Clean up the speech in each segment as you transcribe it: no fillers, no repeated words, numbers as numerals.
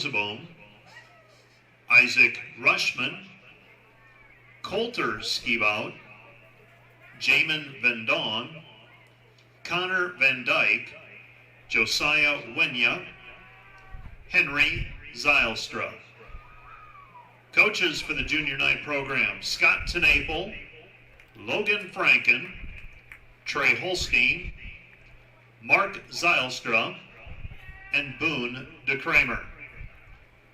Rosenbaum, Isaac Rushman, Coulter Skibout, Jamin Van Dawn, Connor Van Dyke, Josiah Wenya, Henry Zylstra. Coaches for the junior night program: Scott Tenaple, Logan Franken, Trey Holstein, Mark Zylstra, and Boone DeKramer.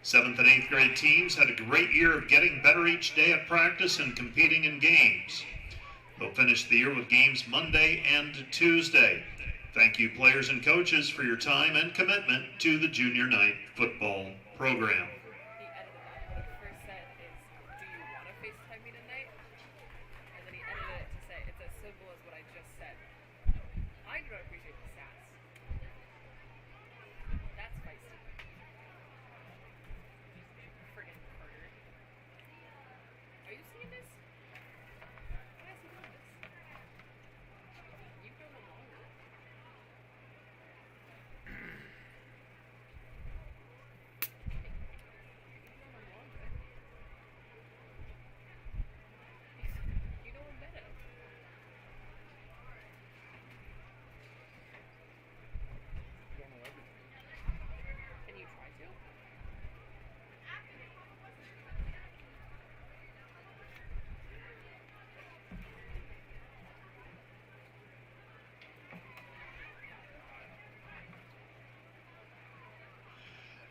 7th and 8th grade teams had a great year of getting better each day at practice and competing in games. They'll finish the year with games Monday and Tuesday. Thank you, players and coaches, for your time and commitment to the junior night football program.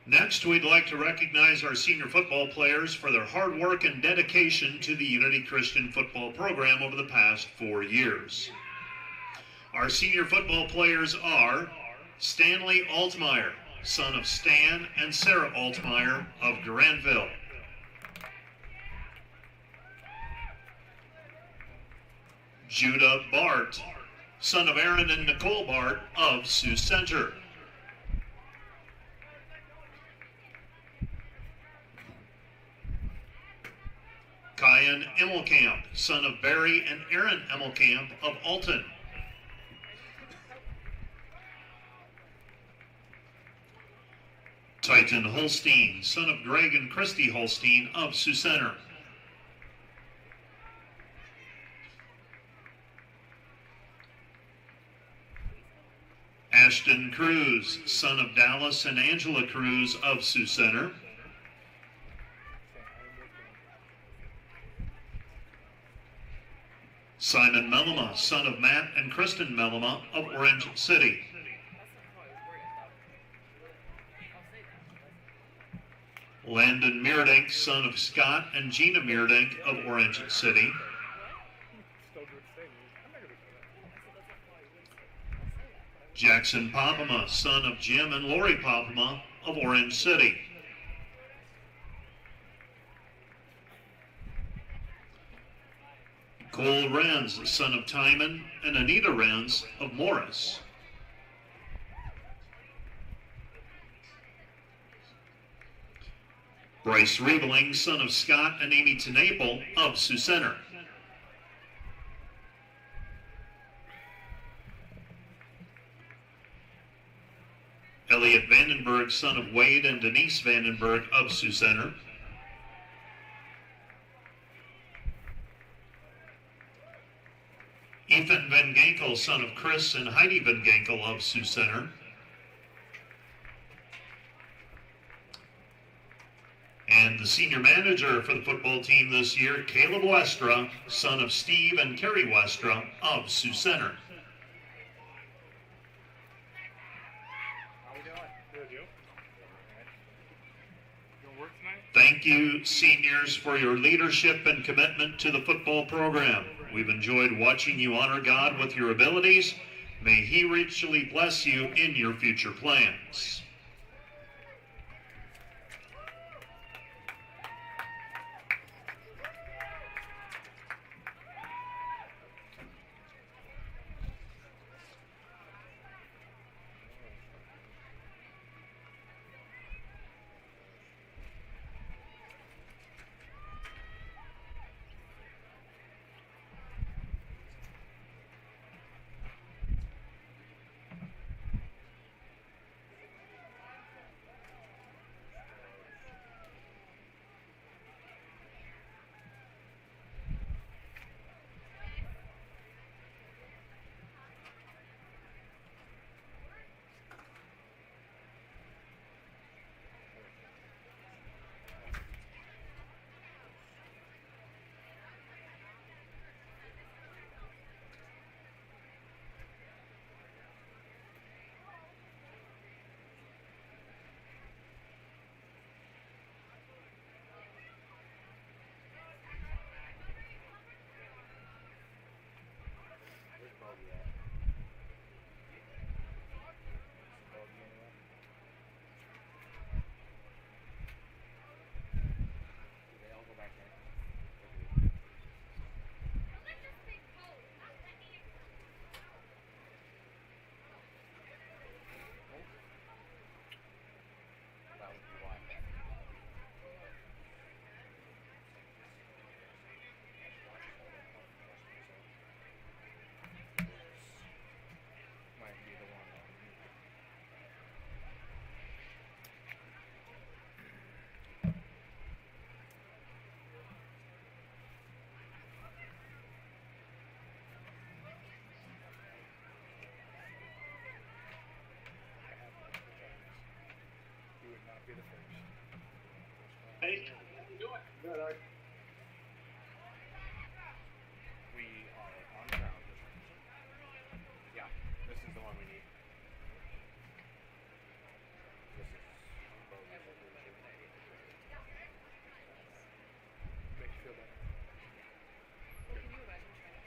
Next, we'd like to recognize our senior football players for their hard work and dedication to the Unity Christian football program over the past 4 years. Our senior football players are Stanley Altmeyer, son of Stan and Sarah Altmeyer of Granville. Judah Bart, son of Aaron and Nicole Bart of Sioux Center. Kyan Emmelkamp, son of Barry and Aaron Emmelkamp of Alton. Titan Holstein, son of Greg and Christy Holstein of Sioux Center. Ashton Cruz, son of Dallas and Angela Cruz of Sioux Center. Simon Mellema, son of Matt and Kristen Mellema of Orange City. Landon Meerdink, son of Scott and Gina Meerdink of Orange City. Jackson Popema, son of Jim and Lori Popema of Orange City. Cole Renz, son of Timon and Anita Renz of Morris. Bryce Riebling, son of Scott and Amy Tenaple of Sioux Center. Elliot Vandenberg, son of Wade and Denise Vandenberg of Sioux Center. Ethan Van Ginkel, son of Chris and Heidi Van Ginkel of Sioux Center. And the senior manager for the football team this year, Caleb Westra, son of Steve and Carrie Westra of Sioux Center. Thank you, seniors, for your leadership and commitment to the football program. We've enjoyed watching you honor God with your abilities. May He richly bless you in your future plans. Hey, how you doing? Good, Art. We are on the ground. Yeah, this is the one we need. This is makes you feel better. What can you imagine trying to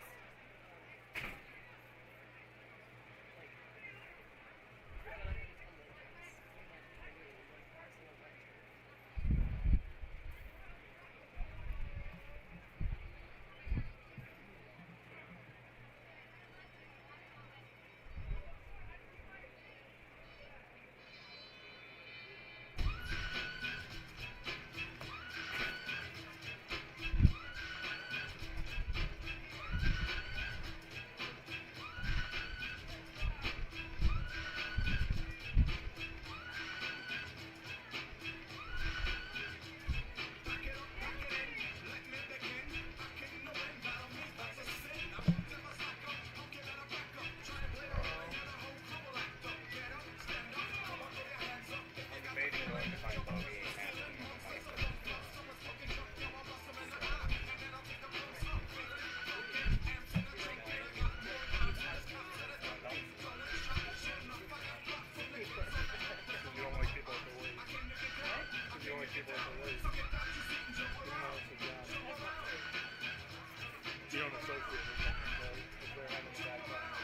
You don't associate with something if they're having a bad time.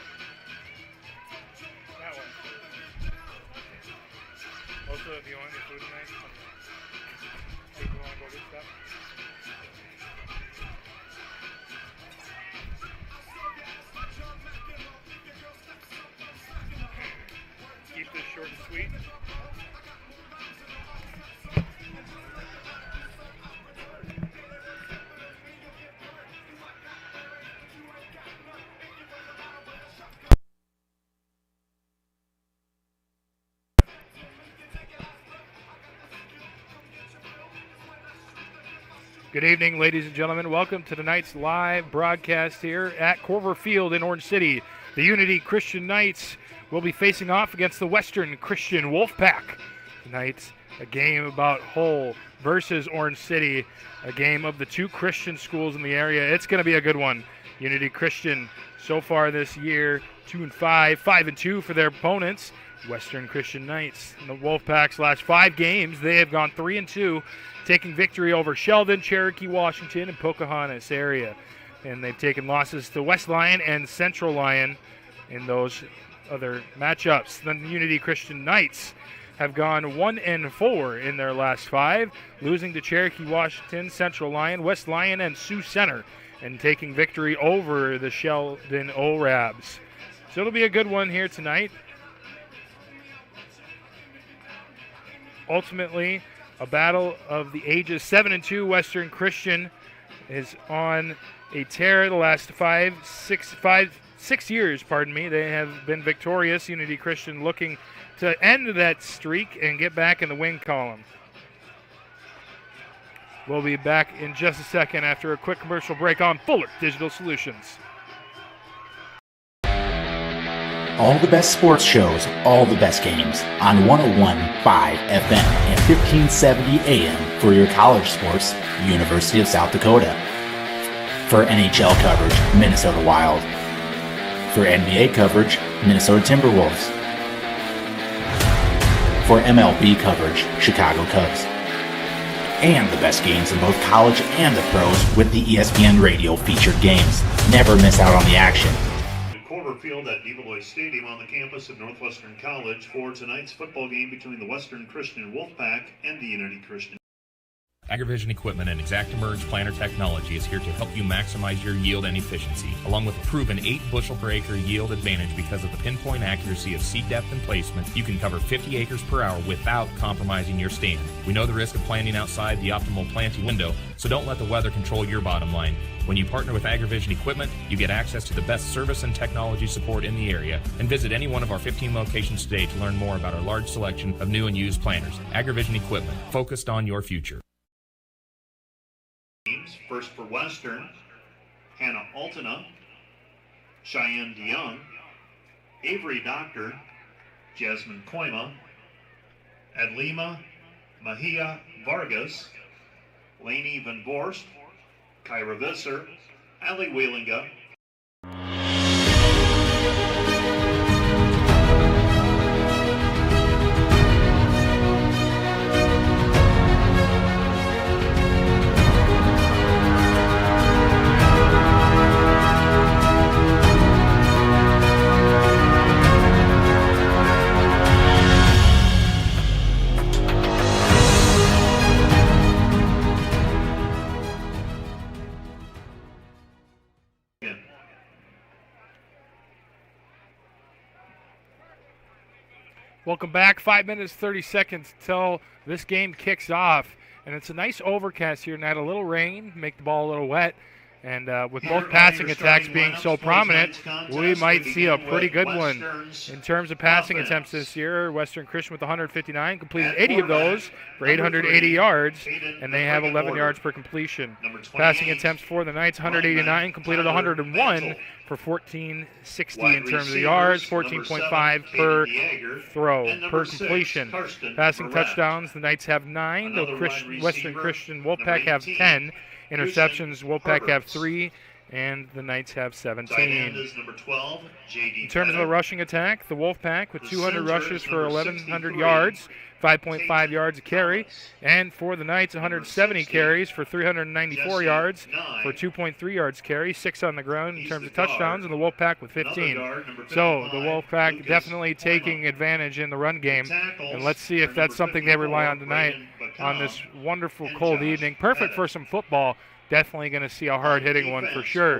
That one. Also, if you want your food tonight, if you want to go get stuff. Keep this short and sweet. Good evening, ladies and gentlemen. Welcome to tonight's live broadcast here at Corver Field in Orange City. The Unity Christian Knights will be facing off against the Western Christian Wolfpack. Tonight's a game about Hull versus Orange City, a game of the two Christian schools in the area. It's going to be a good one. Unity Christian so far this year, 2-5, 5-2 for their opponents. Western Christian Knights in the Wolfpack's last 5 games, they have gone 3-2, taking victory over Sheldon, Cherokee, Washington, and Pocahontas area. And they've taken losses to West Lyon and Central Lyon in those other matchups. The Unity Christian Knights have gone 1-4 in their last 5, losing to Cherokee, Washington, Central Lyon, West Lyon, and Sioux Center, and taking victory over the Sheldon O'Rabs. So it'll be a good one here tonight. Ultimately, a battle of the ages. 7-2 Western Christian is on a tear the last 6 years, they have been victorious. Unity Christian looking to end that streak and get back in the win column. We'll be back in just a second after a quick commercial break on Fuller Digital Solutions. All the best sports shows, all the best games on 101.5 FM and 1570 AM for your college sports, University of South Dakota. For NHL coverage, Minnesota Wild. For NBA coverage, Minnesota Timberwolves. For MLB coverage, Chicago Cubs. And the best games in both college and the pros with the ESPN Radio featured games. Never miss out on the action. Field at Debelois Stadium on the campus of Northwestern College for tonight's football game between the Western Christian Wolfpack and the Unity Christian. AgriVision Equipment and ExactEmerge planter technology is here to help you maximize your yield and efficiency, along with a proven 8 bushel per acre yield advantage because of the pinpoint accuracy of seed depth and placement. You can cover 50 acres per hour without compromising your stand. We know the risk of planting outside the optimal planting window, so don't let the weather control your bottom line. When you partner with AgriVision Equipment, you get access to the best service and technology support in the area. And visit any one of our 15 locations today to learn more about our large selection of new and used planters. AgriVision Equipment, focused on your future. First for Western, Hannah Altina, Cheyenne DeYoung, Avery Doctor, Jasmine Koima, Adlima Mahia Vargas, Lainey Van Vorst, Kyra Visser, Ali Wheelinga, Welcome back. 5 minutes, 30 seconds till this game kicks off. And it's a nice overcast here tonight. A little rain, make the ball a little wet. And with both passing attacks being so prominent, we might see a pretty good one. In terms of passing attempts this year, Western Christian with 159, completed 80 of those for 880 yards, and they have 11 yards per completion. Passing attempts for the Knights, 189, completed 101 for 1460 in terms of yards, 14.5 per throw, per completion. Passing touchdowns, the Knights have 9, the Western Christian Wolfpack have 10. Interceptions, Wolfpack have 3, and the Knights have 17. In terms of the rushing attack, the Wolfpack with 200 rushes for 1,100 yards, 5.5 yards a carry, and for the Knights, 170 carries for 394 yards for 2.3 yards carry, 6 on the ground in terms of touchdowns, and the Wolfpack with 15. So the Wolfpack definitely taking advantage in the run game, and let's see if that's something they rely on tonight on this wonderful cold evening. Perfect for some football. Definitely going to see a hard-hitting one for sure.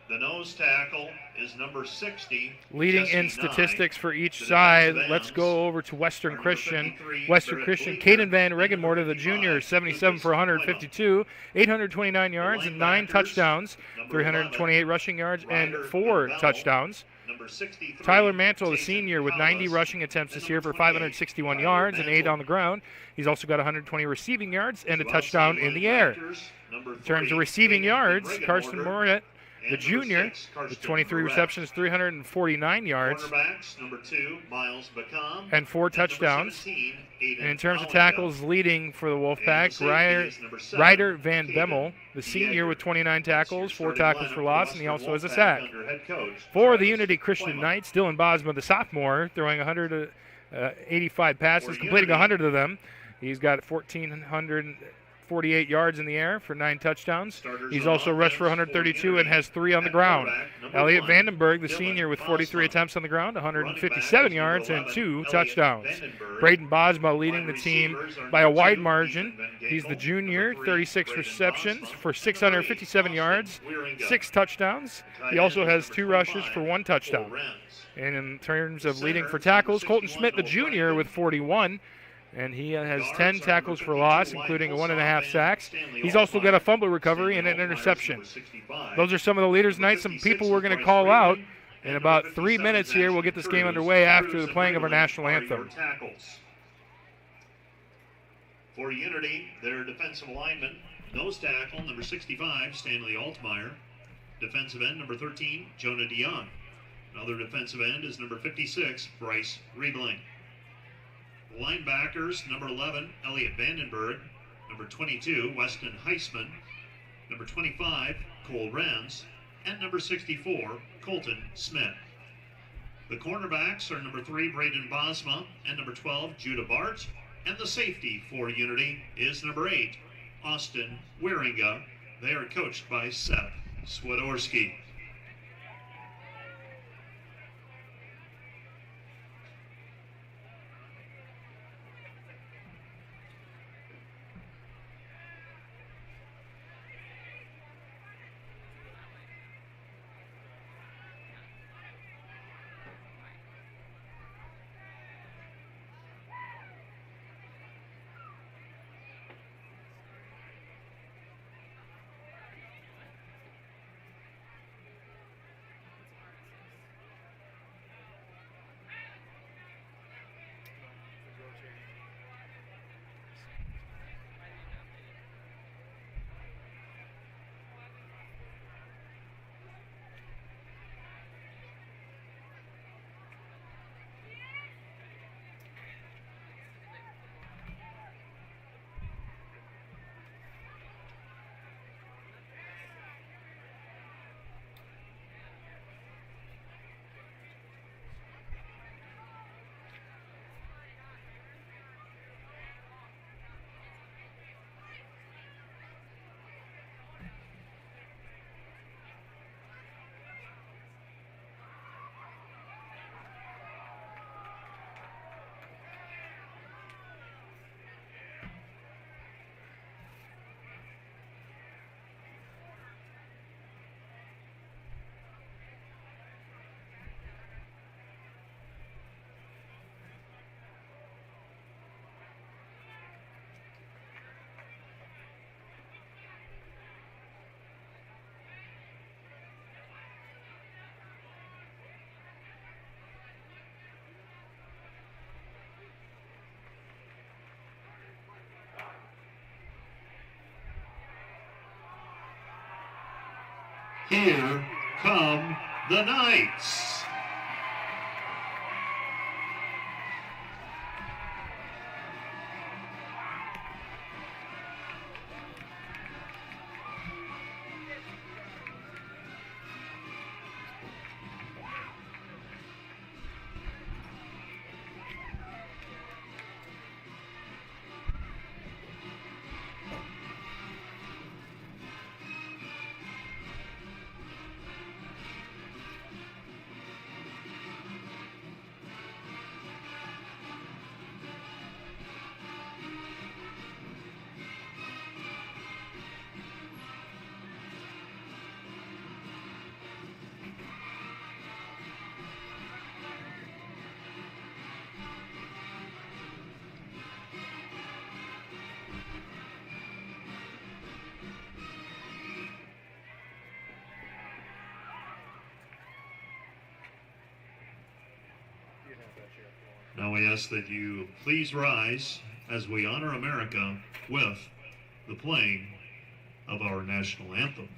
The nose tackle is number 60. Leading in statistics for each side, let's go over to Western Christian. Western Christian, Caden Van Regenmorter, the junior, 77 for 152, 829 yards and 9 touchdowns, 328 rushing yards and 4 touchdowns. Tyler Mantle, the senior, with 90 rushing attempts this year for 561 yards and 8 on the ground. He's also got 120 receiving yards and a touchdown in the air. In terms of receiving yards, Carson Moret, the junior, with 23 receptions, 349 yards, and 4 touchdowns. And in terms of tackles, leading for the Wolfpack, Ryder Van Bemmel, the senior, with 29 tackles, 4 tackles for loss, and he also has a sack. For the Unity Christian Knights, Dylan Bosma, the sophomore, throwing 185 passes, completing 100 of them. He's got 1,448 yards in the air for 9 touchdowns. He's also rushed for 132 and has 3 on the ground. Elliot Vandenberg, the senior, with 43 attempts on the ground, 157 yards and 2 touchdowns. Braden Bosma leading the team by a wide margin. He's the junior, 36 receptions for 657 yards, 6 touchdowns. He also has 2 rushes for 1 touchdown. And in terms of leading for tackles, Colton Schmidt, the junior, with 41. And he has 10 tackles for loss, including 1.5 sacks. He's also got a fumble recovery and an interception. Those are some of the leaders tonight, some people we're going to call out. In about 3 minutes here, we'll get this game underway after the playing of our national anthem. For Unity, their defensive lineman, nose tackle, number 65, Stanley Altmeyer. Defensive end, number 13, Jonah DeYoung. Another defensive end is number 56, Bryce Riebling. Linebackers, number 11, Elliot Vandenberg. Number 22, Weston Heisman. Number 25, Cole Renz. And number 64, Colton Smith. The cornerbacks are number 3, Braden Bosma, and number 12, Judah Bart. And the safety for Unity is number 8, Austin Wieringa. They are coached by Seth Swiderski. Here come the Knights. Now we ask that you please rise as we honor America with the playing of our national anthem.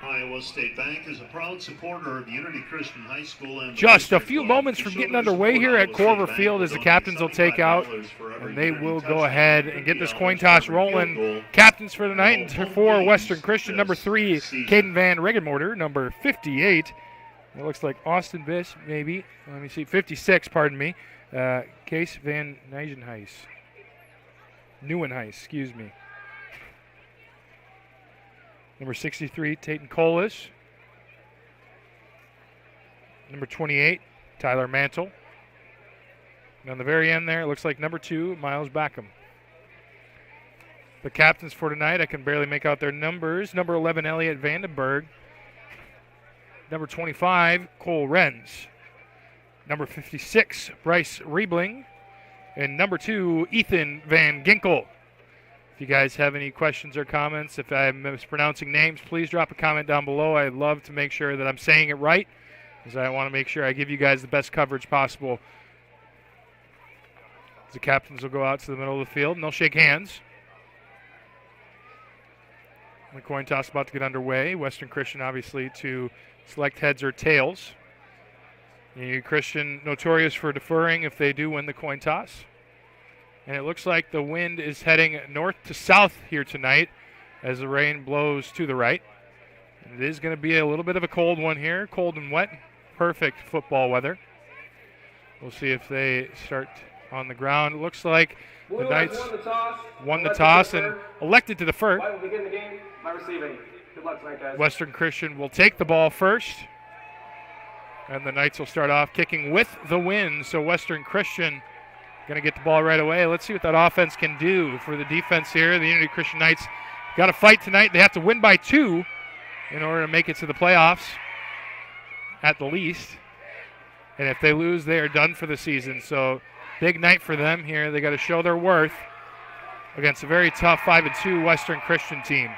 Iowa State Bank is a proud supporter of Unity Christian High School and just a few moments from getting underway here at Corver Field as the captains will take out, and they will go ahead and get this coin toss rolling. Captains for the night for Western Christian, number 3, Caden Van Regenmorter, number 58. It looks like Austin Biss, maybe. Let me see, 56, pardon me. Case Van Nieuwenhuis, excuse me. Number 63, Tayton Colas. Number 28, Tyler Mantle. And on the very end there, it looks like number 2, Miles Backham. The captains for tonight, I can barely make out their numbers. Number 11, Elliot Vandenberg. Number 25, Cole Renz. Number 56, Bryce Riebling. And number 2, Ethan Van Ginkel. If you guys have any questions or comments, if I'm mispronouncing names, please drop a comment down below. I'd love to make sure that I'm saying it right, because I want to make sure I give you guys the best coverage possible. The captains will go out to the middle of the field, and they'll shake hands. The coin toss about to get underway. Western Christian, obviously, to select heads or tails. Unity Christian, notorious for deferring if they do win the coin toss. And it looks like the wind is heading north to south here tonight as the rain blows to the right. And it is going to be a little bit of a cold one here, cold and wet. Perfect football weather. We'll see if they start on the ground. It looks like the Knights won the toss and elected to defer. We'll begin the game by receiving. Good luck tonight, guys. Western Christian will take the ball first. And the Knights will start off kicking with the wind. So Western Christian going to get the ball right away. Let's see what that offense can do for the defense here. The Unity Christian Knights got to fight tonight. They have to win by 2 in order to make it to the playoffs at the least. And if they lose, they are done for the season. So big night for them here. They got to show their worth against a very tough 5-2 Western Christian team.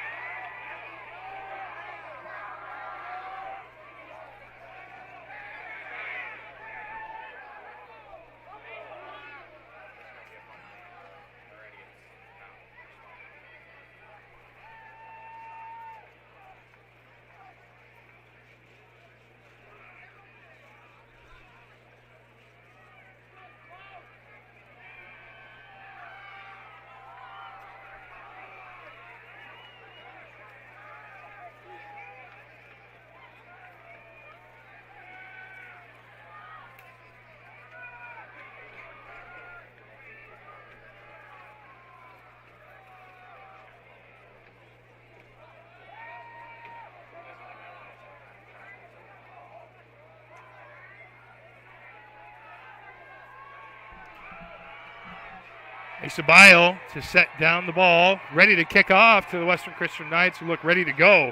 Isabayo to set down the ball, ready to kick off to the Western Christian Knights, who look ready to go.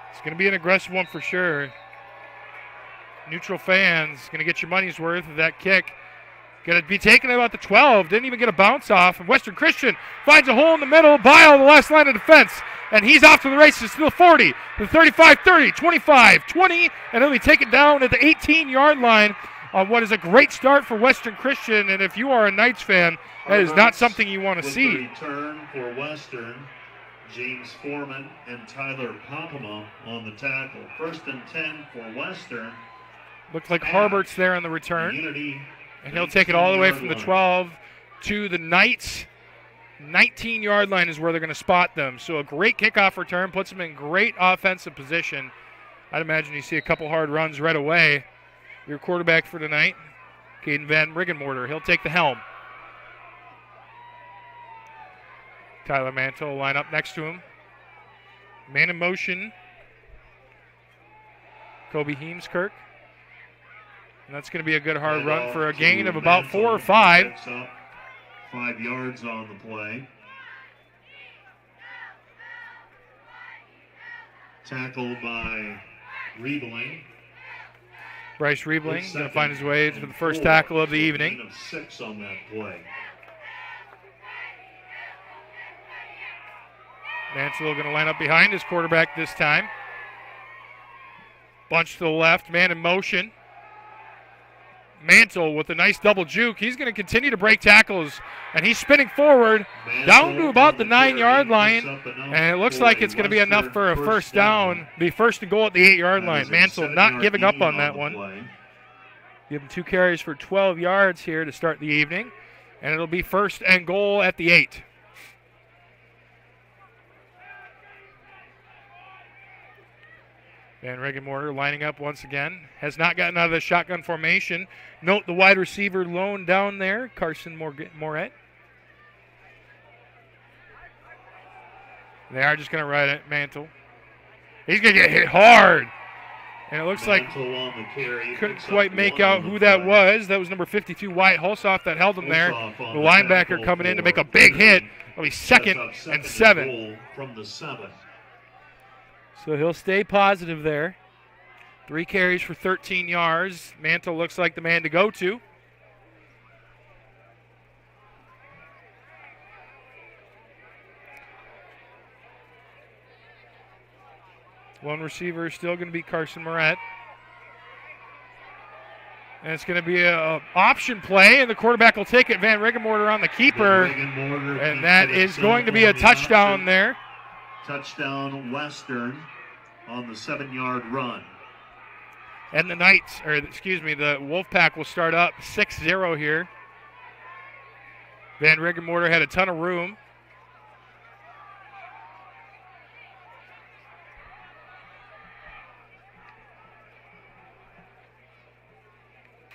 It's going to be an aggressive one for sure. Neutral fans going to get your money's worth of that kick. Going to be taken about the 12. Didn't even get a bounce off. And Western Christian finds a hole in the middle. Bile, the last line of defense. And he's off to the races to the 40, the 35, 30, 25, 20. And he'll be taken down at the 18-yard line on what is a great start for Western Christian. And if you are a Knights fan, that is not something you want to see. The return for Western, James Foreman and Tyler Pompama on the tackle. 1st and 10 for Western. Looks like Harbert's there on the return. Unity, and he'll take it all the way from the 12 to the Knights. 19-yard line is where they're going to spot them. So a great kickoff return puts them in great offensive position. I'd imagine you see a couple hard runs right away. Your quarterback for tonight, Caden Van Riggenmorter. He'll take the helm. Tyler Mantle will line up next to him. Man in motion. Kobe Heemskirk. And that's going to be a good hard run for a gain of about 4 or 5. 5 yards on the play. Tackled by Riebling. Bryce Riebling going to find his way to the first tackle of the evening. Gain of 6 on that play. Mansell going to line up behind his quarterback this time. Bunch to the left, man in motion. Mantle with a nice double juke. He's going to continue to break tackles, and he's spinning forward down to about the 9-yard line, and it looks like it's going to be enough for a first down. Be first and goal at the 8-yard line. Mantle not giving up on that one. Give him 2 carries for 12 yards here to start the evening, and it'll be first and goal at the 8. Van Riggenmorter lining up once again. Has not gotten out of the shotgun formation. Note the wide receiver lone down there, Carson Moret. They are just going to ride it, Mantle. He's going to get hit hard. And it looks like couldn't quite make out who that was. That was number 52, Wyatt Hulsoff, that held him there. The linebacker coming in to make a big hit. It'll be 2nd and 7. From the 7. So he'll stay positive there. 3 carries for 13 yards. Mantle looks like the man to go to. One receiver is still going to be Carson Moret. And it's going to be an option play, and the quarterback will take it. Van Riggenmorter on the keeper. And that is going to be a touchdown there. Touchdown Western on the 7-yard run. And the Knights, or excuse me, the Wolfpack will start up 6-0 here. Van Riggenmorter had a ton of room.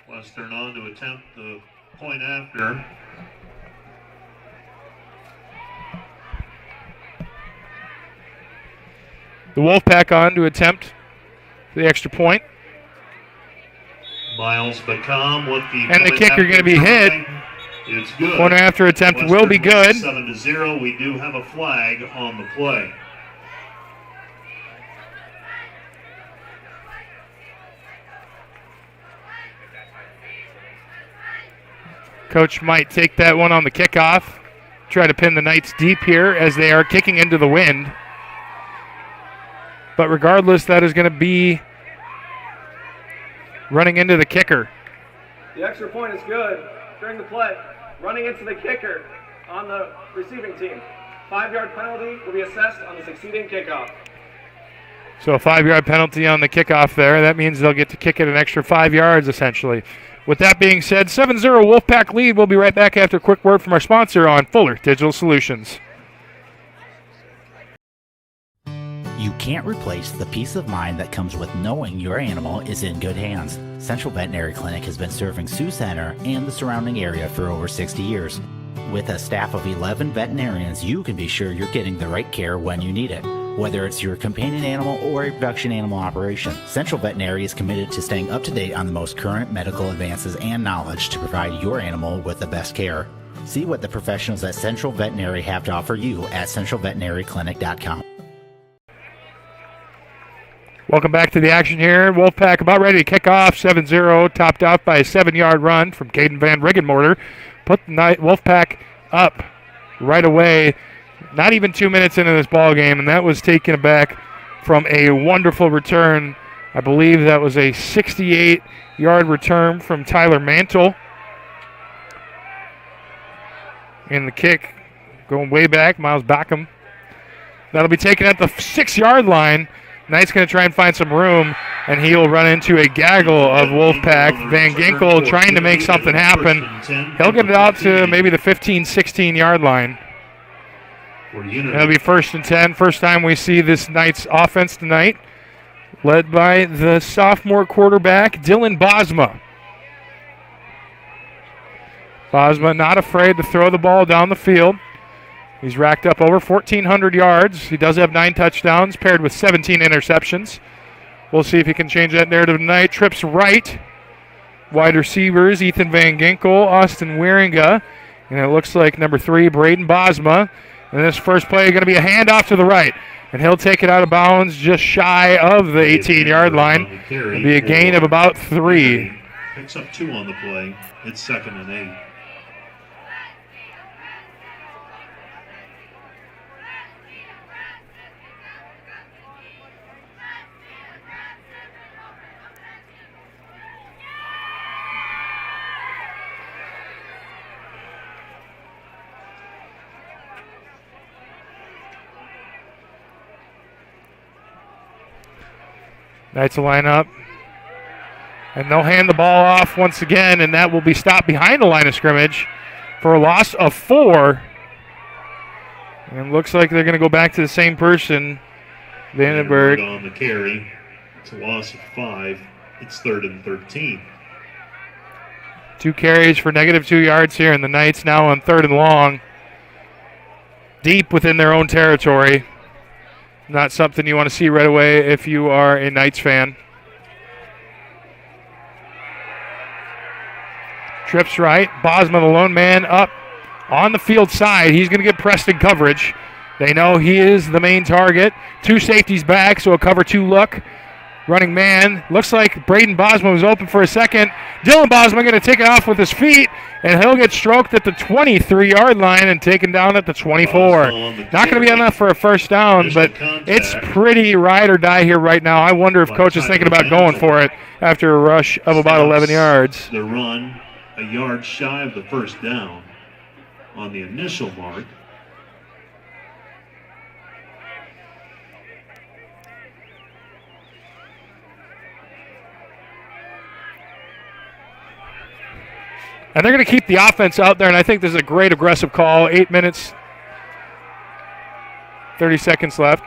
Western on to attempt the point after. The Wolfpack on to attempt the extra point. Miles Bacom with the and the kicker going to be hit. It's good. Point after attempt Western will be good. 7-0. We do have a flag on the play. Coach might take that one on the kickoff. try to pin the Knights deep here as they are kicking into the wind. But regardless, that is going to be running into the kicker. The extra point is good during the play. Running into the kicker on the receiving team. 5-yard penalty will be assessed on the succeeding kickoff. So a 5-yard penalty on the kickoff there. That means they'll get to kick it an extra 5 yards, essentially. With that being said, 7-0 Wolfpack lead. We'll be right back after a quick word from our sponsor on Fuller Digital Solutions. You can't replace the peace of mind that comes with knowing your animal is in good hands. Central Veterinary Clinic has been serving Sioux Center and the surrounding area for over 60 years. With a staff of 11 veterinarians, you can be sure you're getting the right care when you need it. Whether it's your companion animal or a production animal operation, Central Veterinary is committed to staying up to date on the most current medical advances and knowledge to provide your animal with the best care. See what the professionals at Central Veterinary have to offer you at centralveterinaryclinic.com. Welcome back to the action here. Wolfpack about ready to kick off. 7-0, topped out by a 7-yard run from Caden Van Riggenmorter. Put the Wolfpack up right away. Not even 2 minutes into this ball game, and that was taken back from a wonderful return. I believe that was a 68-yard return from Tyler Mantle. And the kick going way back, Miles Backham. That'll be taken at the 6-yard line. Knight's going to try and find some room, and he'll run into a gaggle of Wolfpack. Van Ginkel trying to make something happen. He'll get it out to maybe the 15, 16-yard line. It'll be 1st and 10. First time we see this Knights offense tonight, led by the sophomore quarterback, Dylan Bosma. Bosma not afraid to throw the ball down the field. He's racked up over 1,400 yards. He does have 9 touchdowns paired with 17 interceptions. We'll see if he can change that narrative tonight. Trips right. Wide receivers, Ethan Van Ginkel, Austin Wieringa, and it looks like number 3, Braden Bosma. And this first play is going to be a handoff to the right. And he'll take it out of bounds just shy of the 18-yard line. It'll be a gain of about 3. Picks up 2 on the play. It's 2nd and 8. Knights will line up. And they'll hand the ball off once again, and that will be stopped behind the line of scrimmage for a loss of 4. And it looks like they're going to go back to the same person, Vandenberg. On the carry. It's a loss of 5. It's 3rd and 13. 2 carries for negative 2 yards here, and the Knights now on 3rd and long. Deep within their own territory. Not something you want to see right away if you are a Knights fan. Trips right. Bosma, the lone man, up on the field side. He's going to get pressed in coverage. They know he is the main target. 2 safeties back, so a cover 2 look. Running man. Looks like Braden Bosma was open for a second. Dylan Bosma going to take it off with his feet, and he'll get stroked at the 23-yard line and taken down at the 24. Not going to be enough for a first down, but it's pretty ride or die here right now. I wonder if coach is thinking about going for it after a rush of about 11 yards. The run a yard shy of the first down on the initial mark. And they're going to keep the offense out there, and I think this is a great aggressive call. 8 minutes, 30 seconds left.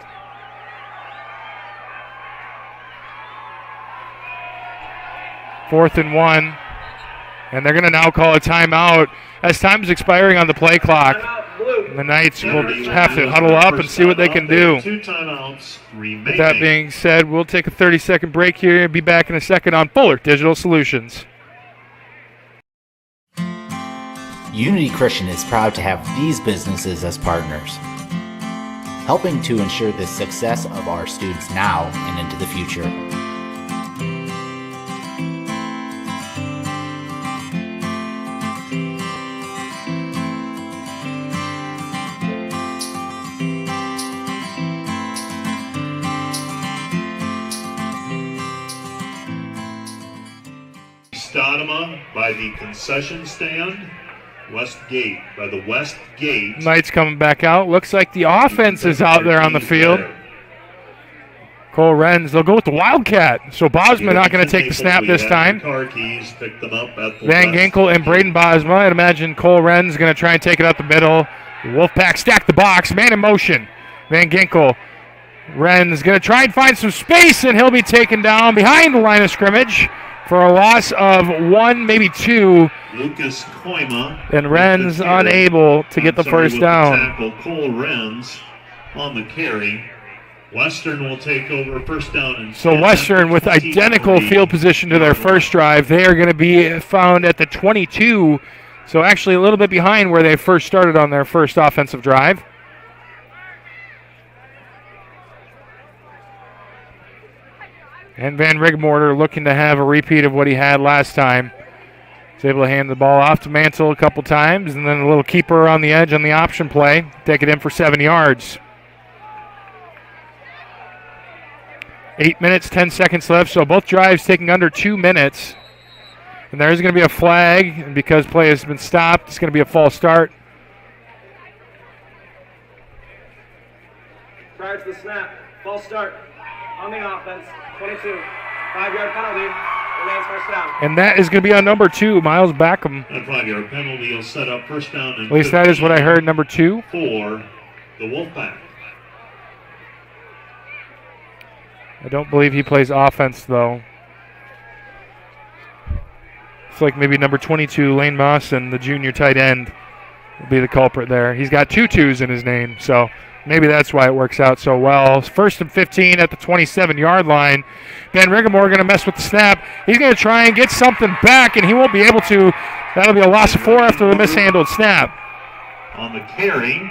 Fourth and 1. And they're going to now call a timeout as time is expiring on the play clock. And the Knights will have to huddle up and see what they can do. 2 timeouts remaining. With that being said, we'll take a 30-second break here and be back in a second on Fuller Digital Solutions. Unity Christian is proud to have these businesses as partners, helping to ensure the success of our students now and into the future. by the concession stand. West Gate, by the West Gate. Knights coming back out. Looks like the offense is out there on the field. Cole Renz, they'll go with the Wildcat. So Bosma not going to take the snap this time. Car keys, picked them up at the Van Ginkel and Braden Bosma. I'd imagine Cole Renz going to try and take it up the middle. Wolfpack stack the box. Man in motion. Van Ginkel. Renz going to try and find some space, and he'll be taken down behind the line of scrimmage for a loss of 1, maybe 2. Lucas Koima. And Renz unable to get the first down. Cole Renz on the carry. Western will take over first down. And so Western with identical field position to their first drive. They are going to be found at the 22. So actually a little bit behind where they first started on their first offensive drive. And Van Rigmorter looking to have a repeat of what he had last time. He's able to hand the ball off to Mantle a couple times, and then a little keeper on the edge on the option play. Take it in for 7 yards. 8 minutes, 10 seconds left, so both drives taking under 2 minutes. And there's going to be a flag, and because play has been stopped, it's going to be a false start. Prior to the snap, false start on the offense, 22. 5-yard penalty, remains first down. And that is going to be on number 2, Miles Backham. That 5-yard penalty will set up first down. And at least that is what I heard, number 2. For the Wolfpack. I don't believe he plays offense, though. It's like maybe number 22, Lane Mawson, the junior tight end, will be the culprit there. He's got 2 2s in his name, so maybe that's why it works out so well. First and 15 at the 27-yard line. Van Riggemore going to mess with the snap. He's going to try and get something back, and he won't be able to. That'll be a loss of 4 after the mishandled snap. On the carry,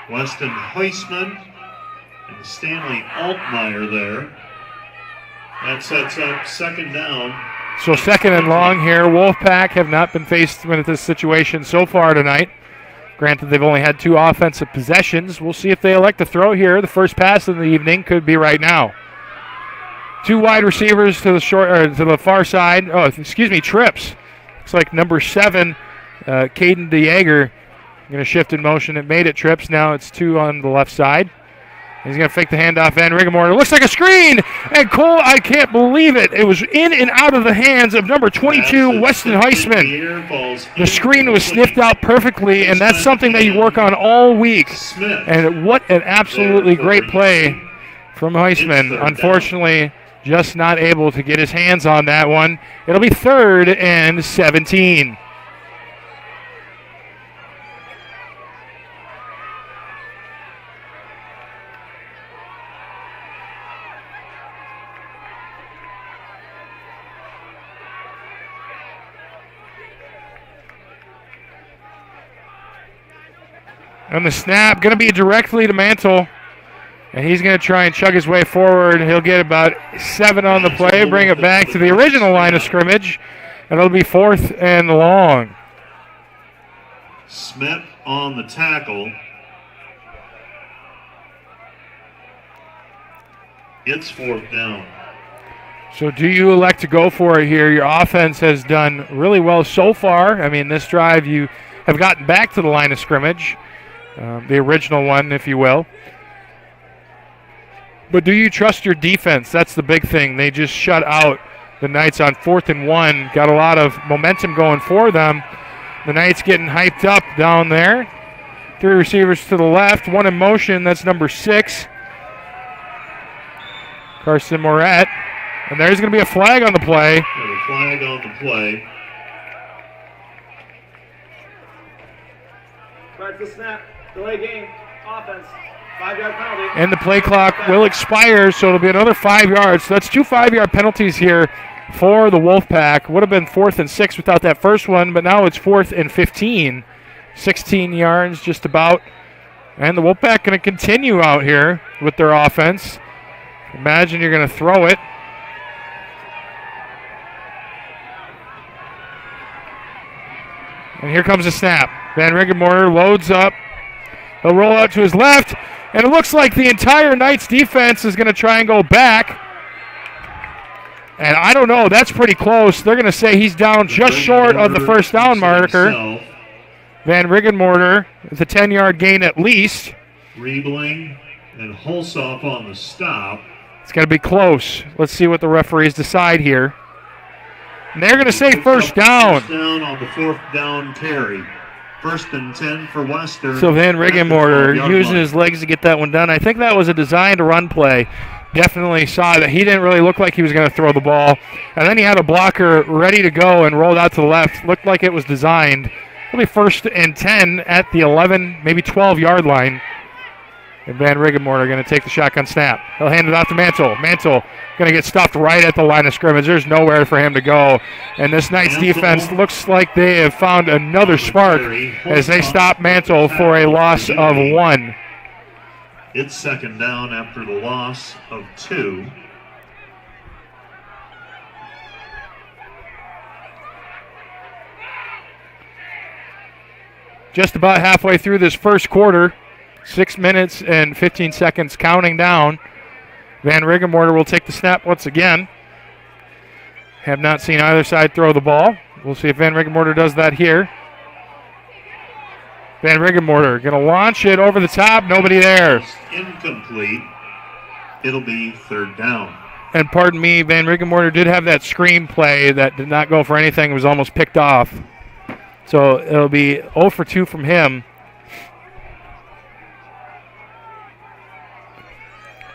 Weston Heisman and Stanley Altmaier there. That sets up second down. So second and long here. Wolfpack have not been faced with this situation so far tonight. Granted, they've only had 2 offensive possessions. We'll see if they elect to throw here. The first pass of the evening could be right now. 2 wide receivers to the to the far side. Oh, excuse me, trips. Looks like number 7, Caden DeJager, going to shift in motion. It made it trips. Now it's 2 on the left side. He's going to fake the handoff. Van Riggemore. It looks like a screen. And Cole, I can't believe it. It was in and out of the hands of number 22, Weston Heisman. The screen was sniffed out perfectly, and that's something that you work on all week. And what an absolutely great play from Heisman. Unfortunately, just not able to get his hands on that one. It'll be 3rd and 17. And the snap going to be directly to Mantle. And he's going to try and chug his way forward. He'll get about 7 on the play, bring it back to the original line of scrimmage. And it'll be 4th and long. Smith on the tackle. It's 4th down. So do you elect to go for it here? Your offense has done really well so far. I mean, this drive you have gotten back to the line of scrimmage. The original one, if you will. But do you trust your defense? That's the big thing. They just shut out the Knights on 4th and 1. Got a lot of momentum going for them. The Knights getting hyped up down there. 3 receivers to the left. 1 in motion. That's number 6. Carson Moret. And there's going to be a flag on the play. A flag on the play. Right to the snap. Delay game. Offense. 5-yard penalty. And the play clock will expire, so it'll be another 5 yards. So that's 2 5-yard penalties here for the Wolfpack. Would have been 4th and 6 without that first one, but now it's 4th and 15. 16 yards just about. And the Wolfpack going to continue out here with their offense. Imagine you're going to throw it. And here comes the snap. Van Riggemore loads up. He'll roll out to his left. And it looks like the entire Knights defense is going to try and go back. And I don't know. That's pretty close. They're going to say he's down just short of the first down marker. Van Riggenmorter with a 10-yard gain at least. Riebling and Hulsoff on the stop. It's going to be close. Let's see what the referees decide here. And they're going to say first down. First down on the 4th down carry. 1st and 10 for Western. So Van Riggenmorter using his legs to get that one done. I think that was a designed run play. Definitely saw that he didn't really look like he was going to throw the ball. And then he had a blocker ready to go and rolled out to the left. Looked like it was designed. It'll be 1st and 10 at the 11, maybe 12-yard line. And Van Riggenmorter going to take the shotgun snap. He'll hand it off to Mantle. Mantle going to get stuffed right at the line of scrimmage. There's nowhere for him to go. And this Knights defense looks like they have found another spark as they stop Mantle for a loss of 1. It's 2nd down after the loss of 2. Just about halfway through this first quarter. 6 minutes and 15 seconds counting down. Van Riggenmorter will take the snap once again. Have not seen either side throw the ball. We'll see if Van Riggenmorter does that here. Van Riggenmorter going to launch it over the top. Nobody there. Incomplete. It'll be 3rd down. And pardon me, Van Riggenmorter did have that screen play that did not go for anything. It was almost picked off. So it'll be 0 for 2 from him.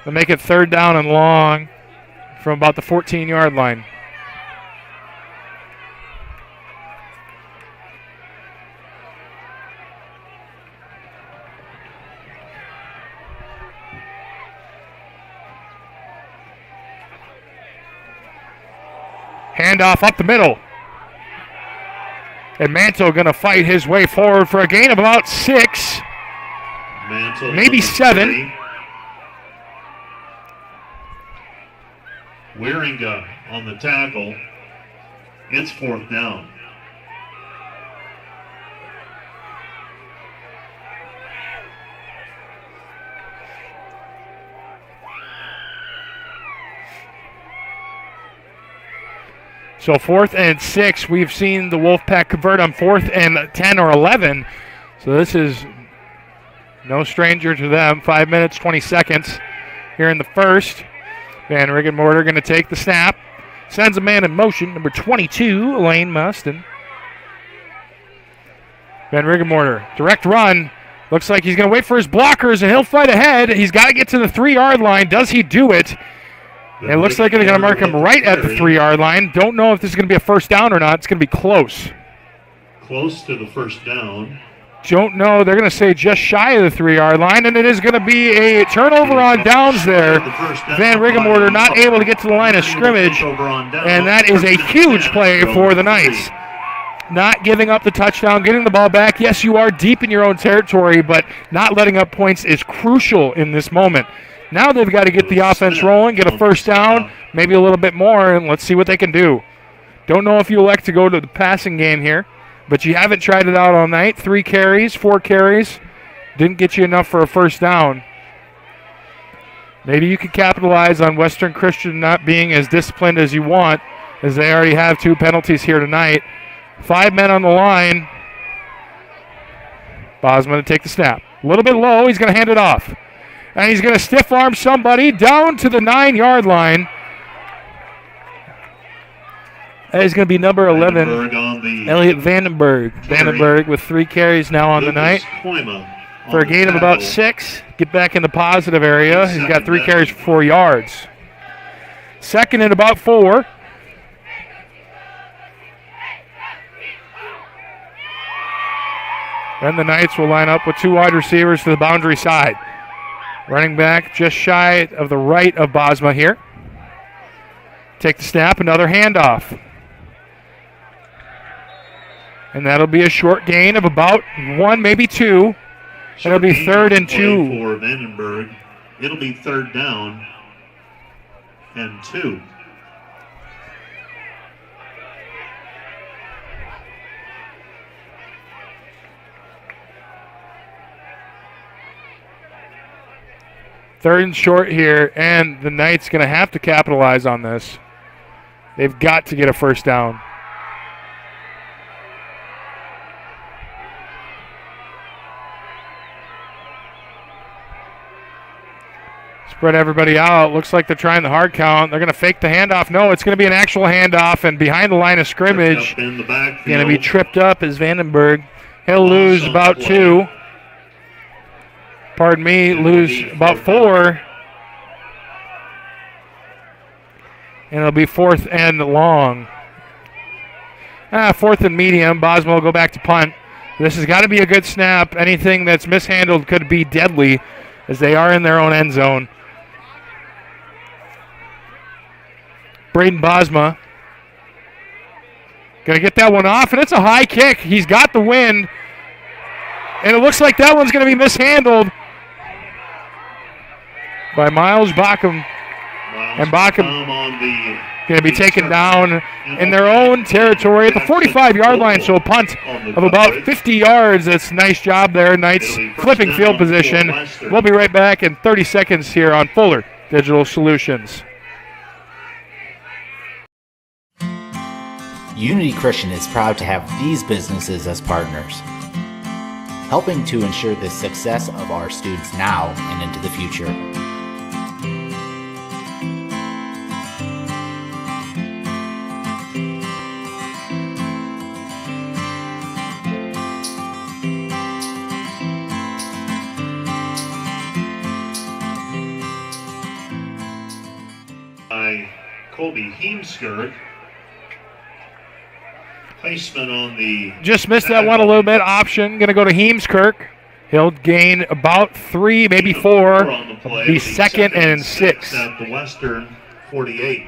They'll make it 3rd down and long from about the 14-yard line. Handoff up the middle. And Mantle going to fight his way forward for a gain of about 6, Mantle maybe 7. Wieringa on the tackle. It's 4th down. So 4th and 6, we've seen the Wolfpack convert on 4th and 10 or 11. So this is no stranger to them. 5 minutes, 20 seconds here in the first. Van Riggenmorter going to take the snap. Sends a man in motion, number 22, Lane Mustin. Van Riggenmorter, direct run. Looks like he's going to wait for his blockers, and he'll fight ahead. He's got to get to the 3-yard line. Does he do it? It looks like they're going to mark him right at the 3-yard line. Don't know if this is going to be a first down or not. It's going to be close. Close to the first down. Don't know. They're going to say just shy of the 3-yard line, and it is going to be a turnover on downs there. Van Riggenmorter not able to get to the line of scrimmage, and that is a huge play for the Knights. Not giving up the touchdown, getting the ball back. Yes, you are deep in your own territory, but not letting up points is crucial in this moment. Now they've got to get the offense rolling, get a first down, maybe a little bit more, and let's see what they can do. Don't know if you elect to go to the passing game here, but you haven't tried it out all night. 3 carries, 4 carries. Didn't get you enough for a first down. Maybe you could capitalize on Western Christian not being as disciplined as you want, as they already have 2 penalties here tonight. 5 men on the line. Bosman to take the snap. A little bit low. He's going to hand it off. And he's going to stiff arm somebody down to the 9-yard line. That is going to be number 11, Elliot Vandenberg. Vandenberg with 3 carries now on the night for a gain of about 6. Get back in the positive area. He's got 3 carries for 4 yards. 2nd and about 4. And the Knights will line up with 2 wide receivers to the boundary side. Running back just shy of the right of Bosma here. Take the snap, another handoff. And that'll be a short gain of about 1, maybe 2. And it'll be 3rd and 2. For Vandenberg. It'll be 3rd down and 2. Third and short here, and the Knights going to have to capitalize on this. They've got to get a first down. Spread everybody out. Looks like they're trying the hard count. They're going to fake the handoff. No, it's going to be an actual handoff, and behind the line of scrimmage, in the backfield. going to be tripped up is Vandenberg. He'll lose about 2. Pardon me, lose about 4. And it'll be 4th and long. 4th and medium. Bosma will go back to punt. This has got to be a good snap. Anything that's mishandled could be deadly, as they are in their own end zone. Braden Bosma going to get that one off, and it's a high kick. He's got the wind, and it looks like that one's going to be mishandled by Miles Backham. And Backham going to be taken down in their own territory at the 45-yard line, so a punt of about 50 yards. That's a nice job there. Knights flipping field position. We'll be right back in 30 seconds here on Fuller Digital Solutions. Unity Christian is proud to have these businesses as partners, helping to ensure the success of our students now and into the future. By Colby Heemskirk. Placement on the... Just missed that one a little bit. Option going to go to Heemskirk. He'll gain about 3, maybe 4. Be 2nd and 6. At the Western 48.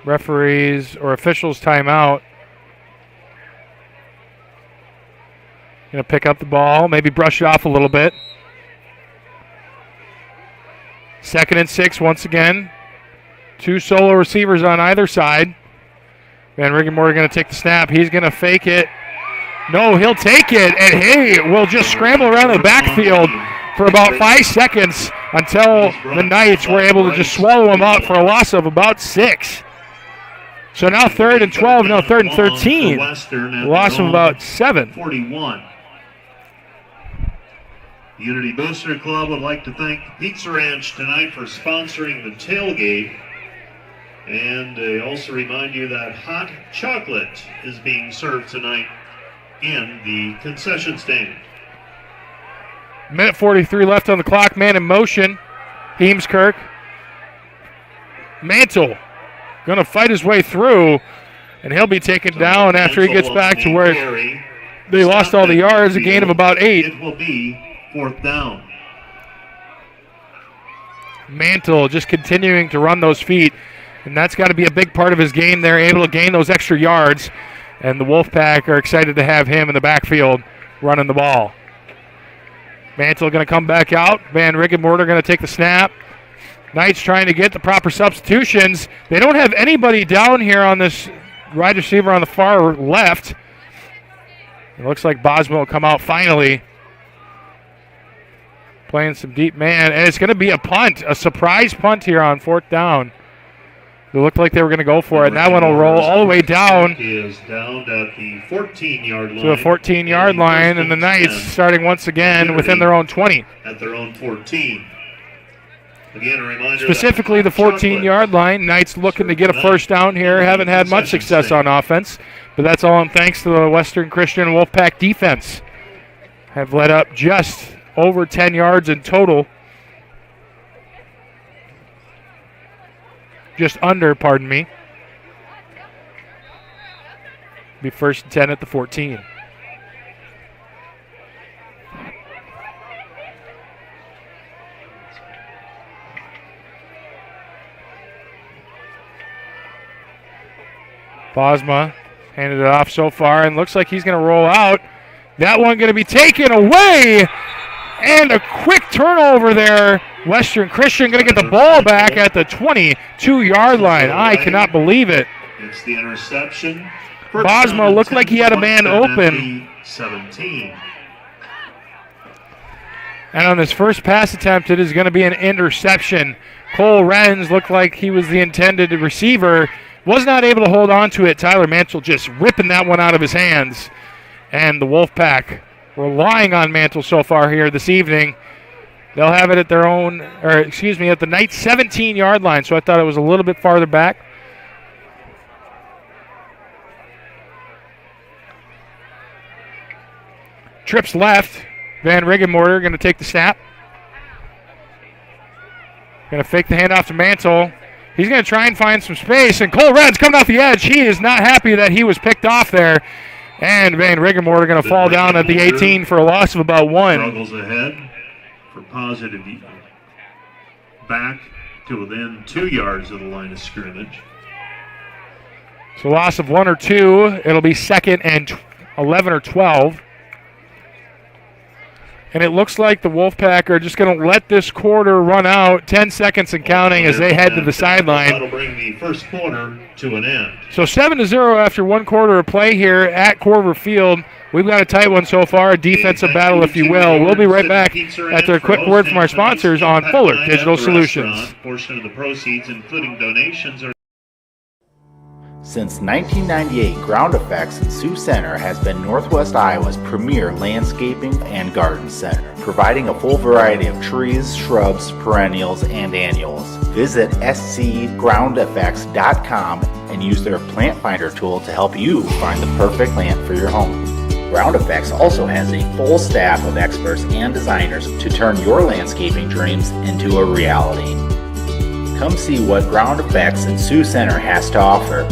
Referees or officials timeout. Going to pick up the ball, maybe brush it off a little bit. 2nd and 6 once again. 2 solo receivers on either side. Van Riggenmore going to take the snap. He's going to fake it. No, he'll take it, and he will just scramble around the backfield for about 5 seconds until the Knights were able to just swallow him up for a loss of about 6. So now 3rd and 12, now 3rd and 13. Loss of about 7. 41. Unity Booster Club would like to thank Pizza Ranch tonight for sponsoring the tailgate. And they also remind you that hot chocolate is being served tonight in the concession stand. Minute 43 left on the clock. Man in motion. Heemskirk. Mantle going to fight his way through, and he'll be taken down after he gets back to where they lost all the yards, a gain of about 8. It will be 4th down. Mantle just continuing to run those feet, and that's got to be a big part of his game. They're able to gain those extra yards, and the Wolfpack are excited to have him in the backfield running the ball. Mantle going to come back out. Van Riggenmore going to take the snap. Knights trying to get the proper substitutions. They don't have anybody down here on this wide receiver on the far left. It looks like Bosma will come out finally. Playing some deep man, and it's going to be a punt, a surprise punt here on 4th down. It looked like they were going to go for it, and that one will roll all the way down. He is down at the 14-yard line. To the 14-yard line, and the Knights starting once again within their own 20. At their own 14. Again, a reminder specifically the 14-yard line. Knights looking to get a first down here. Haven't had much success on offense, but that's all in thanks to the Western Christian Wolfpack defense. Have led up just over 10 yards in total. Just under, pardon me. Be 1st and 10 at the 14. Bosma handed it off so far, and looks like he's going to roll out. That one going to be taken away, and a quick turnover there. Western Christian going to get the ball back at the 22-yard line. I cannot believe it. It's the interception. Bosma looked like he had a man open. 17. And on his first pass attempt, it is going to be an interception. Cole Renz looked like he was the intended receiver. Was not able to hold on to it. Tyler Mantle just ripping that one out of his hands. And the Wolfpack relying on Mantle so far here this evening. They'll have it at their own, or excuse me, at the Knights 17-yard line. So I thought it was a little bit farther back. Trips left. Van Riggenmorter going to take the snap. Going to fake the handoff to Mantle. He's going to try and find some space, and Cole Renz coming off the edge. He is not happy that he was picked off there. And Van Riggenmorter going to fall down at the 18 for a loss of about 1. Struggles ahead for positive back to within 2 yards of the line of scrimmage. So loss of 1 or 2. It'll be 2nd and 11 or 12. And it looks like the Wolfpack are just going to let this quarter run out, 10 seconds and counting as they head to the sideline. That'll bring the first quarter to an end. So 7-0 after 1 quarter of play here at Corver Field. We've got a tight one so far, a defensive battle, if you will. We'll be right back after a quick word from our sponsors on Fuller Digital Solutions. Portion of the proceeds, including donations, are Since 1998, Ground Effects in Sioux Center has been Northwest Iowa's premier landscaping and garden center, providing a full variety of trees, shrubs, perennials, and annuals. Visit scgroundeffects.com and use their plant finder tool to help you find the perfect plant for your home. Ground Effects also has a full staff of experts and designers to turn your landscaping dreams into a reality. Come see what Ground Effects in Sioux Center has to offer.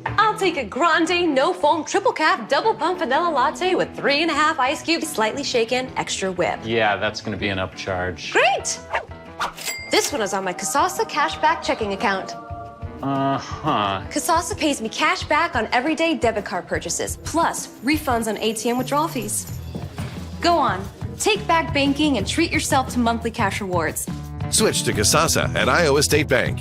I'll take a grande, no foam, triple cap, double pump vanilla latte with 3.5 ice cubes, slightly shaken, extra whip. Yeah, that's going to be an upcharge. Great! This one is on my Kasasa cashback checking account. Uh-huh. Kasasa pays me cash back on everyday debit card purchases, plus refunds on ATM withdrawal fees. Go on, take back banking and treat yourself to monthly cash rewards. Switch to Kasasa at Iowa State Bank.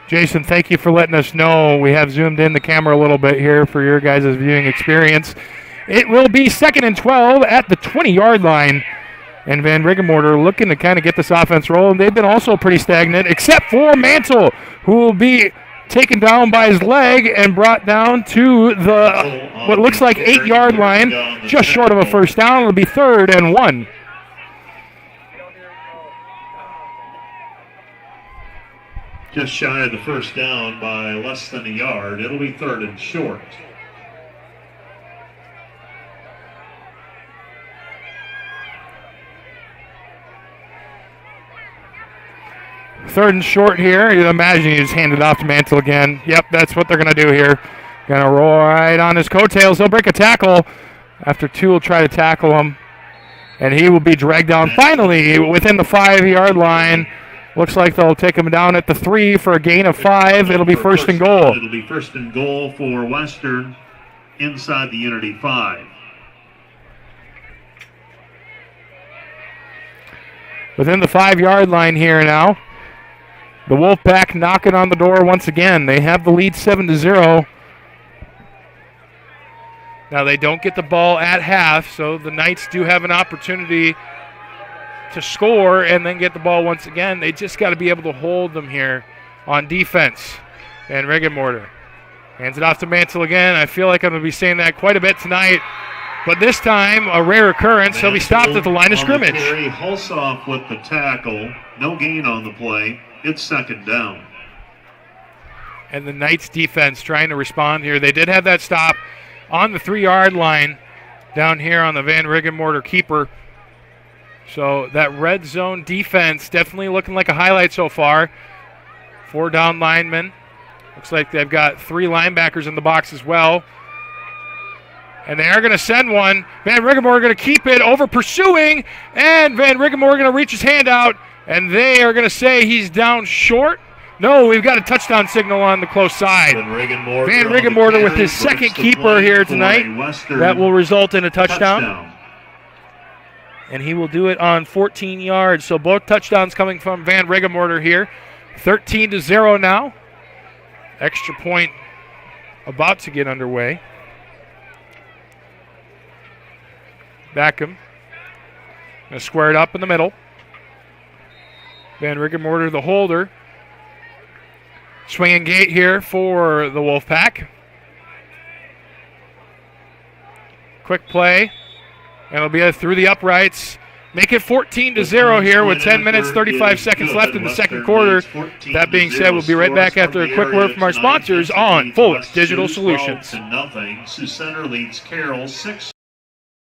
Jason, thank you for letting us know. We have zoomed in the camera a little bit here for your guys' viewing experience. It will be 2nd and 12 at the 20-yard line. And Van Riggenmorter looking to kind of get this offense rolling. They've been also pretty stagnant, except for Mantle, who will be taken down by his leg and brought down to the what looks like 8-yard line, just short of a first down. It'll be 3rd and 1. just shy of the first down by less than a yard. It'll be 3rd and short. Third and short here. You imagine you just hand it off to Mantle again. Yep, that's what they're going to do here. Going to roll right on his coattails. He'll break a tackle after two will try to tackle him. And he will be dragged down finally within the 5-yard line. Looks like they'll take him down at the 3 for a gain of 5. It'll be first and goal. It'll be 1st and goal for Western inside the Unity 5. Within the 5-yard line here now. The Wolfpack knocking on the door once again. They have the lead 7-0. Now they don't get the ball at half, so the Knights do have an opportunity to score and then get the ball once again. They just got to be able to hold them here on defense. And Riggenmorter hands it off to Mantle again. I feel like I'm going to be saying that quite a bit tonight. But this time, a rare occurrence. He'll be stopped at the line of scrimmage. Hulsoff with the tackle. No gain on the play. It's 2nd down. And the Knights defense trying to respond here. They did have that stop on the 3-yard line down here on the Van Riggenmorter keeper. So that red zone defense definitely looking like a highlight so far. 4 down linemen. Looks like they've got 3 linebackers in the box as well. And they are going to send one. Van Riggenmorter going to keep it over pursuing. And Van Riggenmorter going to reach his hand out. And they are going to say he's down short No, we've got a touchdown signal on the close side. Van Riggenmorter with his second keeper here tonight. That will result in a touchdown. And he will do it on 14 yards. So both touchdowns coming from Van Riggenmorter here. 13-0 now. Extra point about to get underway. Backham. Going to square it up in the middle. Van Riggenmorter, the holder. Swinging gate here for the Wolfpack. Quick play. And it'll be through the uprights. Make it 14-0 here with 10 minutes, 35 seconds left in the second quarter. That being said, we'll be right back after a quick word from our sponsors on Fultz Digital Solutions. Sioux Center leads Carroll 6.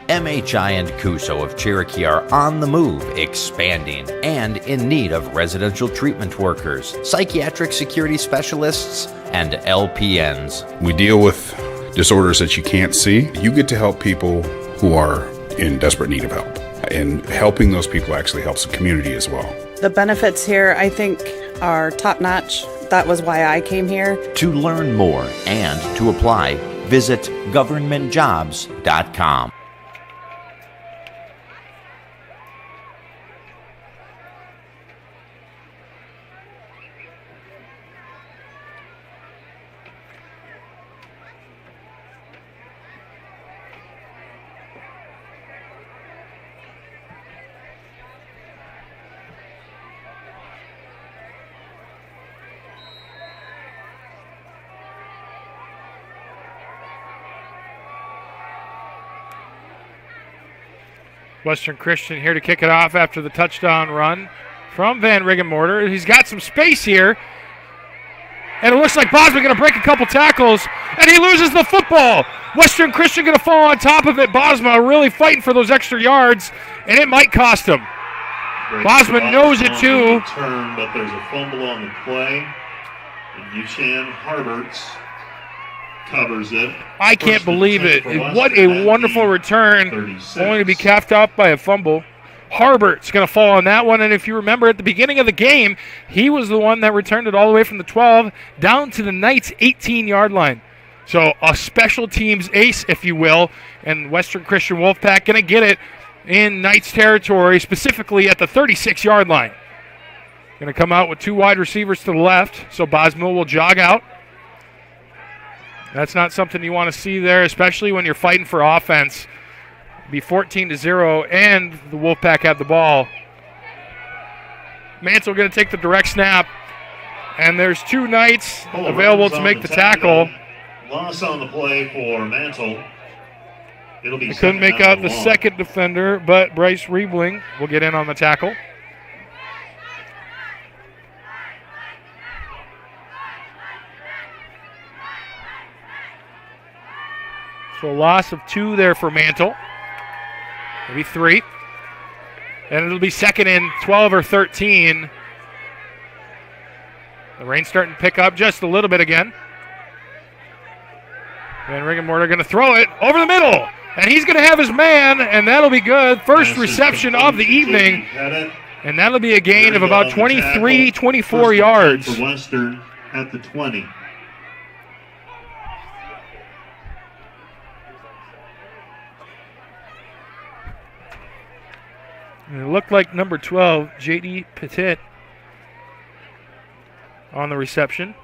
MHI and Cuso of Cherokee are on the move, expanding, and in need of residential treatment workers, psychiatric security specialists, and LPNs. We deal with disorders that you can't see. You get to help people who are in desperate need of help. And helping those people actually helps the community as well. The benefits here, I think, are top-notch. That was why I came here. To learn more and to apply, visit governmentjobs.com. Western Christian here to kick it off after the touchdown run from Van Riggenmorter. He's got some space here. And it looks like Bosma going to break a couple tackles. And he loses the football. Western Christian going to fall on top of it. Bosma really fighting for those extra yards. And it might cost him. Bosma knows it too. Turn, but there's a fumble on the play. And Yushan Harberts covers it. I can't believe it. What a wonderful return. 36. Only to be capped out by a fumble. Harbert's going to fall on that one. And if you remember at the beginning of the game, he was the one that returned it all the way from the 12 down to the Knights' 18-yard line. So a special teams ace, if you will. And Western Christian Wolfpack going to get it in Knights territory, specifically at the 36-yard line. Going to come out with two wide receivers to the left. So Bosma will jog out. That's not something you want to see there, especially when you're fighting for offense. Be 14-0, and the Wolfpack have the ball. Mansell going to take the direct snap, and there's two Knights available to make the tackle. Loss on the play for Mansell. It'll be. I couldn't make out the second defender, but Bryce Riebling will get in on the tackle. So a loss of two there for Mantle. Maybe three. And it'll be second and 12 or 13. The rain's starting to pick up just a little bit again. Van Riggenmorter going to throw it over the middle. And he's going to have his man, and that'll be good. First reception of the evening. And that'll be a gain of about 23, 24 yards. For Western at the 20. And it looked like number 12, J.D. Petit, on the reception.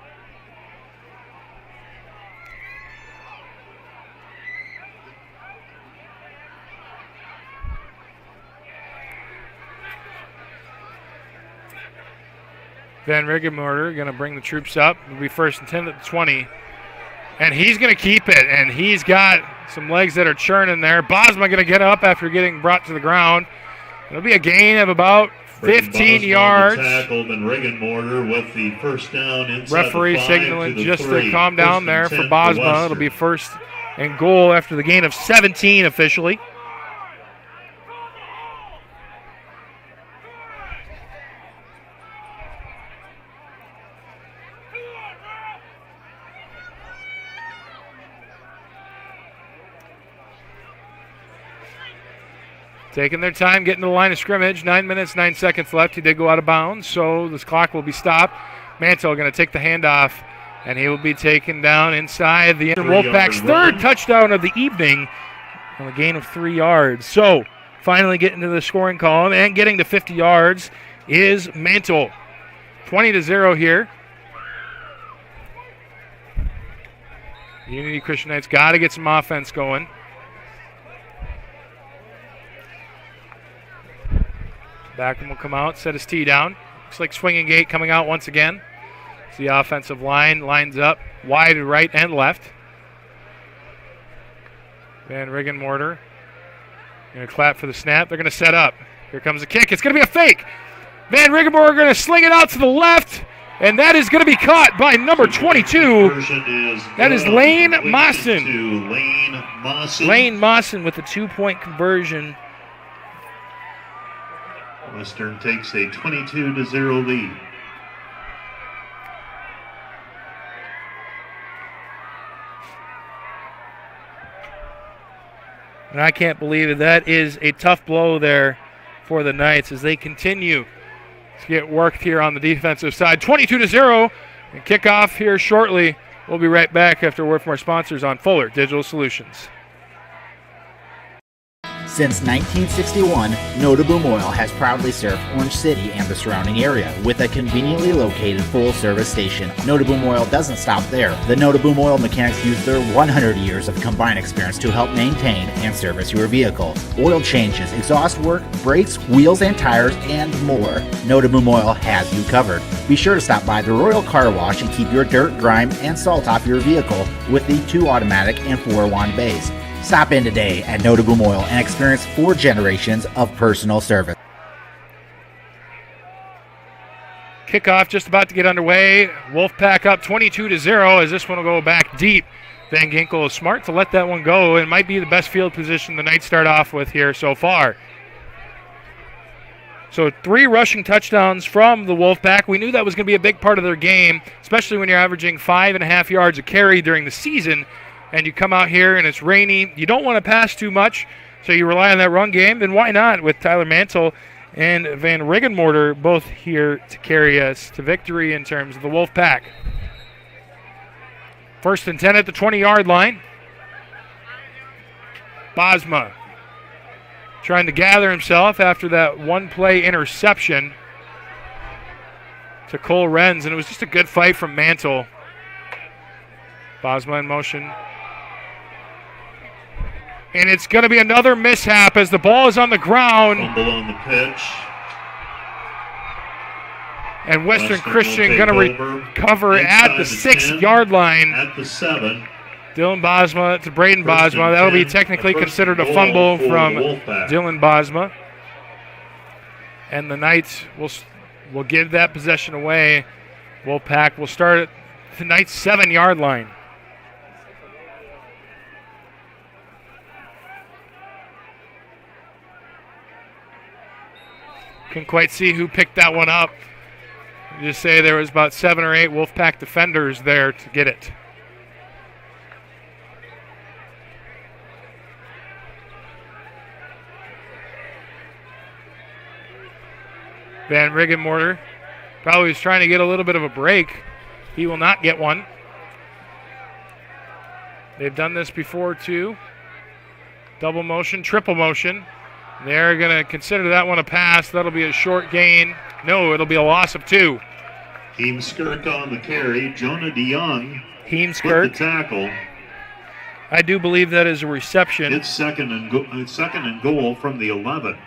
Van Riggenmorter going to bring the troops up. It'll be first and 10 at the 20. And he's going to keep it, and he's got some legs that are churning there. Bosma going to get up after getting brought to the ground. It'll be a gain of about 15 yards. Tackled and Riggenmorter with the first down inside referee the 5 signaling to just three. to calm down there for Bosma. It'll be first and goal after the gain of 17 officially. Taking their time, getting to the line of scrimmage. 9 minutes, 9 seconds left. He did go out of bounds, so this clock will be stopped. Mantle going to take the handoff, and he will be taken down inside the Wolfpack's third touchdown of the evening on a gain of 3 yards. So finally getting to the scoring column and getting to 50 yards is Mantle. 20-0 here. Unity Christian Knights got to get some offense going. Backman will come out, set his tee down. Looks like swinging gate coming out once again. It's the offensive line lines up wide right and left. Van Riggenmorter going to clap for the snap. They're going to set up. Here comes the kick. It's going to be a fake. Van Riggenmorter going to sling it out to the left, and that is going to be caught by number 22. That is Lane Mawson. Lane Mawson with the 2-point conversion. Western takes a 22-0 lead. And I can't believe it. That is a tough blow there for the Knights as they continue to get worked here on the defensive side. 22-0. And kickoff here shortly. We'll be right back after a word from our sponsors on Fuller Digital Solutions. Since 1961, Notaboom Oil has proudly served Orange City and the surrounding area with a conveniently located full-service station. Notaboom Oil doesn't stop there. The Notaboom Oil mechanics use their 100 years of combined experience to help maintain and service your vehicle. Oil changes, exhaust work, brakes, wheels and tires, and more. Notaboom Oil has you covered. Be sure to stop by the Royal Car Wash and keep your dirt, grime, and salt off your vehicle with the 2 automatic and 4 wand bays. Stop in today at Notaboom Oil and experience 4 generations of personal service. Kickoff just about to get underway. Wolfpack up 22-0 as this one will go back deep. Van Ginkel is smart to let that one go. It might be the best field position the Knights start off with here so far. So 3 rushing touchdowns from the Wolfpack. We knew that was going to be a big part of their game, especially when you're averaging 5.5 yards a carry during the season. And you come out here and it's rainy. You don't want to pass too much, so you rely on that run game. Then why not with Tyler Mantle and Van Riggenmorter both here to carry us to victory in terms of the Wolfpack. 1st and 10 at the 20-yard line. Bosma trying to gather himself after that one-play interception to Cole Renz, and it was just a good fight from Mantle. Bosma in motion. And it's going to be another mishap as the ball is on the ground. Fumble on the pitch. And Western Christian going to recover at the 6-yard line. At the 7. Dylan Bosma to Braden Bosma. That will be technically considered a fumble from Dylan Bosma. And the Knights will give that possession away. Wolfpack will start at the Knights' 7-yard line. Couldn't quite see who picked that one up. Just say there was about 7 or 8 Wolfpack defenders there to get it. Van Riggenmorter probably was trying to get a little bit of a break. He will not get one. They've done this before too. Double motion, triple motion. They're going to consider that one a pass. That'll be a short gain. No, it'll be a loss of 2. Heemskirk on the carry. Jonah DeYoung Heemskirk. with the tackle. I do believe that is a reception. It's second and goal from the 11.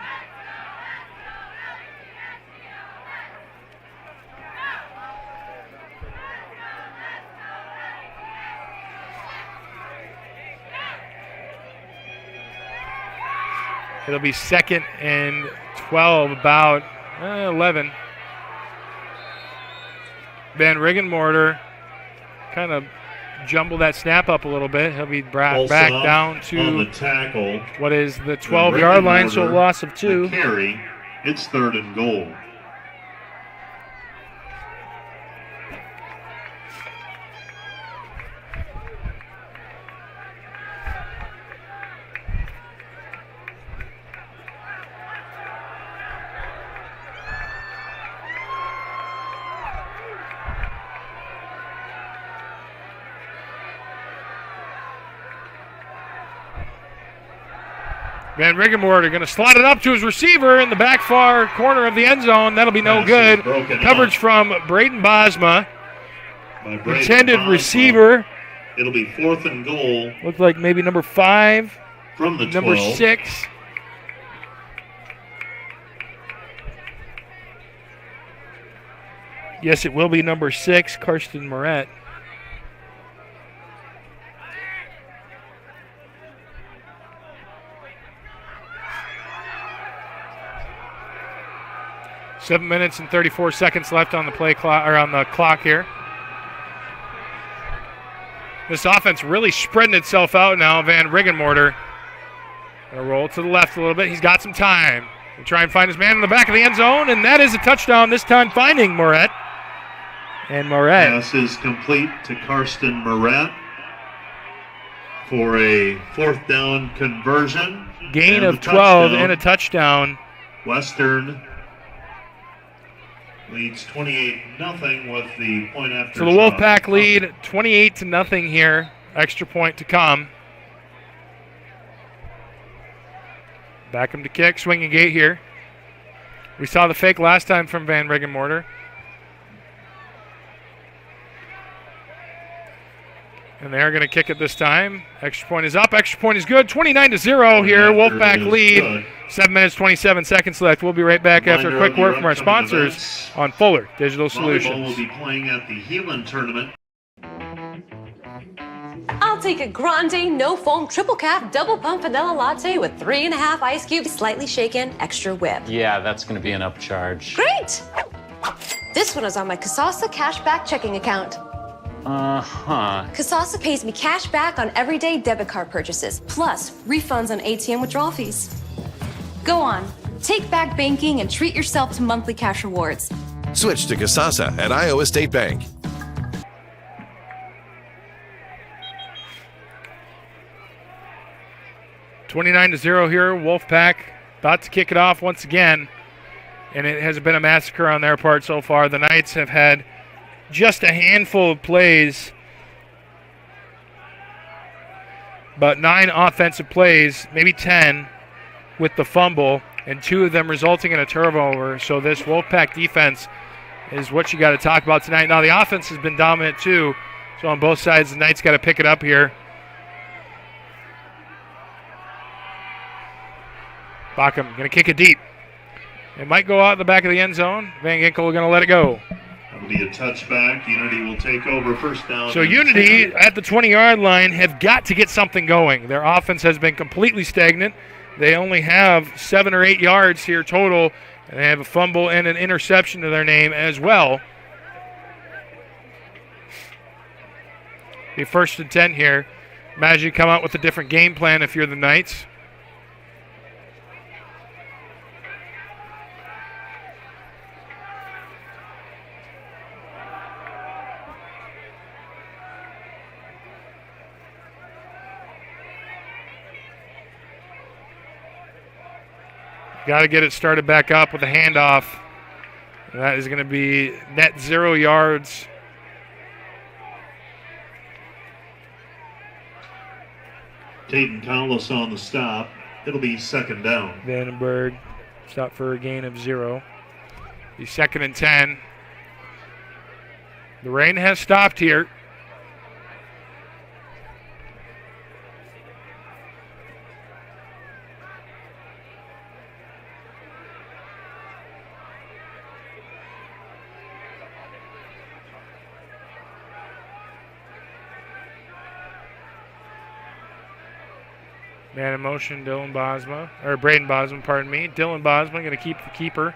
It'll be 2nd and 12, about 11. Van Riggenmorter kind of jumbled that snap up a little bit. He'll be brought back down to what is the 12-yard line, so a loss of 2. Carry, it's 3rd and goal. Van Riggenmorter going to slot it up to his receiver in the back far corner of the end zone. That'll be no good. Coverage from Braden Bosma. Intended receiver. It'll be 4th and goal. Looked like maybe number 5. From the number 12. 6. Yes, it will be number 6, Karsten Moret. Seven minutes and 34 seconds left on the play clock, or on the clock here. This offense really spreading itself out now. Van Riggenmorter gonna roll to the left a little bit. He's got some time. He'll try and find his man in the back of the end zone, and that is a touchdown. This time finding Moret. And Moret. Pass is complete to Karsten Moret for a 4th down conversion. Gain of 12 and a touchdown. Western leads 28-0 with the point after. So the Wolfpack lead 28-0 here. Extra point to come. Back him to kick, swinging gate here. We saw the fake last time from Van Riggenmorter. And they're going to kick it this time. Extra point is up. Extra point is good. 29-0 here. Wolfpack lead. Good. 7 minutes, 27 seconds left. We'll be right back after a quick word from our sponsors on Fuller Digital Solutions. Will be playing at the Heelan tournament. I'll take a grande, no foam, triple cap, double pump vanilla latte with 3.5 ice cubes, slightly shaken, extra whip. Yeah, that's going to be an upcharge. Great! This one is on my Kasasa cashback checking account. Kasasa pays me cash back on everyday debit card purchases, plus refunds on ATM withdrawal fees. Go on, take back banking and treat yourself to monthly cash rewards. Switch to Kasasa at Iowa State Bank. $29-0 here. Wolfpack about to kick it off once again, and it has been a massacre on their part so far. The Knights have had just a handful of plays, but 9 offensive plays, maybe 10, with the fumble, and 2 of them resulting in a turnover. So this Wolfpack defense is what you got to talk about tonight. Now the offense has been dominant too, so on both sides the Knights got to pick it up here. Backham going to kick it deep. It might go out the back of the end zone. Van Ginkel going to let it go. That'll be a touchback. Unity will take over, 1st down. So Unity at the 20-yard line have got to get something going. Their offense has been completely stagnant. They only have 7 or 8 yards here total, and they have a fumble and an interception to their name as well. Be 1st and 10 here. Imagine you come out with a different game plan if you're the Knights. Got to get it started back up with a handoff. And that is going to be net 0 yards. Tatum Collis on the stop. It'll be 2nd down. Vandenberg stop for a gain of 0. Be 2nd and 10. The rain has stopped here. Man in motion, Braden Bosma, pardon me. Dylan Bosma going to keep the keeper.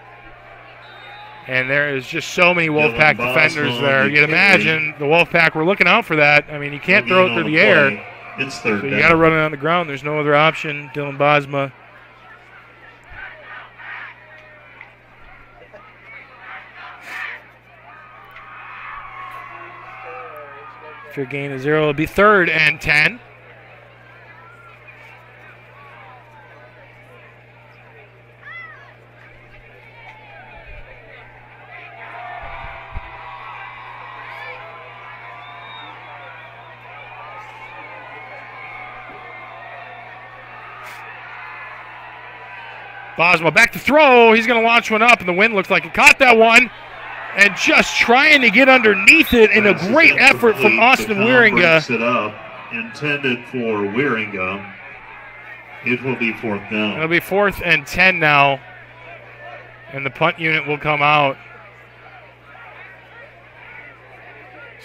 And there is just so many Wolfpack defenders there. You'd imagine the Wolfpack were looking out for that. I mean, you can't throw it through the air. It's 3rd down. So you got to run it on the ground. There's no other option. Dylan Bosma. If your gain is 0, it'll be 3rd and 10. Bosma back to throw. He's going to launch one up, and the wind looks like he caught that one. And just trying to get underneath it in a great effort from Austin Wieringa. Breaks it up, intended for Wieringa. It will be 4th down. It'll be 4th and 10 now. And the punt unit will come out.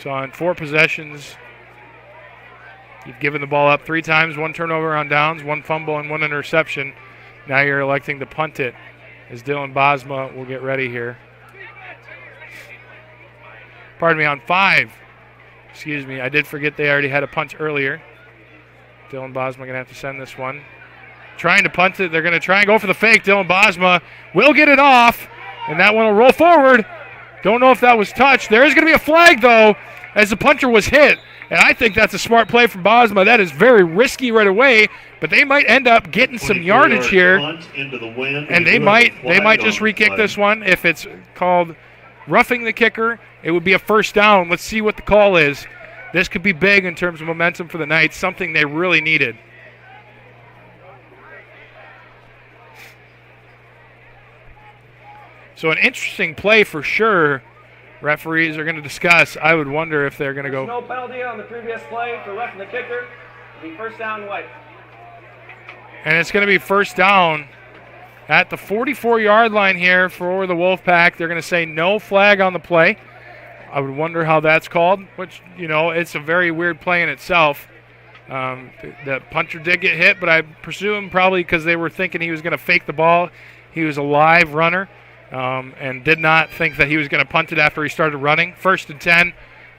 So on 4 possessions, you've given the ball up 3 times, 1 turnover on downs, 1 fumble, and 1 interception. Now you're electing to punt it as Dylan Bosma will get ready here. Pardon me, on 5. Excuse me, I did forget they already had a punt earlier. Dylan Bosma going to have to send this one. Trying to punt it. They're going to try and go for the fake. Dylan Bosma will get it off, and that one will roll forward. Don't know if that was touched. There is going to be a flag, though, as the punter was hit. And I think that's a smart play from Bosma. That is very risky right away, but they might end up getting some yardage here. Into the wind, and they might just re-kick this one. If it's called roughing the kicker, it would be a 1st down. Let's see what the call is. This could be big in terms of momentum for the Knights, something they really needed. So an interesting play for sure. Referees are going to discuss. I would wonder if they're going to go. No penalty on the previous play for roughing the kicker. It'll be 1st down white. And it's going to be 1st down at the 44-yard line here for the Wolfpack. They're going to say no flag on the play. I would wonder how that's called, which, it's a very weird play in itself. The punter did get hit, but I presume probably because they were thinking he was going to fake the ball. He was a live runner. And did not think that he was going to punt it after he started running. 1st and 10,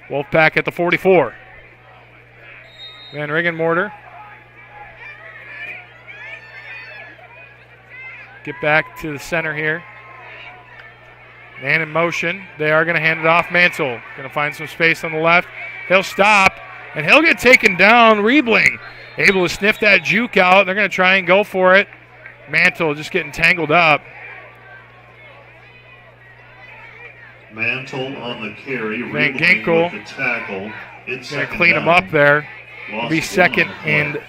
Wolfpack at the 44. Van Riggenmorter. Get back to the center here. Man in motion. They are going to hand it off. Mantle going to find some space on the left. He'll stop, and he'll get taken down. Riebling able to sniff that juke out. They're going to try and go for it. Mantle just getting tangled up. Mantle on the carry. Van Ginkel with the tackle. It's going to clean him up there. It'll be 2nd and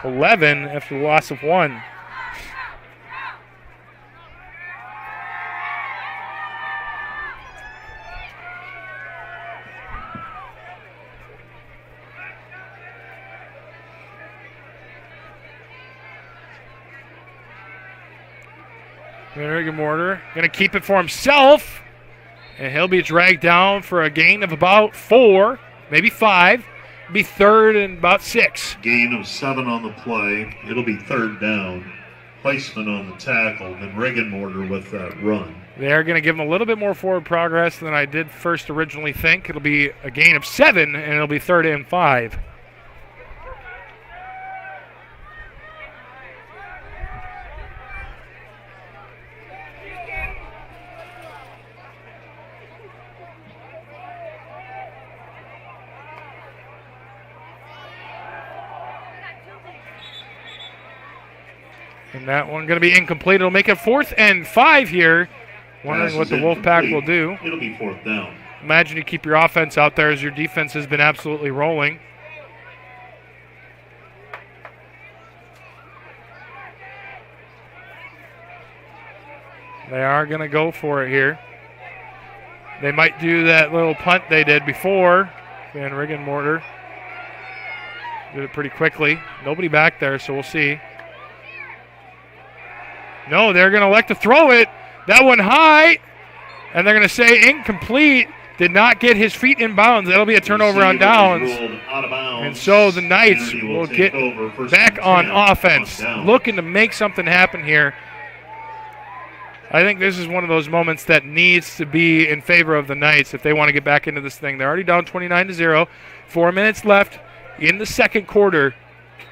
11 after the loss of 1. Van Riggenmorter going to keep it for himself. And he'll be dragged down for a gain of about 4, maybe 5. It'll be 3rd and about 6. Gain of 7 on the play. It'll be 3rd down. Placement on the tackle. Then Riggenmorter with that run. They're going to give him a little bit more forward progress than I did first originally think. It'll be a gain of 7, and it'll be 3rd and 5. And that one going to be incomplete. It'll make it 4th and 5 here. Wondering what the Wolfpack will do. It'll be 4th down. Imagine you keep your offense out there as your defense has been absolutely rolling. They are going to go for it here. They might do that little punt they did before. Van Riggenmorter did it pretty quickly. Nobody back there, so we'll see. No, they're going to elect to throw it. That one high. And they're going to say incomplete. Did not get his feet in bounds. That'll be a turnover on downs. And so the Knights will get back on offense. Looking to make something happen here. I think this is one of those moments that needs to be in favor of the Knights if they want to get back into this thing. They're already down 29-0. 4 minutes left in the second quarter.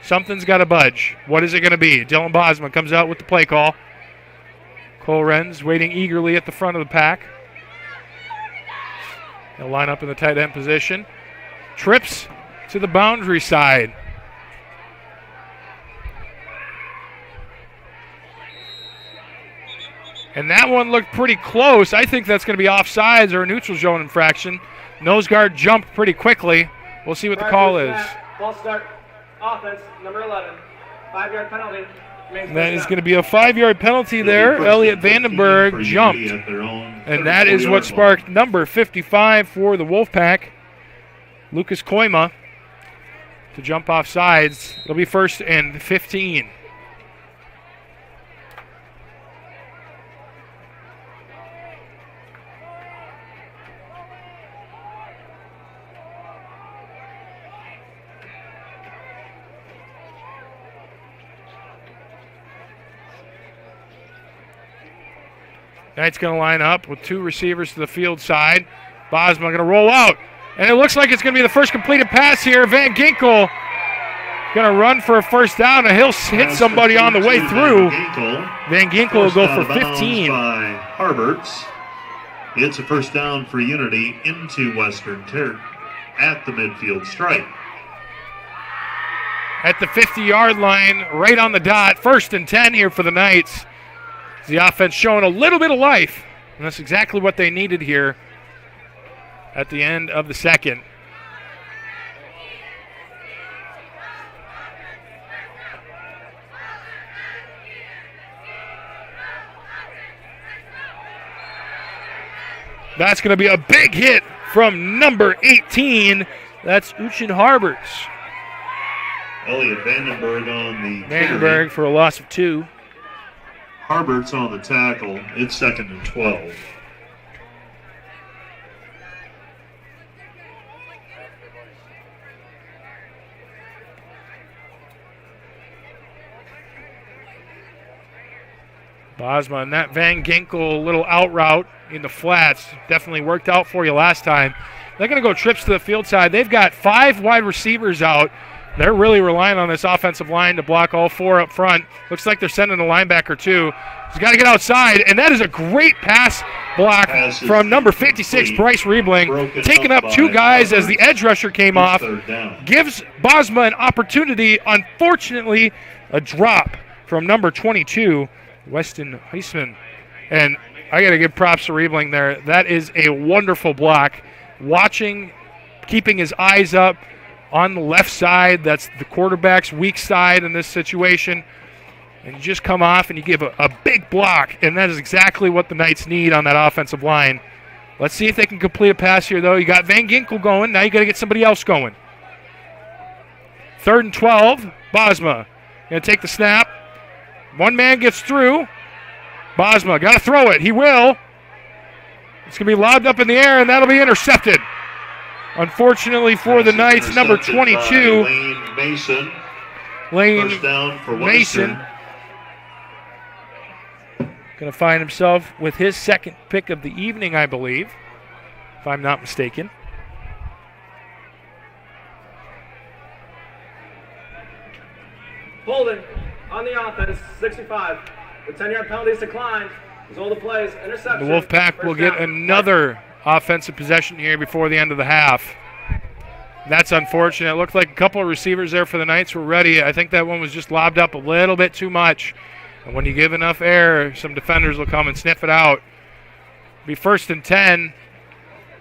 Something's got to budge. What is it going to be? Dylan Bosma comes out with the play call. Cole Renz waiting eagerly at the front of the pack. He'll line up in the tight end position. Trips to the boundary side. And that one looked pretty close. I think that's going to be offsides or a neutral zone infraction. Nose guard jumped pretty quickly. We'll see what the call is. Ball start. Offense, number 11. 5-yard penalty. That is going to be a 5-yard penalty there. Elliot Vandenberg jumped, and that is what sparked number 55 for the Wolfpack, Lucas Koima, to jump off sides. It'll be 1st and 15. Knight's going to line up with 2 receivers to the field side. Bosma going to roll out. And it looks like it's going to be the first completed pass here. Van Ginkel going to run for a first down, and he'll hit somebody on the way through. Van Ginkel will go for 15. By Harberts. It's a first down for Unity into Western at the midfield stripe. At the 50-yard line, right on the dot. 1st and 10 here for the Knights. The offense showing a little bit of life, and that's exactly what they needed here at the end of the second. That's going to be a big hit from number 18. That's Uchin Harberts. Elliot Vandenberg on the Vandenberg for a loss of 2. Harbert's on the tackle. It's 2nd and 12. Bosma and that Van Ginkel little out route in the flats definitely worked out for you last time. They're going to go trips to the field side. They've got 5 wide receivers out. They're really relying on this offensive line to block all 4 up front. Looks like they're sending a linebacker too. He's got to get outside, and that is a great pass block from number 56, Bryce Riebling, taking up 2 guys as the edge rusher came off. Gives Bosma an opportunity. Unfortunately, a drop from number 22, Weston Heisman. And I got to give props to Riebling there. That is a wonderful block. Watching, keeping his eyes up on the left side. That's the quarterback's weak side in this situation. And you just come off and you give a big block, and that is exactly what the Knights need on that offensive line. Let's see if they can complete a pass here, though. You got Van Ginkel going. Now you got to get somebody else going. 3rd and 12. Bosma going to take the snap. One man gets through. Bosma got to throw it. He will. It's going to be lobbed up in the air, and that'll be intercepted. Unfortunately for the Knights, number 22. Lane Mason. Lane First down for Mason. Western. Going to find himself with his 2nd pick of the evening, I believe, if I'm not mistaken. Holding on the offense, 65. The 10-yard penalty is declined. There's all the plays. Interception. The Wolfpack will get another offensive possession here before the end of the half. That's unfortunate. It looked like a couple of receivers there for the Knights were ready. I think that one was just lobbed up a little bit too much. And when you give enough air, some defenders will come and sniff it out. Be 1st and 10.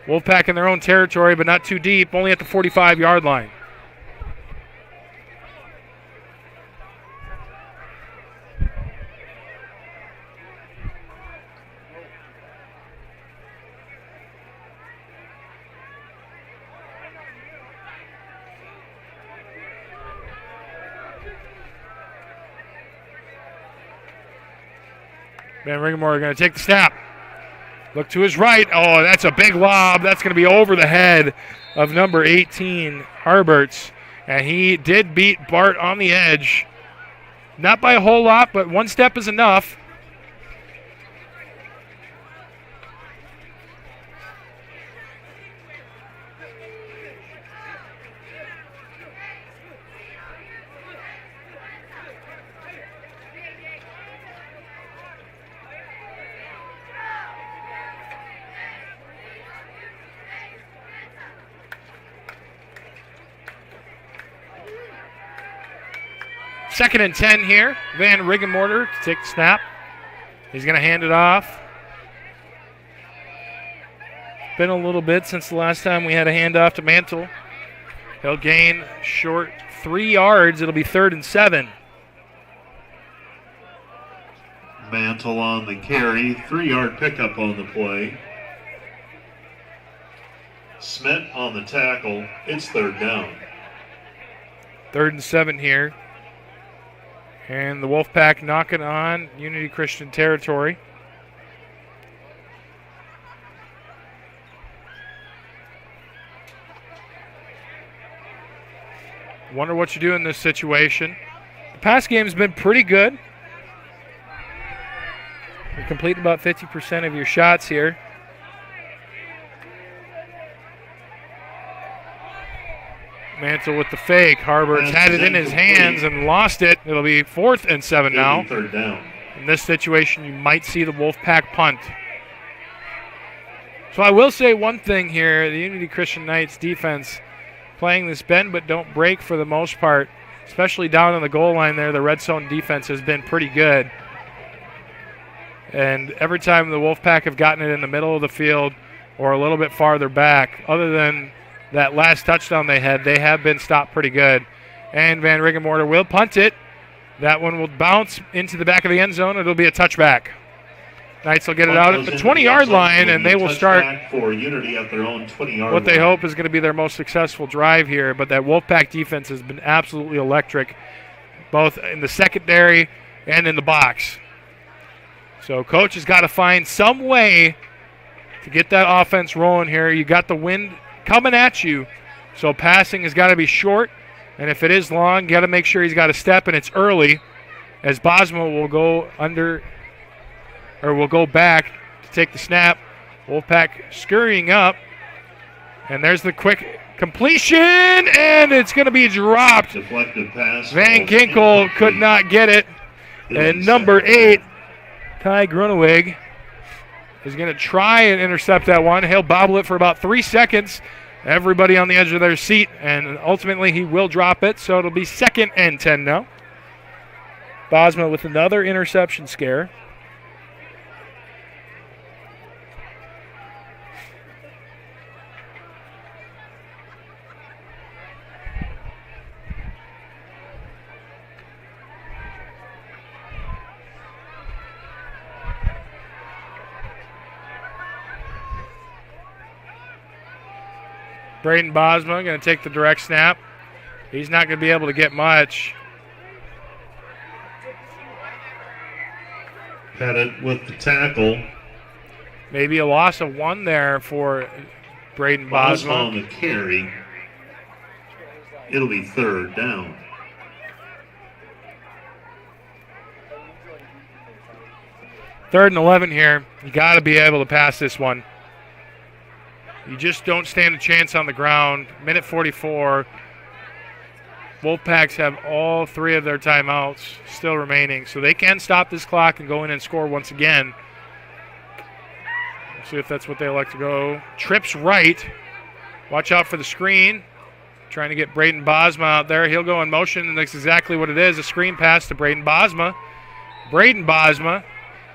Wolfpack in their own territory, but not too deep, only at the 45-yard line. Van Ringemore going to take the snap. Look to his right. Oh, that's a big lob. That's going to be over the head of number 18, Harberts. And he did beat Bart on the edge. Not by a whole lot, but 1 step is enough. Second and 10 here. Van Rigenmorter to take the snap. He's going to hand it off. Been a little bit since the last time we had a handoff to Mantle. He'll gain short 3 yards. It'll be 3rd and 7. Mantle on the carry, 3-yard pickup on the play. Smith on the tackle. It's third down. 3rd and 7 here. And the Wolfpack knocking on Unity Christian territory. Wonder what you do in this situation. The pass game's been pretty good. You're completing about 50% of your shots here. Mantle with the fake. Harbert's had it in his hands and lost it. It'll be 4th and 7 now. Third down. In this situation, you might see the Wolfpack punt. So I will say one thing here. The Unity Christian Knights defense playing this bend but don't break for the most part, especially down on the goal line there. The red zone defense has been pretty good. And every time the Wolfpack have gotten it in the middle of the field or a little bit farther back, other than that last touchdown they have been stopped pretty good. And Van Rigemorter will punt it. That one will bounce into the back of the end zone. It'll be a touchback. Knights will get it out at the 20-yard line, and they will start for Unity at their own 20-yard what they hope is going to be their most successful drive here. But that Wolfpack defense has been absolutely electric, both in the secondary and in the box. So coach has got to find some way to get that offense rolling here. You got the wind coming at you, so passing has got to be short, and if it is long, you got to make sure he's got a step, and it's early, as Bosma will go will go back to take the snap. Wolfpack scurrying up, and there's the quick completion, and it's going to be dropped. Deflected pass. Van Ginkel could not get it, and number 8, Ty Grunewig, is going to try and intercept that one. He'll bobble it for about 3 seconds. Everybody on the edge of their seat, and ultimately he will drop it, so it'll be 2nd and 10 now. Bosma with another interception scare. Braden Bosma going to take the direct snap. He's not going to be able to get much. Pettit with the tackle. Maybe a loss of 1 there for Braden Bosma. On the carry. It'll be 3rd down. Third and 11 here. You got to be able to pass this one. You just don't stand a chance on the ground. Minute 44. Wolfpacks have all 3 of their timeouts still remaining, so they can stop this clock and go in and score once again. Let's see if that's what they like to go. Trips right. Watch out for the screen. Trying to get Braden Bosma out there. He'll go in motion, and that's exactly what it is. A screen pass to Braden Bosma. Braden Bosma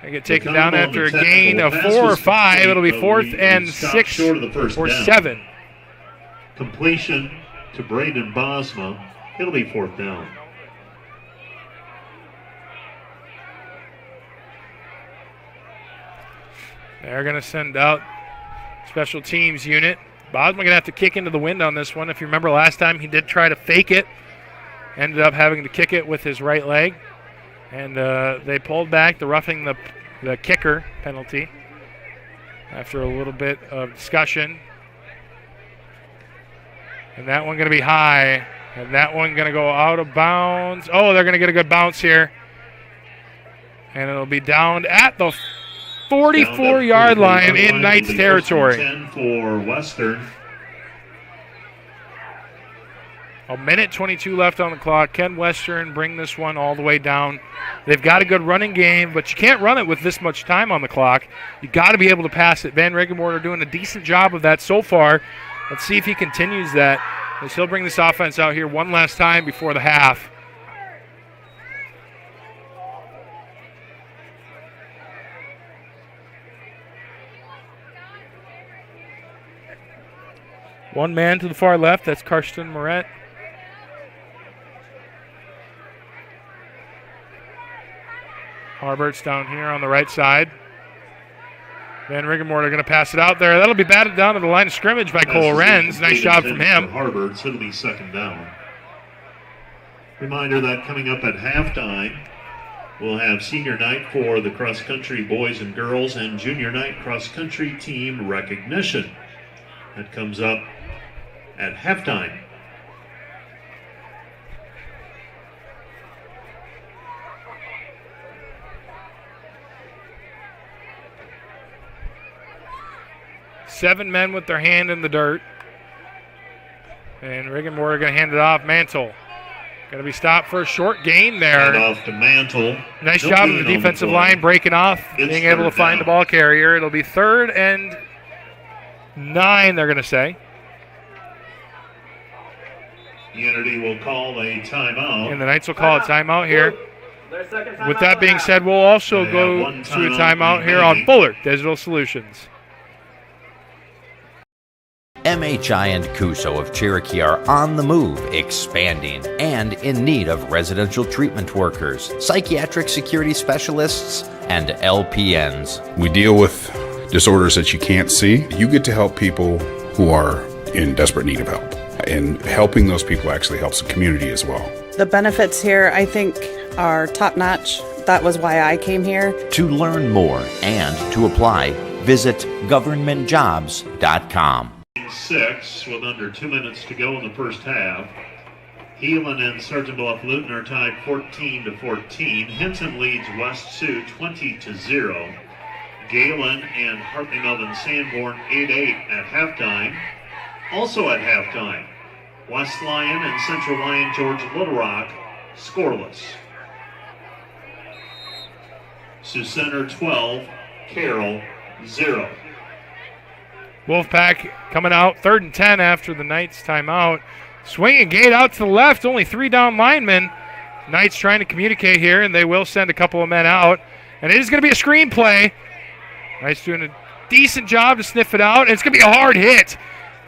going to get taken down after a gain of 4 or 5. It'll be 4th and 6 or 7. Completion to Braden Bosma. It'll be 4th down. They're going to send out special teams unit. Bosma going to have to kick into the wind on this one. If you remember last time, he did try to fake it. Ended up having to kick it with his right leg. And they pulled back the roughing the kicker penalty after a little bit of discussion. And that one going to be high. And that one going to go out of bounds. Oh, they're going to get a good bounce here. And it'll be down at the 44-yard line in Knights territory. 10 for Western. A minute 22 left on the clock. Can Western bring this one all the way down? They've got a good running game, but you can't run it with this much time on the clock. You got to be able to pass it. Van Rigemorter doing a decent job of that so far. Let's see if he continues that, as he'll bring this offense out here one last time before the half. One man to the far left. That's Karsten Moret. Harbert's down here on the right side. Van Riggenmorter going to pass it out there. That'll be batted down to the line of scrimmage by Cole Renz. Nice job from him. Harbert's, it'll be second down. Reminder that coming up at halftime, we'll have senior night for the cross-country boys and girls and junior night cross-country team recognition. That comes up at halftime. Seven men with their hand in the dirt. And Riggenmorter going to hand it off. Mantle going to be stopped for a short gain there. Hand off to Mantle. Nice job of the defensive line breaking off, being able to find the ball carrier. It'll be 3rd and 9, they're going to say. Unity will call a timeout. And the Knights will call a timeout here. With that being said, we'll also go to a timeout here on Fuller Digital Solutions. MHI and Cuso of Cherokee are on the move, expanding, and in need of residential treatment workers, psychiatric security specialists, and LPNs. We deal with disorders that you can't see. You get to help people who are in desperate need of help. And helping those people actually helps the community as well. The benefits here, I think, are top-notch. That was why I came here. To learn more and to apply, visit governmentjobs.com. 6 with under 2 minutes to go in the first half. Heelan and Sergeant Bluff Luton are tied 14-14. Hinton leads West Sioux 20-0. Galen and Hartley Melvin Sanborn 8-8 at halftime. Also at halftime, West Lyon and Central Lyon George Little Rock scoreless. Sioux Center 12, Carroll 0. Wolfpack coming out 3rd and 10 after the Knights timeout. Swinging gate out to the left, only 3 down linemen. Knights trying to communicate here, and they will send a couple of men out. And it is going to be a screen play. Knights doing a decent job to sniff it out, and it's going to be a hard hit.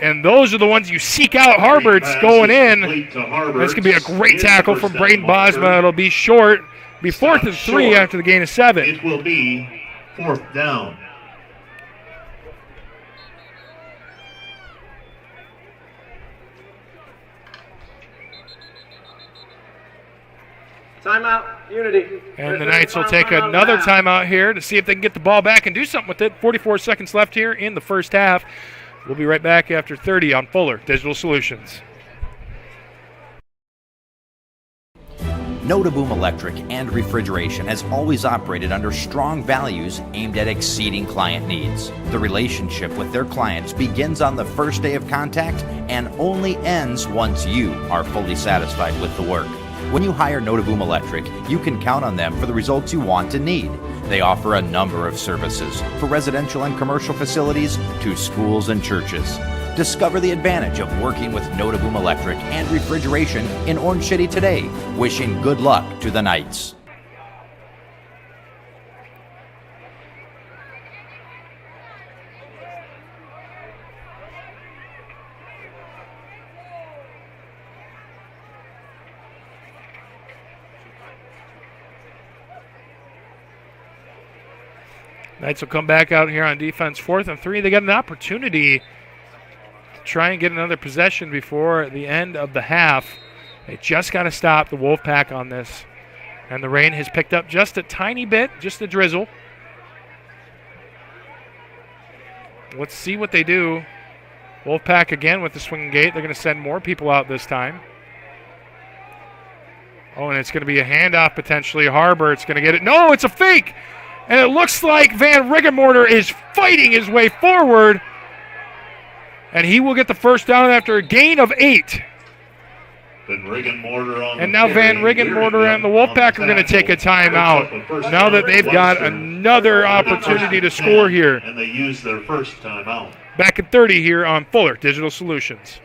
And those are the ones you seek out. Harbert's going in. That's going to be a great tackle from Braden Bosma. It'll be short. It'll be 4th and 3 after the gain of 7. It will be 4th down. Timeout, Unity. And the Knights will take another timeout here to see if they can get the ball back and do something with it. 44 seconds left here in the first half. We'll be right back after 30 on Fuller Digital Solutions. Notaboom Electric and Refrigeration has always operated under strong values aimed at exceeding client needs. The relationship with their clients begins on the first day of contact and only ends once you are fully satisfied with the work. When you hire Notaboom Electric, you can count on them for the results you want and need. They offer a number of services for residential and commercial facilities to schools and churches. Discover the advantage of working with Notaboom Electric and Refrigeration in Orange City today. Wishing good luck to the Knights. Knights will come back out here on defense, 4th and 3. They got an opportunity to try and get another possession before the end of the half. They just got to stop the Wolfpack on this. And the rain has picked up just a tiny bit, just a drizzle. Let's see what they do. Wolfpack again with the swinging gate. They're going to send more people out this time. Oh, and it's going to be a handoff potentially. Harbert's going to get it. No, it's a fake! And it looks like Van Riggenmorter is fighting his way forward. And he will get the first down after a gain of 8. And now Van Riggenmorter and the Wolfpack are going to take a timeout. Now that they've got another opportunity to score here. And they use their first timeout. Back at 30 here on Fuller Digital Solutions.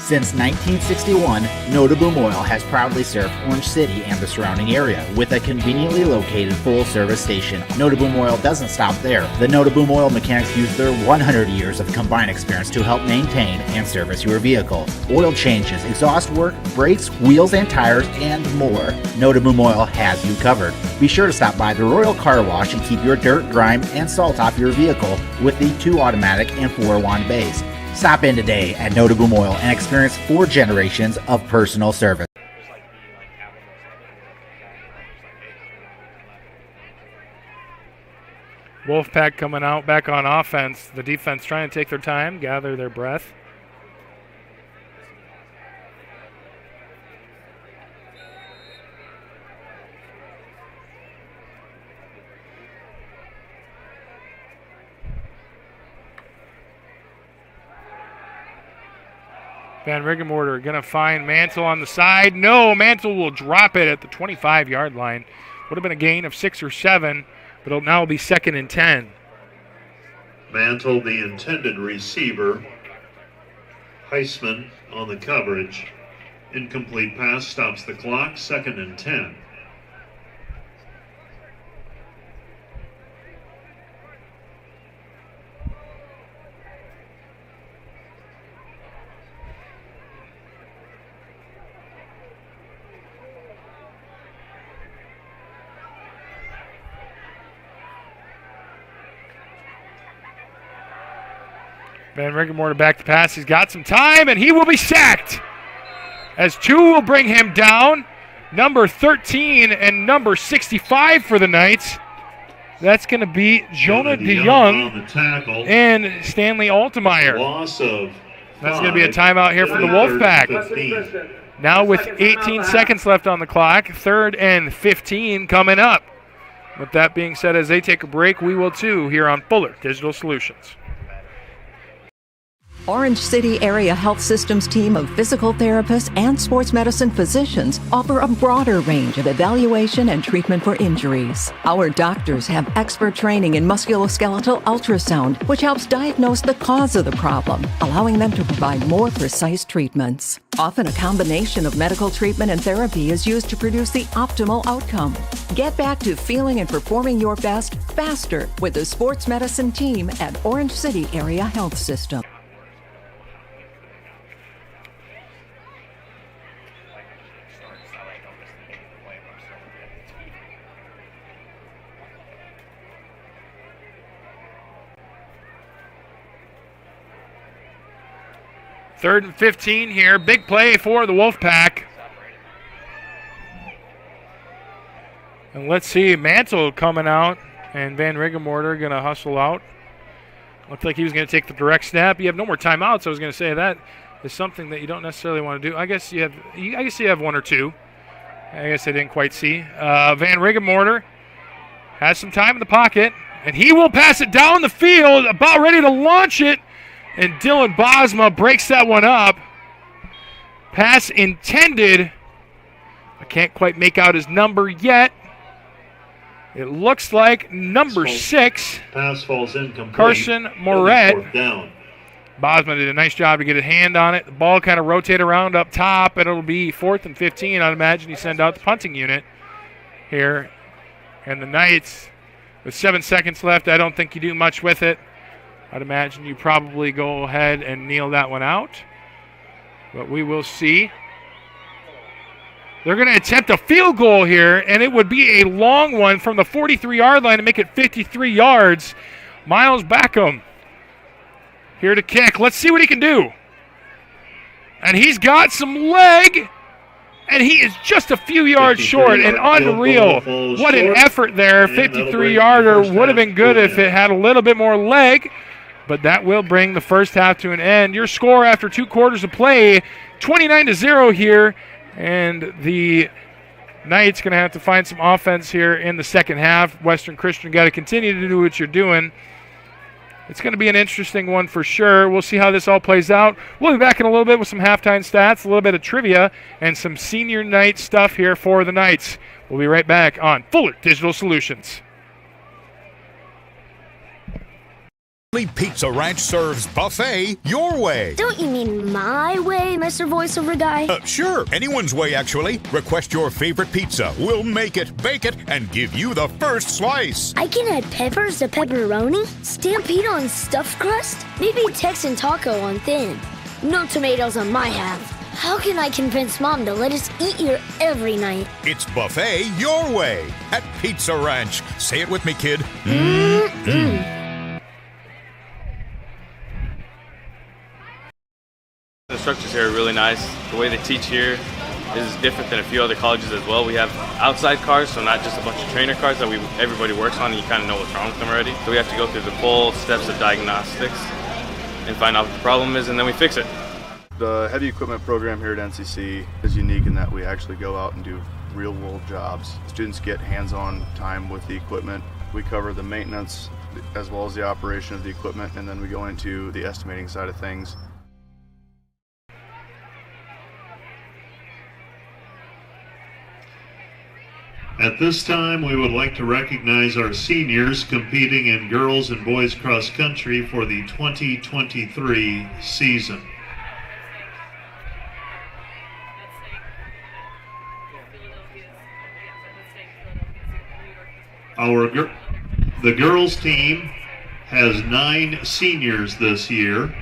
Since 1961, Nota Boom Oil has proudly served Orange City and the surrounding area with a conveniently located full-service station. Nota Boom Oil doesn't stop there. The Nota Boom Oil mechanics use their 100 years of combined experience to help maintain and service your vehicle. Oil changes, exhaust work, brakes, wheels and tires, and more. Nota Boom Oil has you covered. Be sure to stop by the Royal Car Wash and keep your dirt, grime, and salt off your vehicle with the 2 automatic and 4 wand bays. Stop in today at Nota Boom Oil and experience 4 generations of personal service. Wolfpack coming out back on offense. The defense trying to take their time, gather their breath. Van Rigemorter going to find Mantle on the side. No, Mantle will drop it at the 25-yard line. Would have been a gain of 6 or 7, but it'll now be 2nd and 10. Mantle, the intended receiver. Heisman on the coverage. Incomplete pass stops the clock, 2nd and 10. Van Rigemorter back to pass. He's got some time, and he will be sacked. As 2 will bring him down. Number 13 and number 65 for the Knights. That's going to be Jonah DeYoung and Stanley Altemeyer. Loss of 5. That's going to be a timeout here for the Wolfpack. Now with 18 seconds left on the clock, 3rd and 15 coming up. With that being said, as they take a break, we will too here on Fuller Digital Solutions. Orange City Area Health Systems team of physical therapists and sports medicine physicians offer a broader range of evaluation and treatment for injuries. Our doctors have expert training in musculoskeletal ultrasound, which helps diagnose the cause of the problem, allowing them to provide more precise treatments. Often a combination of medical treatment and therapy is used to produce the optimal outcome. Get back to feeling and performing your best faster with the sports medicine team at Orange City Area Health System. Third and 15 here. Big play for the Wolfpack. And let's see, Mantle coming out, and Van Rigemorter going to hustle out. Looked like he was going to take the direct snap. You have no more timeouts. I was going to say that is something that you don't necessarily want to do. I guess you have 1 or 2. I guess I didn't quite see. Van Rigemorter has some time in the pocket, and he will pass it down the field, about ready to launch it. And Dylan Bosma breaks that one up. Pass intended. I can't quite make out his number yet. It looks like number 6. Pass falls incomplete. Carson Moret. Bosma did a nice job to get a hand on it. The ball kind of rotated around up top, and it'll be 4th and 15. I'd imagine you send out the punting unit here. And the Knights, with 7 seconds left, I don't think you do much with it. I'd imagine you probably go ahead and kneel that one out. But we will see. They're going to attempt a field goal here, and it would be a long one from the 43-yard line to make it 53 yards. Miles Backham here to kick. Let's see what he can do. And he's got some leg, and he is just a few yards short, and unreal. What an effort there. 53-yarder would have been good if it had a little bit more leg. But that will bring the first half to an end. Your score after 2 quarters of play, 29-0 here. And the Knights going to have to find some offense here in the second half. Western Christian got to continue to do what you're doing. It's going to be an interesting one for sure. We'll see how this all plays out. We'll be back in a little bit with some halftime stats, a little bit of trivia, and some senior night stuff here for the Knights. We'll be right back on Fuller Digital Solutions. Pizza Ranch serves buffet your way. Don't you mean my way, Mr. Voiceover Guy? Sure, anyone's way, actually. Request your favorite pizza. We'll make it, bake it, and give you the first slice. I can add peppers to pepperoni, Stampede on stuffed crust, maybe Texan taco on thin. No tomatoes on my half. How can I convince Mom to let us eat here every night? It's buffet your way at Pizza Ranch. Say it with me, kid. The instructors here are really nice. The way they teach here is different than a few other colleges as well. We have outside cars, so not just a bunch of trainer cars that everybody works on and you kind of know what's wrong with them already. So we have to go through the full steps of diagnostics and find out what the problem is, and then we fix it. The heavy equipment program here at NCC is unique in that we actually go out and do real-world jobs. Students get hands-on time with the equipment. We cover the maintenance as well as the operation of the equipment, and then we go into the estimating side of things. At this time, we would like to recognize our seniors competing in girls and boys cross country for the 2023 season. The girls team has 9 seniors this year.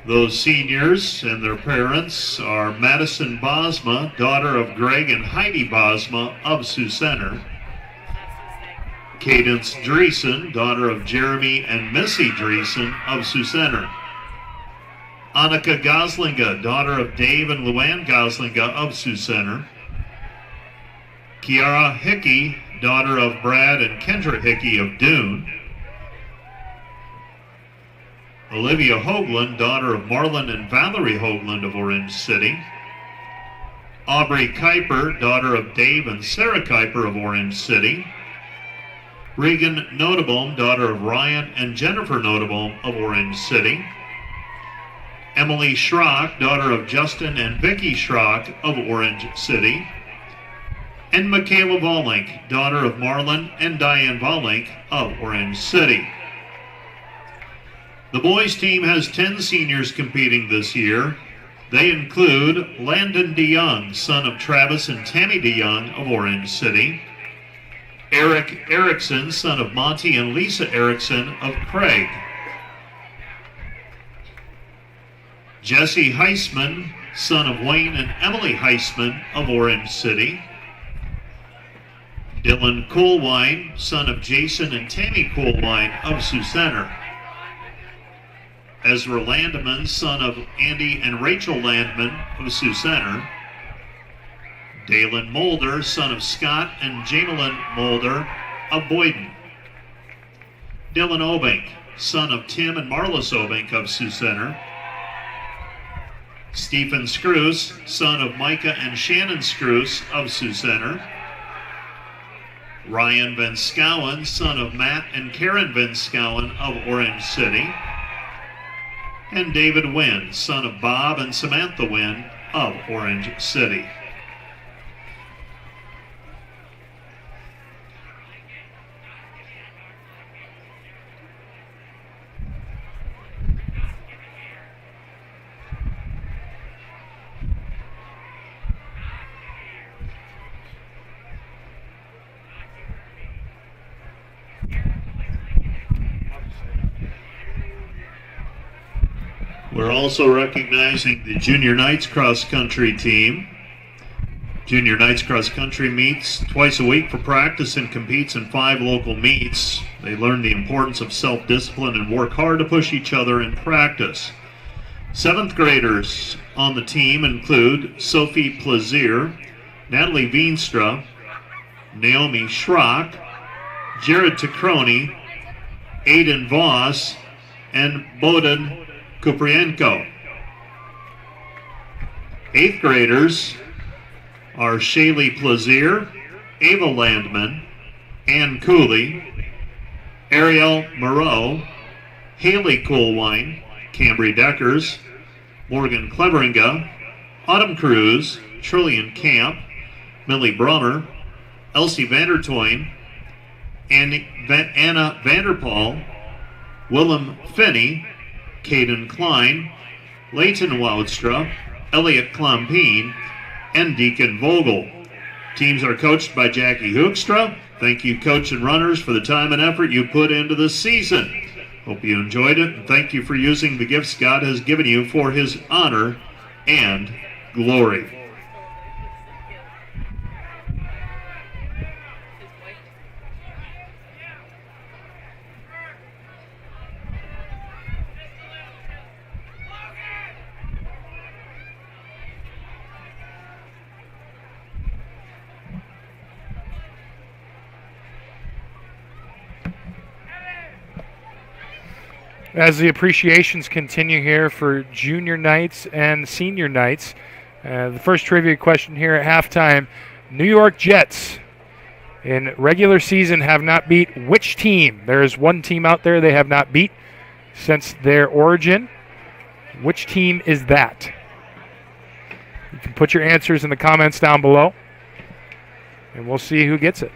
Those seniors and their parents are Madison Bosma, daughter of Greg and Heidi Bosma of Sioux Center. Cadence Dreesen, daughter of Jeremy and Missy Dreesen of Sioux Center. Annika Goslinga, daughter of Dave and Luann Goslinga of Sioux Center. Kiara Hickey, daughter of Brad and Kendra Hickey of Dune. Olivia Hoagland, daughter of Marlon and Valerie Hoagland of Orange City. Aubrey Kuiper, daughter of Dave and Sarah Kuiper of Orange City. Regan Notebaum, daughter of Ryan and Jennifer Notebaum of Orange City. Emily Schrock, daughter of Justin and Vicky Schrock of Orange City. And Michaela Volink, daughter of Marlon and Diane Volink of Orange City. The boys team has 10 seniors competing this year. They include Landon DeYoung, son of Travis and Tammy DeYoung of Orange City. Eric Erickson, son of Monty and Lisa Erickson of Craig. Jesse Heisman, son of Wayne and Emily Heisman of Orange City. Dylan Coolwine, son of Jason and Tammy Coolwine of Sioux Center. Ezra Landman, son of Andy and Rachel Landman of Sioux Center. Dalen Mulder, son of Scott and Jamelyn Mulder of Boyden. Dylan Obank, son of Tim and Marlis Obank of Sioux Center. Stephen Scroose, son of Micah and Shannon Scroose of Sioux Center. Ryan Van Scowen, son of Matt and Karen Van Scowen of Orange City. And David Wynn, son of Bob and Samantha Wynn of Orange City. We're also recognizing the Junior Knights Cross Country team. Junior Knights Cross Country meets twice a week for practice and competes in 5 local meets. They learn the importance of self-discipline and work hard to push each other in practice. 7th graders on the team include Sophie Plaisir, Natalie Veenstra, Naomi Schrock, Jared Tacroni, Aiden Voss, and Boden Kuprienko. 8th graders are Shaylee Plaisir, Ava Landman, Ann Cooley, Ariel Moreau, Haley Coolwine, Cambry Deckers, Morgan Cleveringa, Autumn Cruz, Trillian Camp, Millie Brummer, Elsie Vandertoyn, Anna Vanderpaul, Willem Finney, Caden Klein, Leighton Woudstra, Elliot Klompine, and Deacon Vogel. Teams are coached by Jackie Hoekstra. Thank you, coach and runners, for the time and effort you put into the season. Hope you enjoyed it, and thank you for using the gifts God has given you for His honor and glory. As the appreciations continue here for junior nights and senior nights, the first trivia question here at halftime, New York Jets in regular season have not beat which team? There is one team out there they have not beat since their origin. Which team is that? You can put your answers in the comments down below, and we'll see who gets it.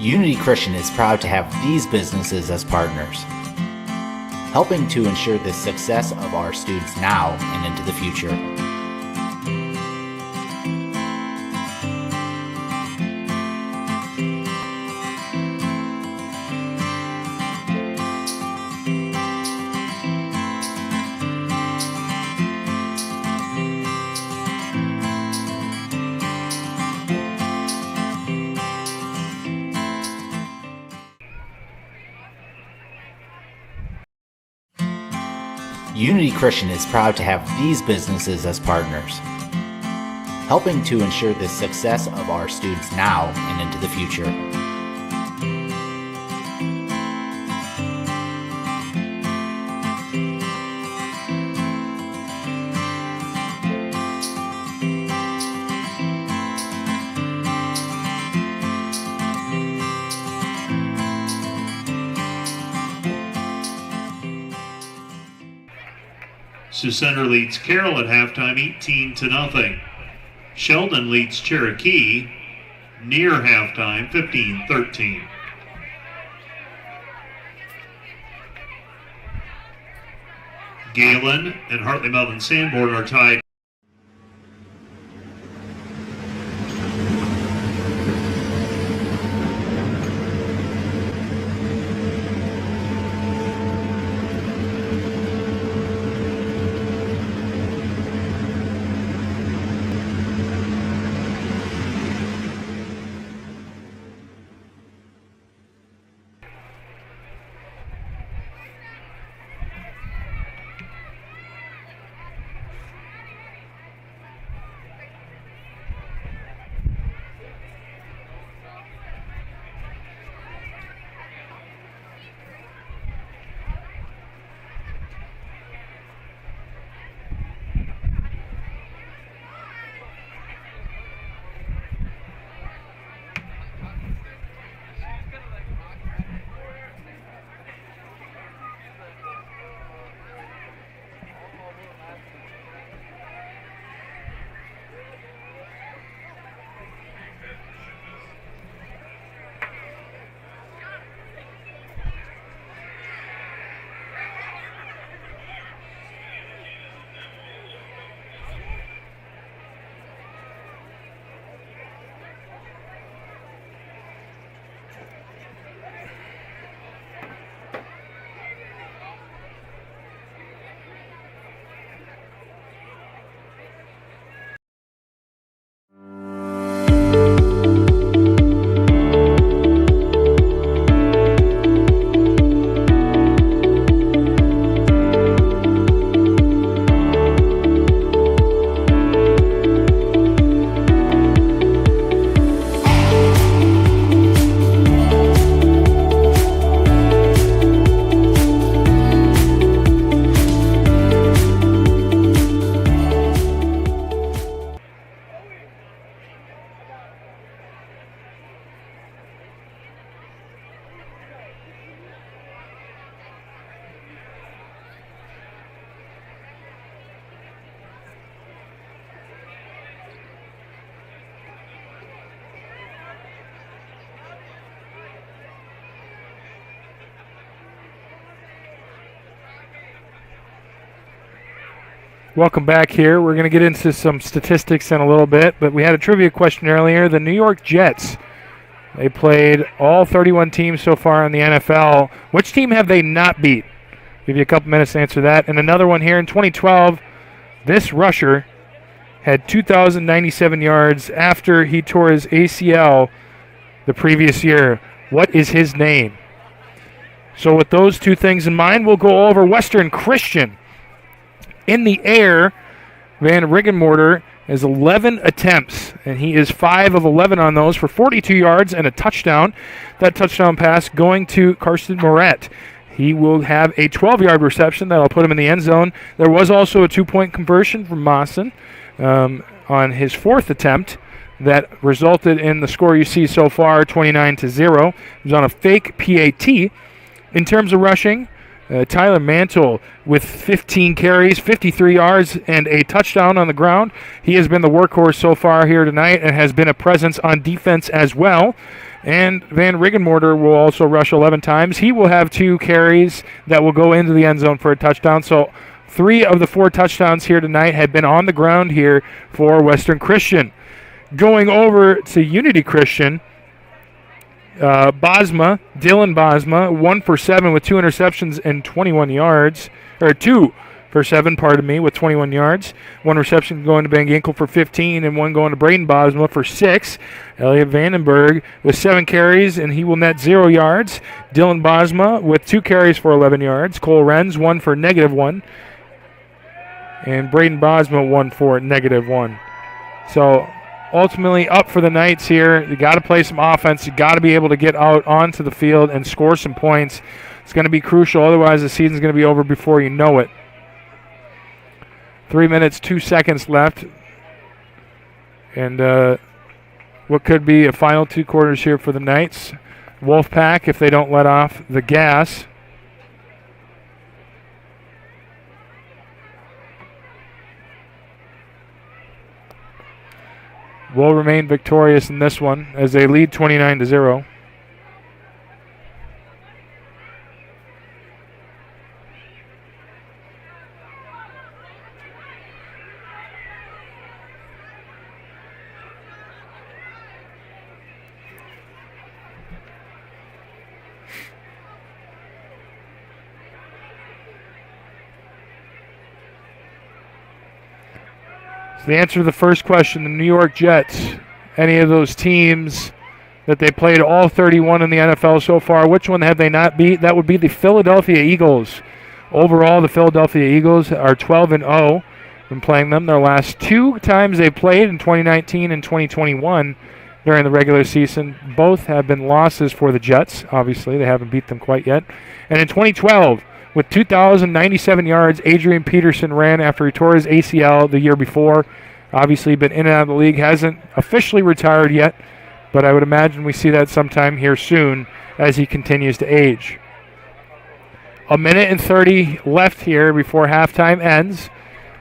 Unity Christian is proud to have these businesses as partners, helping to ensure the success of our students now and into the future. Unity Christian is proud to have these businesses as partners, helping to ensure the success of our students now and into the future. Sioux Center leads Carroll at halftime 18-0. Sheldon leads Cherokee near halftime 15-13. Galen and Hartley Melvin Sanborn are tied. Welcome back here. We're going to get into some statistics in a little bit, but we had a trivia question earlier. The New York Jets, they played all 31 teams so far in the NFL. Which team have they not beat? Give you a couple minutes to answer that. And another one here in 2012, this rusher had 2,097 yards after he tore his ACL the previous year. What is his name? So with those two things in mind, we'll go over Western Christian. In the air, Van Riggenmorter has 11 attempts, and he is 5 of 11 on those for 42 yards and a touchdown. That touchdown pass going to Karsten Moret. He will have a 12-yard reception that'll put him in the end zone. There was also a 2-point conversion from Mawson on his 4th attempt that resulted in the score you see so far, 29-0. It was on a fake PAT. In terms of rushing, Tyler Mantle with 15 carries, 53 yards, and a touchdown on the ground. He has been the workhorse so far here tonight and has been a presence on defense as well. And Van Riggenmorter will also rush 11 times. He will have 2 carries that will go into the end zone for a touchdown. So 3 of the 4 touchdowns here tonight have been on the ground here for Western Christian. Going over to Unity Christian, Dylan Bosma, 1 for 7 with 2 interceptions and 21 yards, or 2 for 7, with 21 yards. 1 reception going to Van Ginkel for 15 and 1 going to Braden Bosma for 6. Elliot Vandenberg with 7 carries and he will net 0 yards. Dylan Bosma with 2 carries for 11 yards. Cole Renz, 1 for -1. And Braden Bosma, 1 for -1. So ultimately up for the Knights here. You got to play some offense. You got to be able to get out onto the field and score some points. It's going to be crucial. Otherwise, the season's going to be over before you know it. 3 minutes, 2 seconds left. And what could be a final 2 quarters here for the Knights. Wolfpack, if they don't let off the gas. Will remain victorious in this one as they lead 29-0. So the answer to the first question, the New York Jets, any of those teams that they played all 31 in the NFL so far, which one have they not beat? That would be the Philadelphia Eagles. Overall, the Philadelphia Eagles are 12-0 when playing them. Their last 2 times they played in 2019 and 2021 during the regular season, both have been losses for the Jets. Obviously, they haven't beat them quite yet. And in 2012, with 2,097 yards, Adrian Peterson ran after he tore his ACL the year before. Obviously been in and out of the league, hasn't officially retired yet, but I would imagine we see that sometime here soon as he continues to age. 1:30 left here before halftime ends.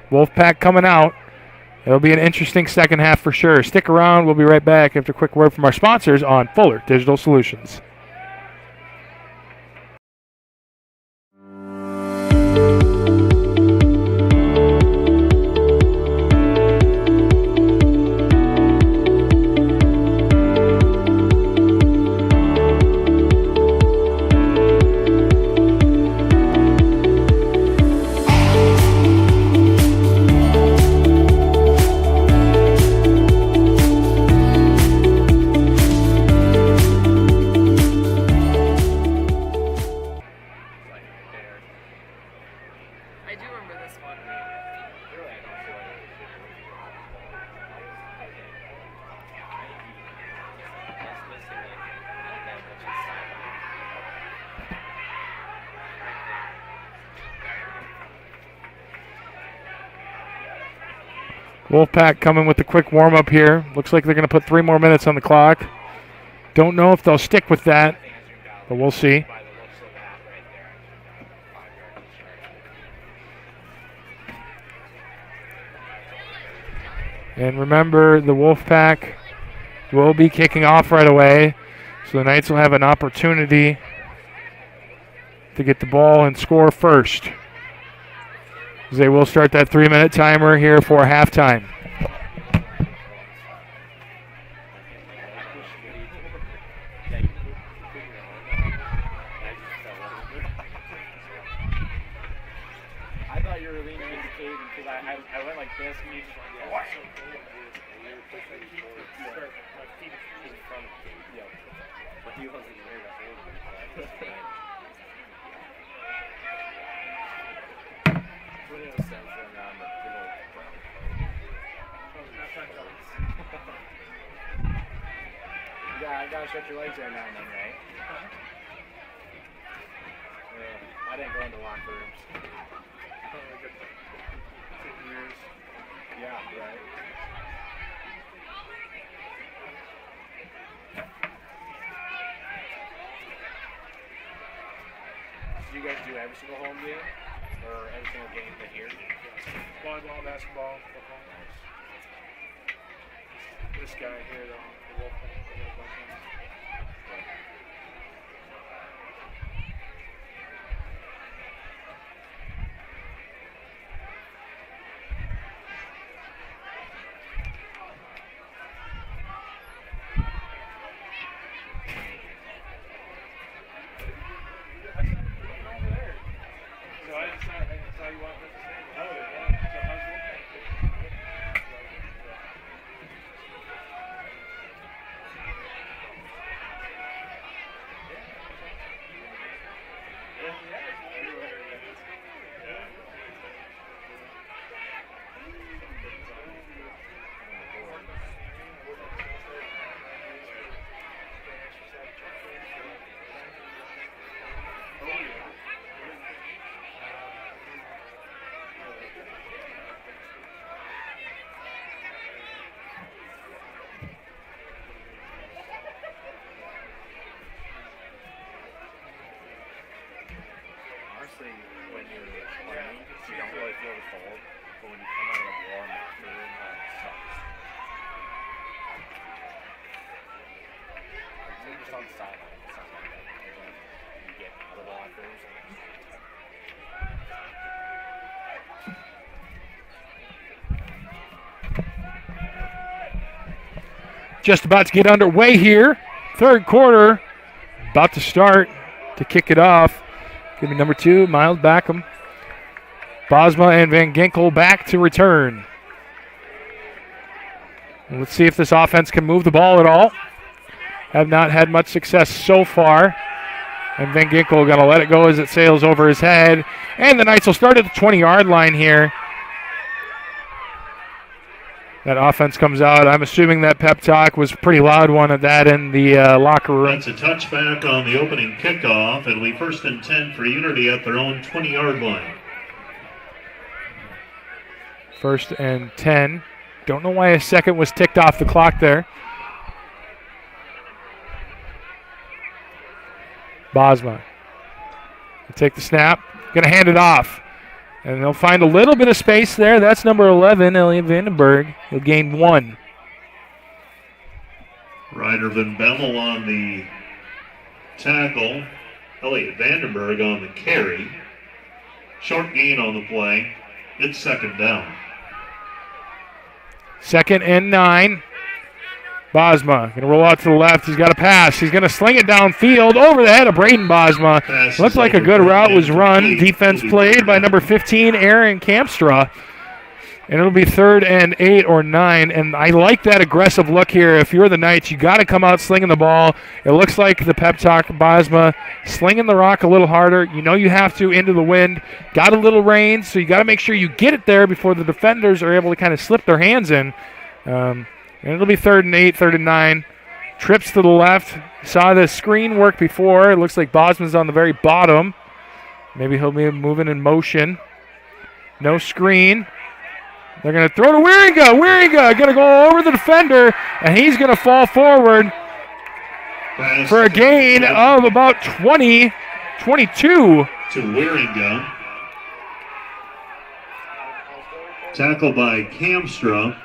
Wolfpack coming out. It'll be an interesting second half for sure. Stick around. We'll be right back after a quick word from our sponsors on Fuller Digital Solutions. Wolfpack coming with a quick warm-up here. Looks like they're going to put 3 more minutes on the clock. Don't know if they'll stick with that, but we'll see. And remember, the Wolfpack will be kicking off right away, so the Knights will have an opportunity to get the ball and score first. They will start that 3-minute timer here for halftime. I thought you were leaning into Caden because I went like this and you just went, yeah. But he wasn't there to hold me. What else is going on the big old I gotta stretch your legs every now and then, right? I didn't go into locker rooms. Yeah, right. Do you guys do every single home game? Or every single game that here? Volleyball, basketball, football. This guy here, the Wolfpack. Honestly, when you're playing, you don't really feel the cold, but when you come out of the warm locker room, it sucks. Like, just on the sideline, it's not like that. You get out of the locker rooms. Just about to get underway here. Third quarter, about to start to kick it off. Give me number 2, Miles Backham. Bosma and Van Ginkel back to return. Let's see if this offense can move the ball at all. Have not had much success so far. And Van Ginkel going to let it go as it sails over his head. And the Knights will start at the 20-yard line here. That offense comes out. I'm assuming that pep talk was a pretty loud one at that in the locker room. That's a touchback on the opening kickoff. It'll be 1st and 10 for Unity at their own 20-yard line. 1st and 10. Don't know why a second was ticked off the clock there. Bosma. Take the snap. Going to hand it off. And they'll find a little bit of space there. That's number 11, Elliot Vandenberg. He'll gain 1. Ryder Van Bemmel on the tackle. Elliot Vandenberg on the carry. Short gain on the play. It's 2nd down. 2nd and 9. Bosma going to roll out to the left. He's got a pass. He's going to sling it downfield over the head of Braden Bosma. Looks like a good route was run. Defense played by number 15, Aaron Kampstra. And it'll be 3rd and 8 or 9. And I like that aggressive look here. If you're the Knights, you got to come out slinging the ball. It looks like the pep talk, Bosma slinging the rock a little harder. You know you have to into the wind. Got a little rain, so you got to make sure you get it there before the defenders are able to kind of slip their hands in. And it'll be 3rd and 8, 3rd and 9. Trips to the left. Saw the screen work before. It looks like Bosman's on the very bottom. Maybe he'll be moving in motion. No screen. They're going to throw to Wieringa. Wieringa going to go over the defender, and he's going to fall forward for a gain of about 22. To Wieringa. Tackle by Kampstra.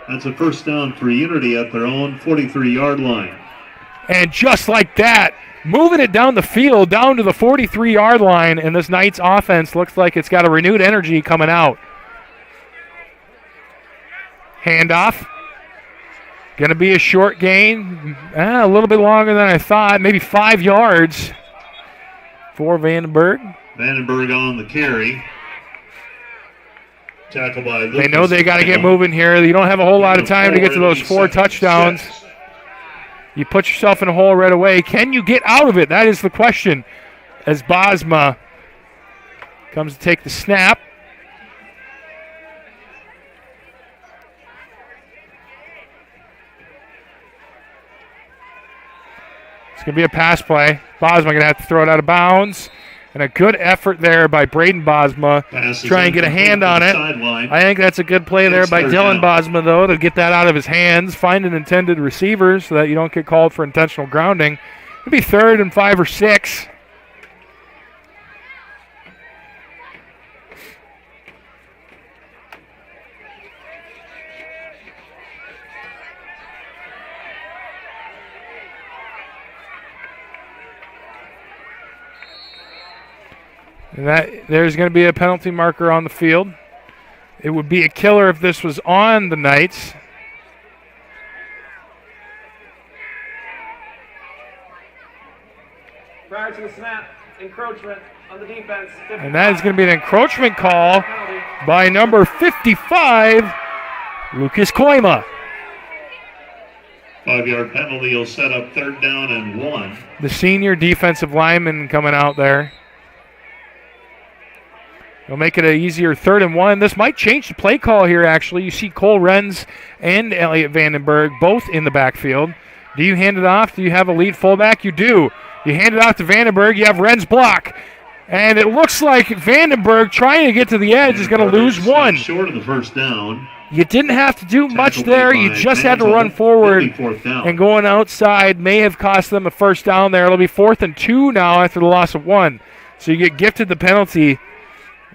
That's a 1st down for Unity at their own 43-yard line. And just like that, moving it down the field, down to the 43-yard line, and this Knights offense looks like it's got a renewed energy coming out. Handoff. Going to be a short gain. A little bit longer than I thought, maybe 5 yards for Vandenberg. Vandenberg on the carry. Tackled by Lucas. They know they got to get moving here. You don't have a whole lot of time to get to those 4 touchdowns. You put yourself in a hole right away. Can you get out of it? That is the question. As Bosma comes to take the snap. It's going to be a pass play. Bosma going to have to throw it out of bounds. And a good effort there by Braden Bosma. Try and get a hand on it. I think that's a good play there by Dylan Bosma, though, to get that out of his hands. Find an intended receiver so that you don't get called for intentional grounding. It'll be 3rd and 5 or 6. And there's going to be a penalty marker on the field. It would be a killer if this was on the Knights. Prior to the snap, encroachment on the defense. 55. And that is going to be an encroachment call by number 55, Lucas Koima. 5-yard penalty will set up 3rd down and 1. The senior defensive lineman coming out there. It'll make it an easier 3rd and 1. This might change the play call here, actually. You see Cole Renz and Elliot Vandenberg both in the backfield. Do you hand it off? Do you have a lead fullback? You do. You hand it off to Vandenberg. You have Renz block. And it looks like Vandenberg trying to get to the edge is going to lose 1. Short of the 1st down. You didn't have to do much there. You just had to run forward. And going outside may have cost them a 1st down there. It'll be 4th and 2 now after the loss of 1. So you get gifted the penalty.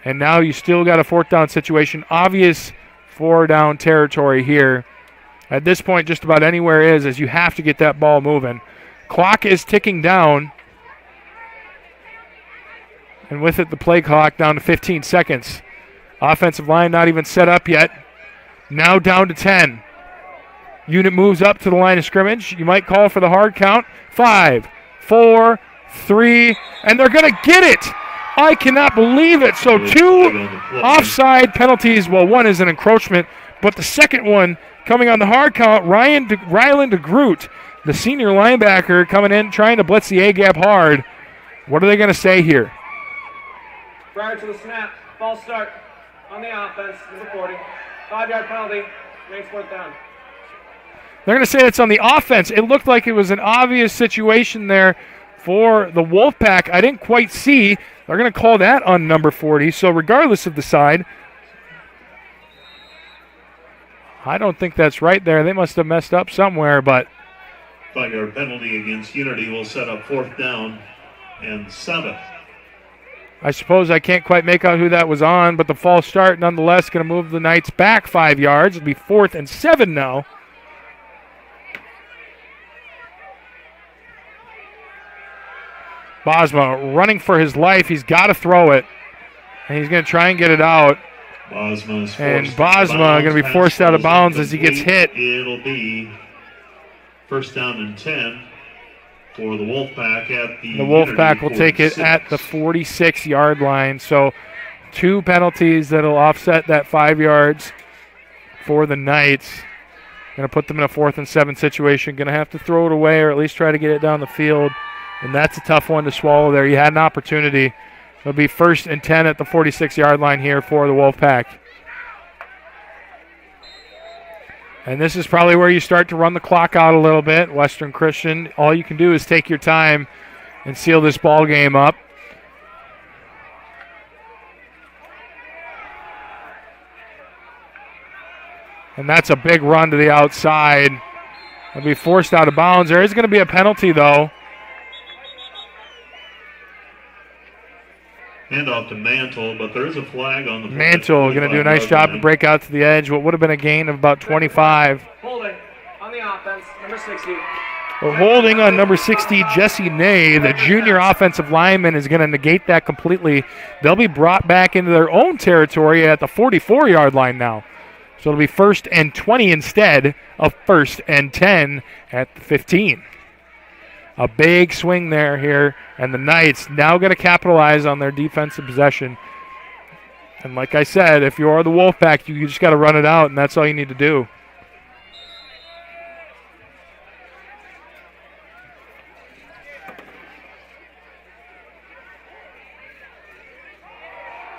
And now you still got a 4th down situation. Obvious 4-down territory here. At this point, just about anywhere is, as you have to get that ball moving. Clock is ticking down. And with it, the play clock down to 15 seconds. Offensive line not even set up yet. Now down to 10. Unit moves up to the line of scrimmage. You might call for the hard count. 5, 4, 3, and they're going to get it. I cannot believe it. So 2 offside penalties. Well, 1 is an encroachment, but the second one coming on the hard count, Rylan DeGroot, the senior linebacker, coming in trying to blitz the A-gap hard. What are they going to say here? Prior to the snap, false start on the offense, number 40. 5-yard penalty, remains 4th down. They're going to say it's on the offense. It looked like it was an obvious situation there for the Wolfpack. I didn't quite see. They're going to call that on number 40. So regardless of the side, I don't think that's right there. They must have messed up somewhere, but 5-yard penalty against Unity will set up 4th down and 7. I suppose I can't quite make out who that was on, but the false start nonetheless going to move the Knights back 5 yards. It'll be 4th and 7 now. Bosma running for his life. He's got to throw it. And he's going to try and get it out. Bosma going to be forced out of bounds as he gets hit. It'll be 1st down and 10 for the Wolfpack at the Wolfpack will take it at the 46-yard line. So 2 penalties that'll offset that 5 yards for the Knights. Going to put them in a 4th and 7 situation. Going to have to throw it away or at least try to get it down the field. And that's a tough one to swallow there. You had an opportunity. It'll be 1st and 10 at the 46-yard line here for the Wolfpack. And this is probably where you start to run the clock out a little bit. Western Christian, all you can do is take your time and seal this ball game up. And that's a big run to the outside. It'll be forced out of bounds. There is going to be a penalty, though. Handoff to Mantle, but there is a flag on the Mantle going to do a nice job to break out to the edge. What would have been a gain of about 25. Holding on the offense, number 60. holding on number 60, Jesse Ney. The junior offensive lineman is going to negate that completely. They'll be brought back into their own territory at the 44-yard line now. So it'll be 1st and 20 instead of 1st and 10 at the 15. A big swing here, and the Knights now going to capitalize on their defensive possession. And like I said, if you are the Wolfpack, you just got to run it out, and that's all you need to do.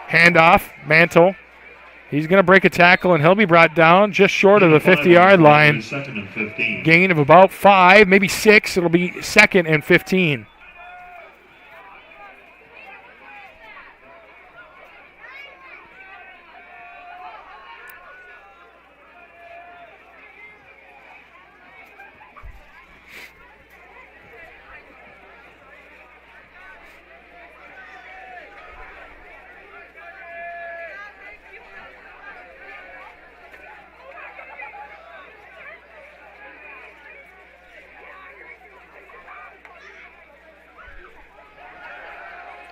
Handoff, Mantle. He's going to break a tackle, and he'll be brought down just short of the 50-yard line. Gain of about 5, maybe 6. It'll be 2nd and 15.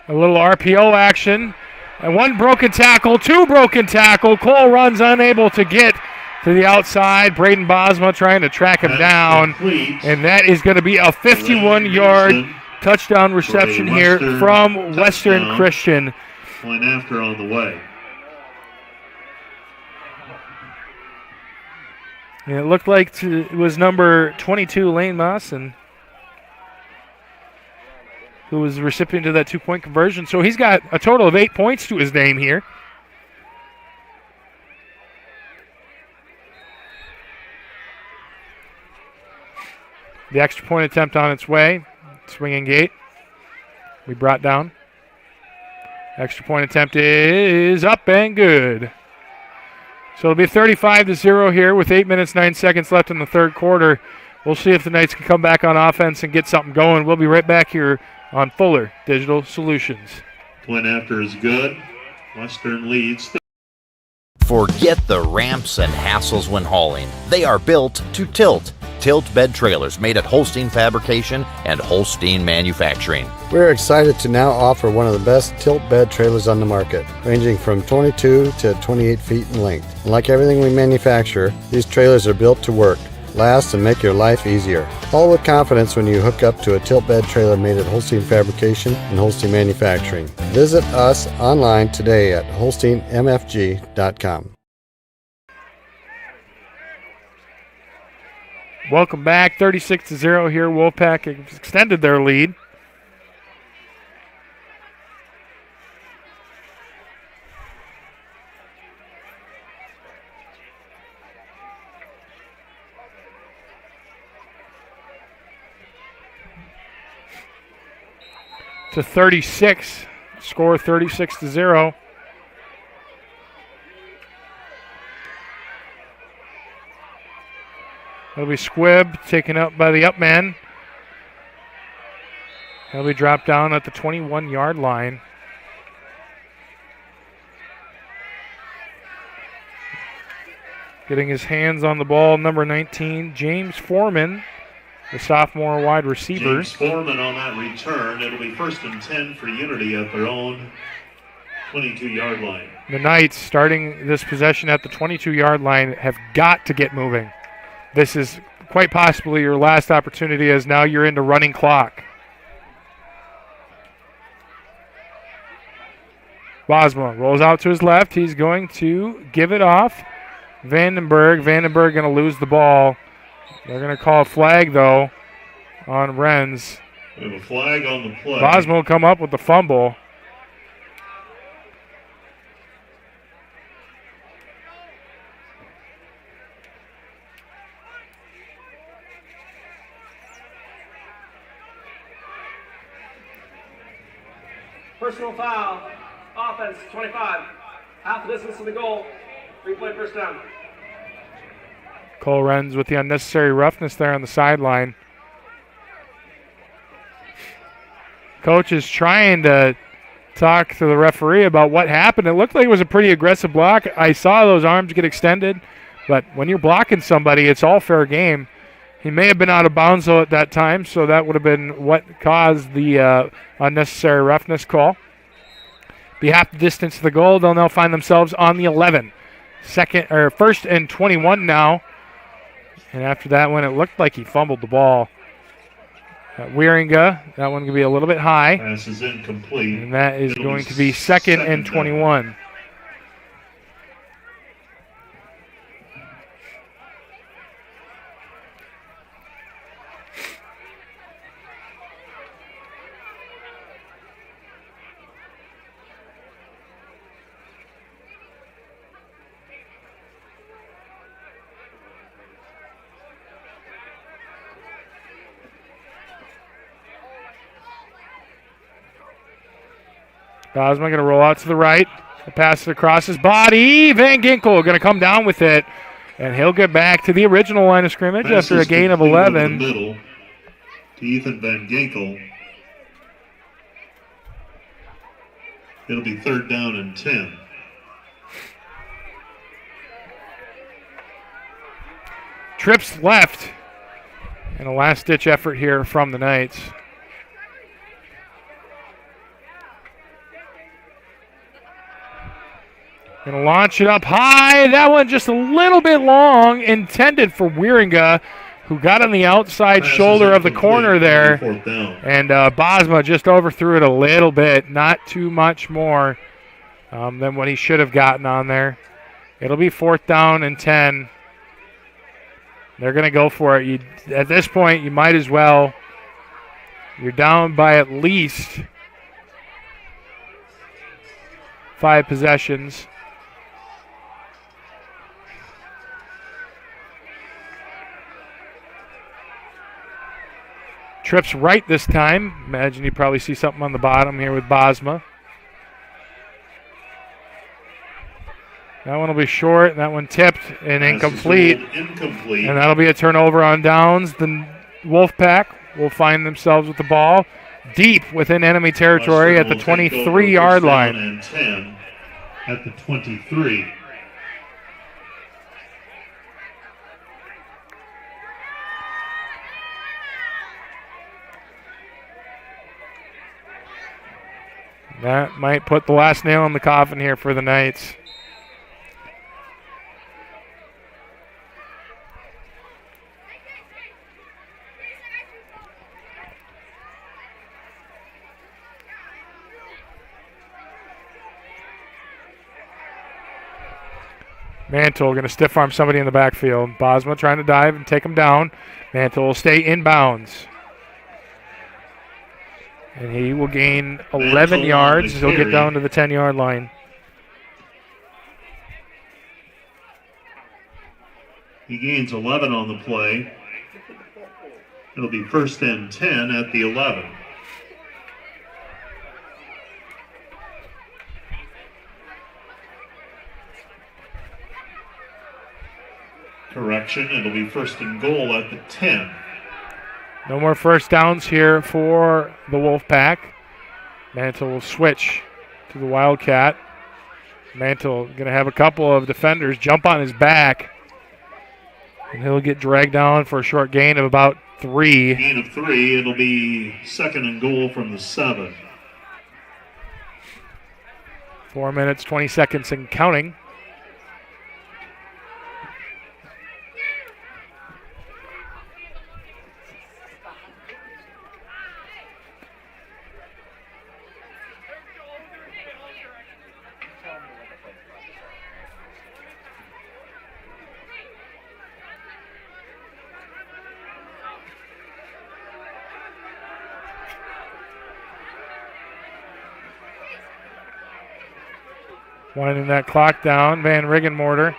A little RPO action. And 1 broken tackle, 2 broken tackle. Cole runs unable to get to the outside. Braden Bosma trying to track him down. And that is going to be a 51-yard touchdown reception here from Western Christian. Point after on the way. And it looked like it was number 22, Lane Mawson, who was the recipient of that 2-point conversion. So he's got a total of 8 points to his name here. The extra point attempt on its way. Swinging gate. We brought down. Extra point attempt is up and good. So it'll be 35-0 here with 8 minutes, 9 seconds left in the third quarter. We'll see if the Knights can come back on offense and get something going. We'll be right back here on Fuller Digital Solutions. Point after is good. Western leads. Forget the ramps and hassles when hauling. They are built to tilt. Tilt bed trailers made at Holstein Fabrication and Holstein Manufacturing. We're excited to now offer one of the best tilt bed trailers on the market, ranging from 22 to 28 feet in length. And like everything we manufacture, these trailers are built to work, last, and make your life easier. Haul with confidence when you hook up to a tilt bed trailer made at Holstein Fabrication and Holstein Manufacturing. Visit us online today at holsteinmfg.com. Welcome back. 36-0 here. Wolfpack extended their lead. To 36. Score 36-0. It'll be Squibb taken up by the up man. He'll be dropped down at the 21-yard line. Getting his hands on the ball, number 19, James Foreman, the sophomore wide receiver. James Foreman on that return. It'll be 1st and 10 for Unity at their own 22-yard line. The Knights, starting this possession at the 22-yard line, have got to get moving. This is quite possibly your last opportunity, as now you're into running clock. Bosma rolls out to his left. He's going to give it off. Vandenberg going to lose the ball. They're going to call a flag, though, on Renz. We have a flag on the play. Bosma will come up with the fumble. Personal foul. Offense, 25. Half the distance to the goal. 3-play first down. Cole Renz with the unnecessary roughness there on the sideline. Coach is trying to talk to the referee about what happened. It looked like it was a pretty aggressive block. I saw those arms get extended, but when you're blocking somebody, it's all fair game. He may have been out of bounds, though, at that time, so that would have been what caused the unnecessary roughness call. Be half the distance to the goal. They'll now find themselves on the 11. First and 21 now. And after that one, it looked like he fumbled the ball. Wieringa, that one going to be a little bit high. Pass is incomplete. And that is going to be second and 21. Bosma going to roll out to the right. Pass it across his body. Van Ginkel going to come down with it. And he'll get back to the original line of scrimmage after a gain of 11. Middle to Ethan Van Ginkel. It'll be 3rd down and 10. Trips left. And a last-ditch effort here from the Knights. Going to launch it up high. That one just a little bit long, intended for Wieringa, who got on the outside shoulder of the corner there. And Bosma just overthrew it a little bit, not too much more than what he should have gotten on there. It'll be 4th down and 10. They're going to go for it. At this point, you might as well. You're down by at least 5 possessions. Trips right this time. Imagine you probably see something on the bottom here with Bosma. That one will be short. That one tipped and incomplete. And that'll be a turnover on downs. The Wolfpack will find themselves with the ball deep within enemy territory at the 23-yard line. And 10 at the 23. That might put the last nail in the coffin here for the Knights. Mantle going to stiff arm somebody in the backfield. Bosma trying to dive and take him down. Mantle will stay inbounds. And he will gain 11 yards. He'll get down to the 10-yard line. He gains 11 on the play. It'll be 1st and 10 at the 11. Correction, it'll be 1st and goal at the 10. No more first downs here for the Wolfpack. Mantle will switch to the Wildcat. Mantle going to have a couple of defenders jump on his back. And he'll get dragged down for a short gain of about 3. Gain of 3. It'll be 2nd and goal from the 7. 4 minutes, 20 seconds and counting. Winding that clock down, Van Riggenmorter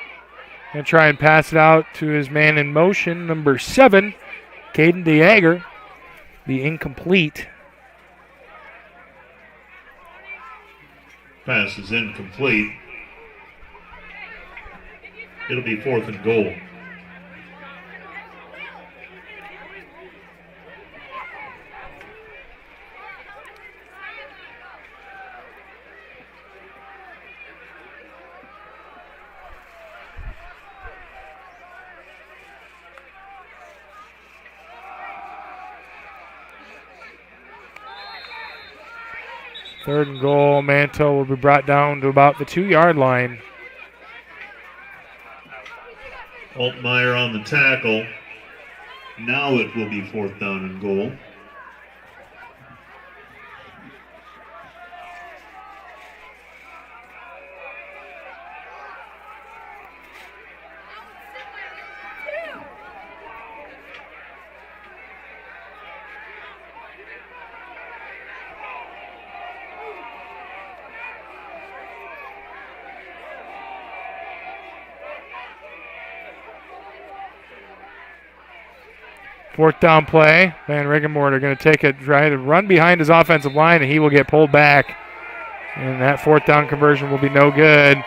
going to try and pass it out to his man in motion, number 7, Caden DeJager. Be incomplete. Pass is incomplete. It'll be 4th and goal. 3rd and goal. Manto will be brought down to about the 2-yard line. Altmaier on the tackle. Now it will be 4th down and goal. Fourth down play. Van Riggenmort are going to take it, try to run behind his offensive line, and he will get pulled back. And that 4th down conversion will be no good.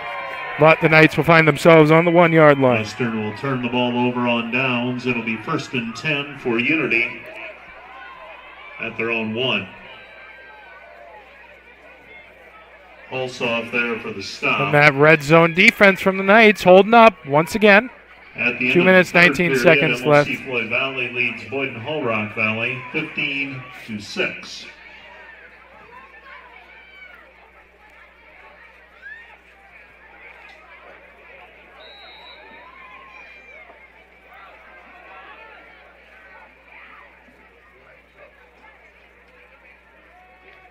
But the Knights will find themselves on the 1-yard line. Western will turn the ball over on downs. It'll be 1st and 10 for Unity at their own 1. Olsoff there for the stop. And that red zone defense from the Knights holding up once again. At the end 2 minutes, of the third 19 period, seconds left. Floyd Valley leads Boyden Hull Rock Valley 15-6.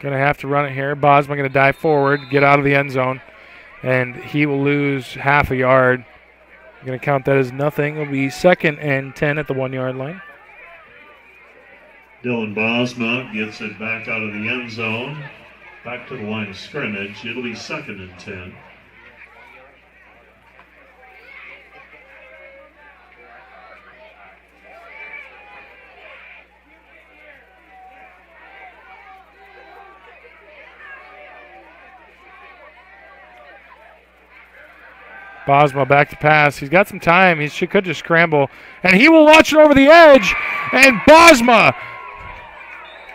Going to have to run it here. Bosma going to dive forward, get out of the end zone, and he will lose half a yard. I'm going to count that as nothing. It'll be 2nd and 10 at the 1-yard line. Dylan Bosma gets it back out of the end zone, back to the line of scrimmage. It'll be 2nd and 10. Bosma back to pass. He's got some time. He could just scramble. And he will launch it over the edge. And Bosma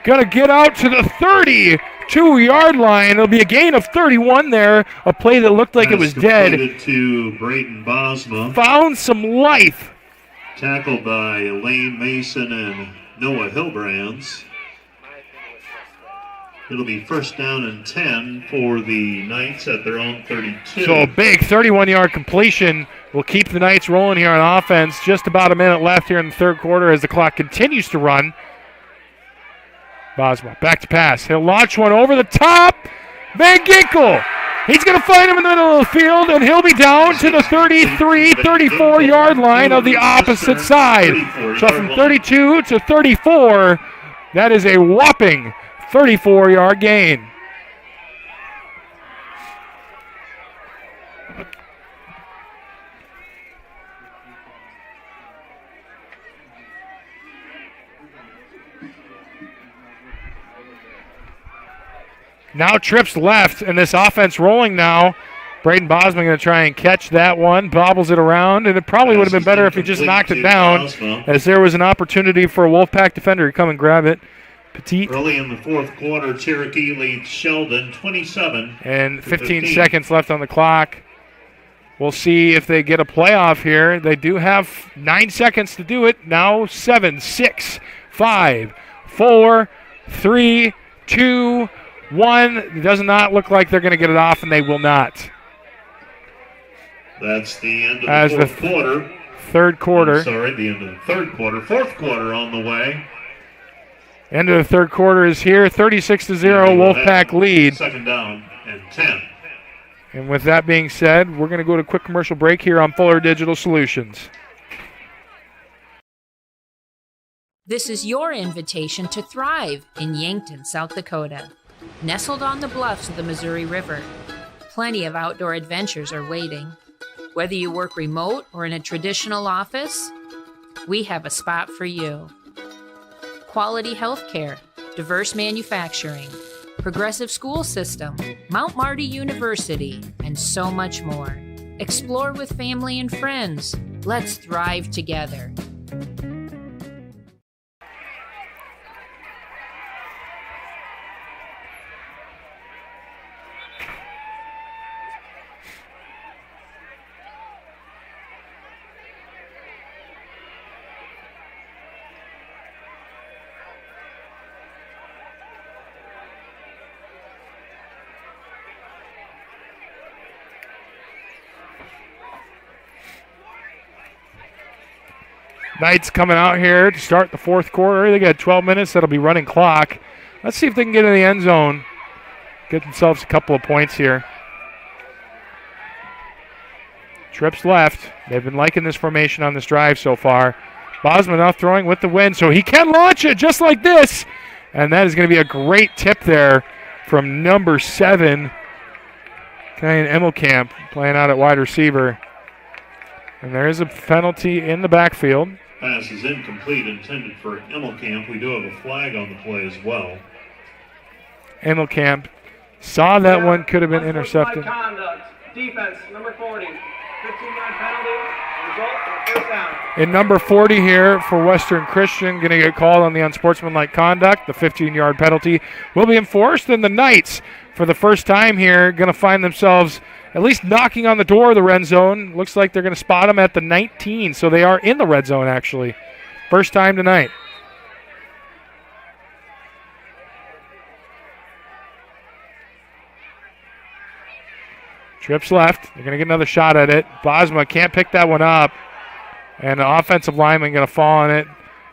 going to get out to the 32-yard line. It'll be a gain of 31 there. A play that looked like it was dead. To Brayton Bosma. Found some life. Tackled by Lane Mason and Noah Hilbrands. It'll be 1st down and 10 for the Knights at their own 32. So a big 31-yard completion will keep the Knights rolling here on offense. Just about a minute left here in the 3rd quarter as the clock continues to run. Bosma back to pass. He'll launch one over the top. Van Ginkel. He's going to find him in the middle of the field, and he'll be down to the 33, 34-yard line of the opposite side. So from 32 to 34, that is a whopping 34-yard gain. Now trips left, and this offense rolling now. Braden Bosman going to try and catch that one, bobbles it around, and it probably would have been better if he just knocked it down, as there was an opportunity for a Wolfpack defender to come and grab it. Petit. Early in the 4th quarter, Cherokee leads Sheldon 27. And 15 seconds left on the clock. We'll see if they get a playoff here. They do have 9 seconds to do it. Now 7, 6, 5, 4, 3, 2, 1. It does not look like they're going to get it off, and they will not. That's the end of the 4th quarter. 3rd quarter. The end of the 3rd quarter. 4th quarter on the way. End of the 3rd quarter is here. 36-0, Wolfpack lead. 2nd down and 10. And with that being said, we're going to go to a quick commercial break here on Fuller Digital Solutions. This is your invitation to thrive in Yankton, South Dakota. Nestled on the bluffs of the Missouri River, plenty of outdoor adventures are waiting. Whether you work remote or in a traditional office, we have a spot for you. Quality health care, diverse manufacturing, progressive school system, Mount Marty University, and so much more. Explore with family and friends. Let's thrive together. Knights coming out here to start the fourth quarter. They got 12 minutes. That'll be running clock. Let's see if they can get in the end zone. Get themselves a couple of points here. Trips left. They've been liking this formation on this drive so far. Bosma now throwing with the wind, so he can launch it just like this. And that is going to be a great tip there from number 7, Kyan Emmelkamp, playing out at wide receiver. And there is a penalty in the backfield. Pass is incomplete, intended for Emmelkamp. We do have a flag on the play as well. Emmelkamp saw that one could have been intercepted. Conduct. Defense, number 40. 15-yard penalty. Result in first down. In number 40 here for Western Christian, going to get called on the unsportsmanlike conduct. The 15-yard penalty will be enforced, and the Knights, for the first time here, going to find themselves at least knocking on the door of the red zone. Looks like they're going to spot them at the 19, so they are in the red zone, actually. First time tonight. Trips left. They're going to get another shot at it. Bosma can't pick that one up. And the offensive lineman going to fall on it.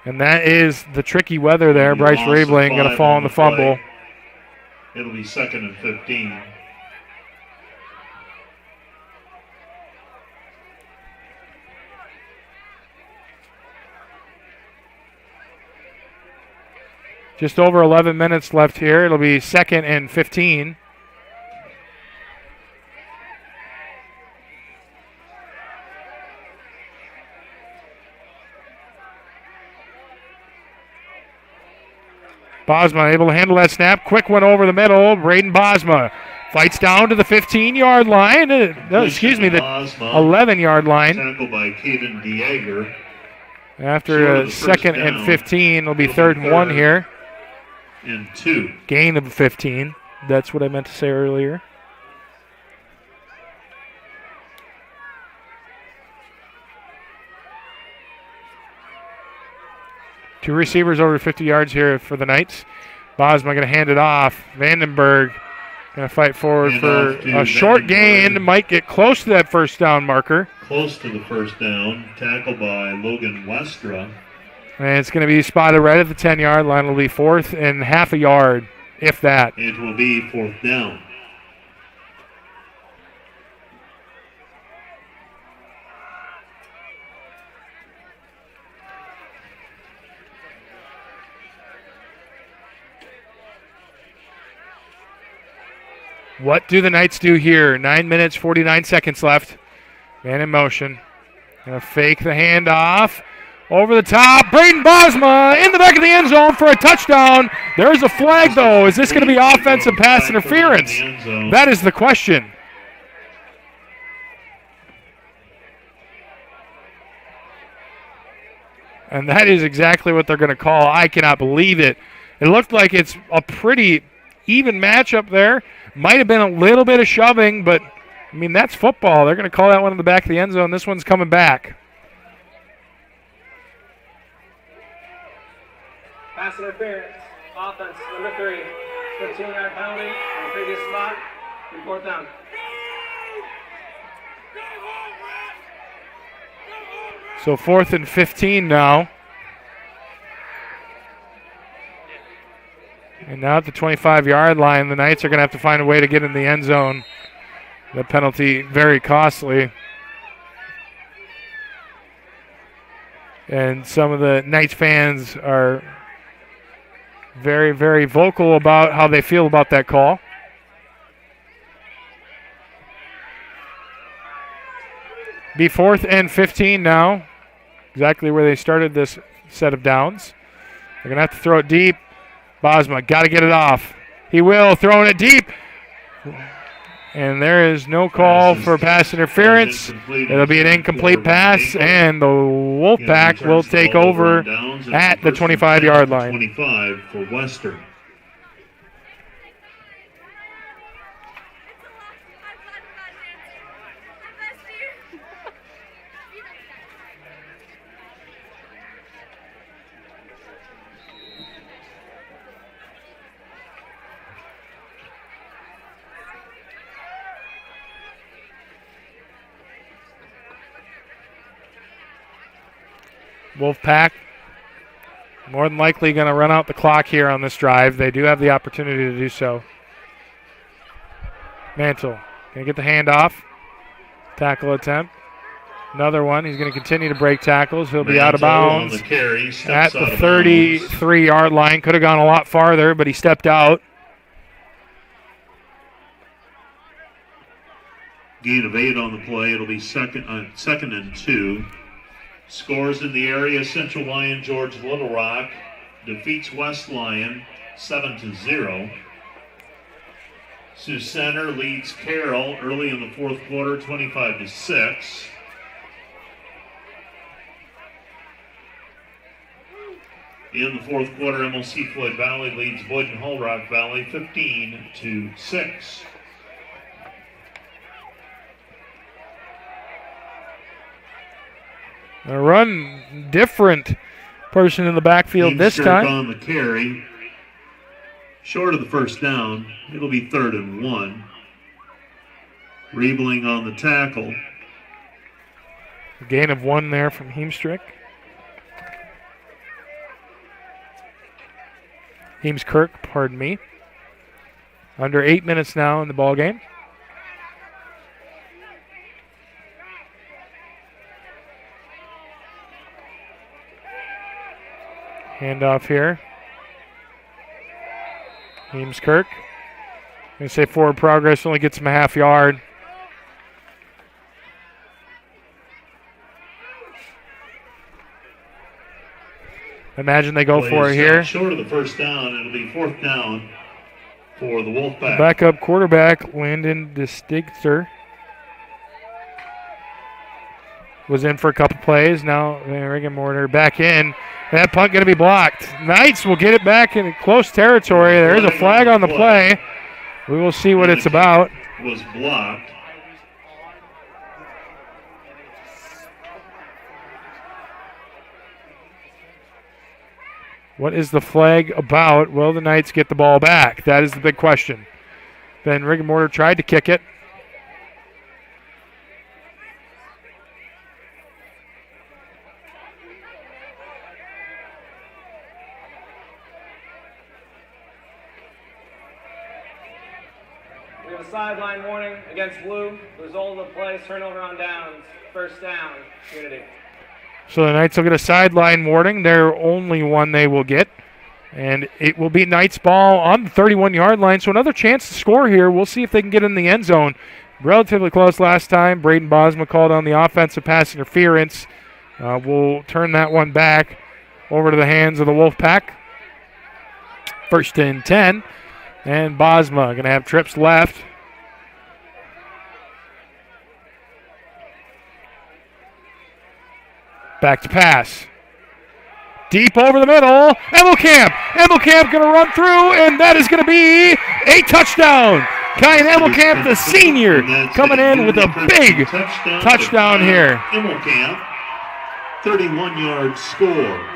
And that is the tricky weather there. Bryce Rabling going to fall on the fumble. It'll be 2nd and 15. Just over 11 minutes left here. It'll be 2nd and 15. Bosma able to handle that snap. Quick one over the middle. Braden Bosma fights down to the 15-yard line. The 11-yard line. Tackled by Caden Dieger. After a 2nd and 15, it'll be 3rd and 1 here. And 2. Gain of 15. That's what I meant to say earlier. Two receivers over 50 yards here for the Knights. Bosma going to hand it off. Vandenberg going to fight forward for a short gain. Might get close to that first down marker. Close to the first down. Tackled by Logan Westra. And it's going to be spotted right at the 10-yard line. It'll be 4th and half a yard, if that. It will be 4th down. What do the Knights do here? 9 minutes, 49 seconds left. Man in motion. Gonna fake the handoff. Over the top. Braden Bosma in the back of the end zone for a touchdown. There's a flag, though. Is this going to be offensive pass interference? That is the question. And that is exactly what they're going to call. I cannot believe it. It looked like it's a pretty even matchup there. Might have been a little bit of shoving, but, I mean, that's football. They're going to call that one in the back of the end zone. This one's coming back. Pass interference. Offense, number 3. 15-yard penalty on the previous spot. 4th down. So 4th and 15 now. And now at the 25-yard line, the Knights are going to have to find a way to get in the end zone. The penalty very costly. And some of the Knights fans are very, very vocal about how they feel about that call. Be 4th and 15 now. Exactly where they started this set of downs. They're going to have to throw it deep. Bosma got to get it off. He will, throwing it deep. And there is no call for pass interference. It'll be an incomplete pass, and the Wolfpack will take over at the 25-yard line. 25 for Western. Wolfpack more than likely going to run out the clock here on this drive. They do have the opportunity to do so. Mantle going to get the handoff. Tackle attempt. Another one. He's going to continue to break tackles. He'll be out of bounds at the 33-yard line. Could have gone a lot farther, but he stepped out. Gain of 8 on the play. It'll be second and 2. Scores in the area. Central Lyon George Little Rock defeats West Lyon 7-0. Sioux Center leads Carroll early in the fourth quarter 25-6. In the fourth quarter, MLC Floyd Valley leads Boyden Hull Rock Valley 15-6. A run different person in the backfield this time. On the carry, short of the first down. It'll be 3rd and 1. Riebling on the tackle. A gain of 1 there from Heemstrick. Heemskirk, pardon me. Under 8 minutes now in the ball game. Handoff here. Heemskirk. Going to say forward progress only gets him a half yard. Imagine they go for it here. Short of the first down, it'll be 4th down for the Wolfpack. Backup quarterback Landon DeStigter was in for a couple plays. Now Riggenmortar back in. That punt going to be blocked. Knights will get it back in close territory. There is a flag on the play. We will see what it's about. Was blocked. What is the flag about? Will the Knights get the ball back? That is the big question. Then Riggenmortar tried to kick it. We have a sideline warning against blue. The result of the play, turnover on downs. 1st down, Unity. So the Knights will get a sideline warning. They're only one they will get. And it will be Knights ball on the 31-yard line. So another chance to score here. We'll see if they can get in the end zone. Relatively close last time. Braden Bosma called on the offensive pass interference. We'll turn that one back over to the hands of the Wolfpack. 1st and 10. And Bosma going to have trips left. Back to pass. Deep over the middle. Emelkamp going to run through, and that is going to be a touchdown. Kyan Emelkamp, the senior, coming in with a big touchdown here. Emelkamp, 31-yard score.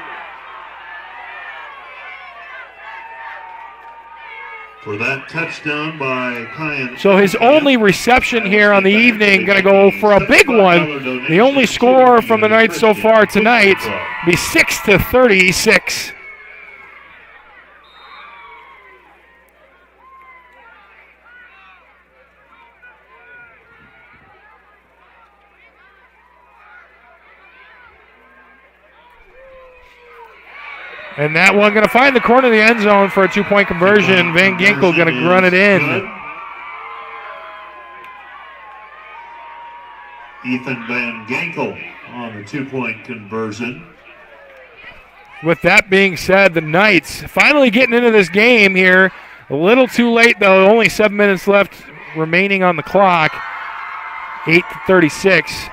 For that touchdown by Kyan. So his only reception here on the evening going to go for a big one. The only score from the Knights so far tonight be 6-36. And that one going to find the corner of the end zone for a 2-point conversion. Van Ginkel going to run it in. Ethan Van Ginkel on the 2-point conversion. With that being said, the Knights finally getting into this game here. A little too late, though. Only 7 minutes left remaining on the clock. 8-36.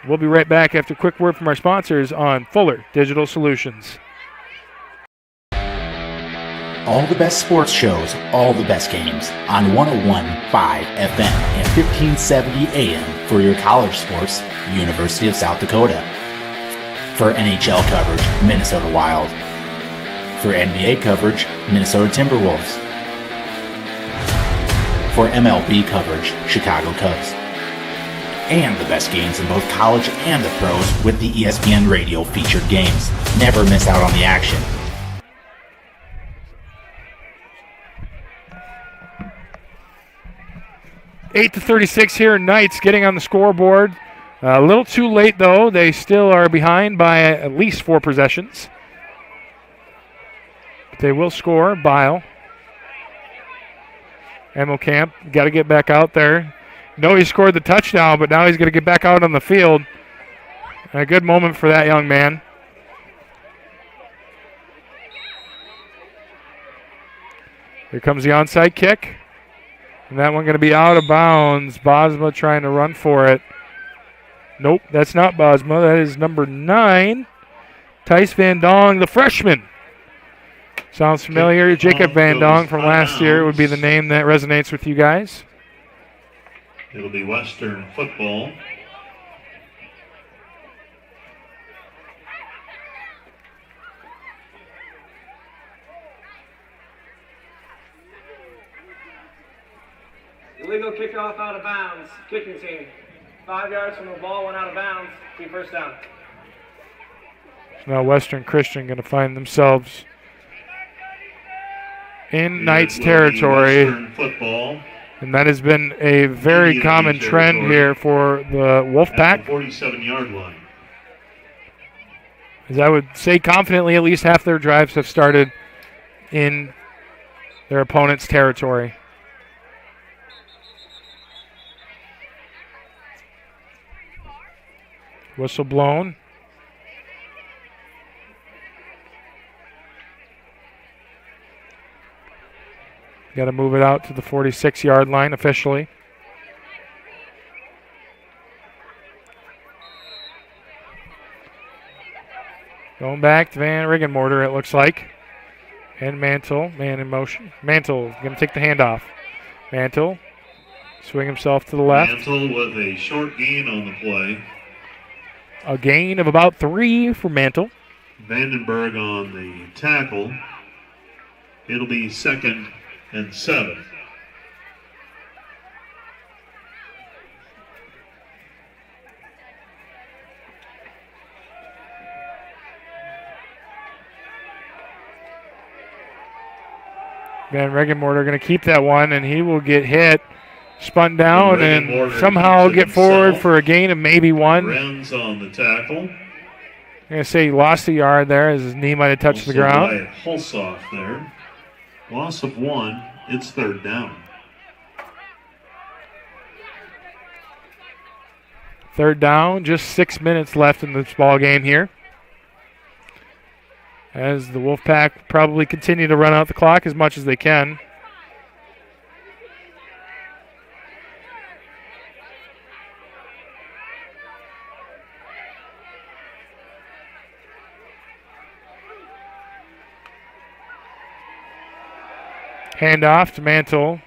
We'll be right back after a quick word from our sponsors on Fuller Digital Solutions. All the best sports shows, all the best games on 101.5 FM and 1570 AM for your college sports, University of South Dakota. For NHL coverage, Minnesota Wild. For NBA coverage, Minnesota Timberwolves. For MLB coverage, Chicago Cubs. and the best games in both college and the pros with the ESPN Radio featured games. Never miss out on the action. (8-36) here. Knights getting on the scoreboard. A little too late, though. They still are behind by at least 4 possessions. But they will score. Bile. Camp got to get back out there. No, he scored the touchdown, but now he's going to get back out on the field. A good moment for that young man. Here comes the onside kick. And that one going to be out of bounds. Bosma trying to run for it. Nope, that's not Bosma. That is number 9. Tice Van Dong, the freshman. Sounds familiar. Jacob Van Dong from last year would be the name that resonates with you guys. It'll be Western football. Illegal kickoff out of bounds. Kicking team. 5 yards from the ball, went out of bounds. Be first down. So now Western Christian going to find themselves in Knights territory. And that has been a very common trend here for the Wolfpack. 47-yard line. As I would say confidently, at least half their drives have started in their opponent's territory. Whistle blown. Got to move it out to the 46-yard line officially. Going back to Van Riggenmorter, it looks like. And Mantle, man in motion. Mantle going to take the handoff. Mantle, swing himself to the left. Mantle with a short gain on the play. A gain of about 3 for Mantle. Vandenberg on the tackle. It'll be 2nd and 7. Van Regenmorter going to keep that one, and he will get hit, spun down, and somehow get forward for a gain of maybe 1. Renz on the tackle. I'm going to say he lost a yard there as his knee might have touched the ground. Hulsoff there. Loss of 1. It's 3rd down. 3rd down, just 6 minutes left in this ball game here. As the Wolfpack probably continue to run out the clock as much as they can. Handoff to Mantle.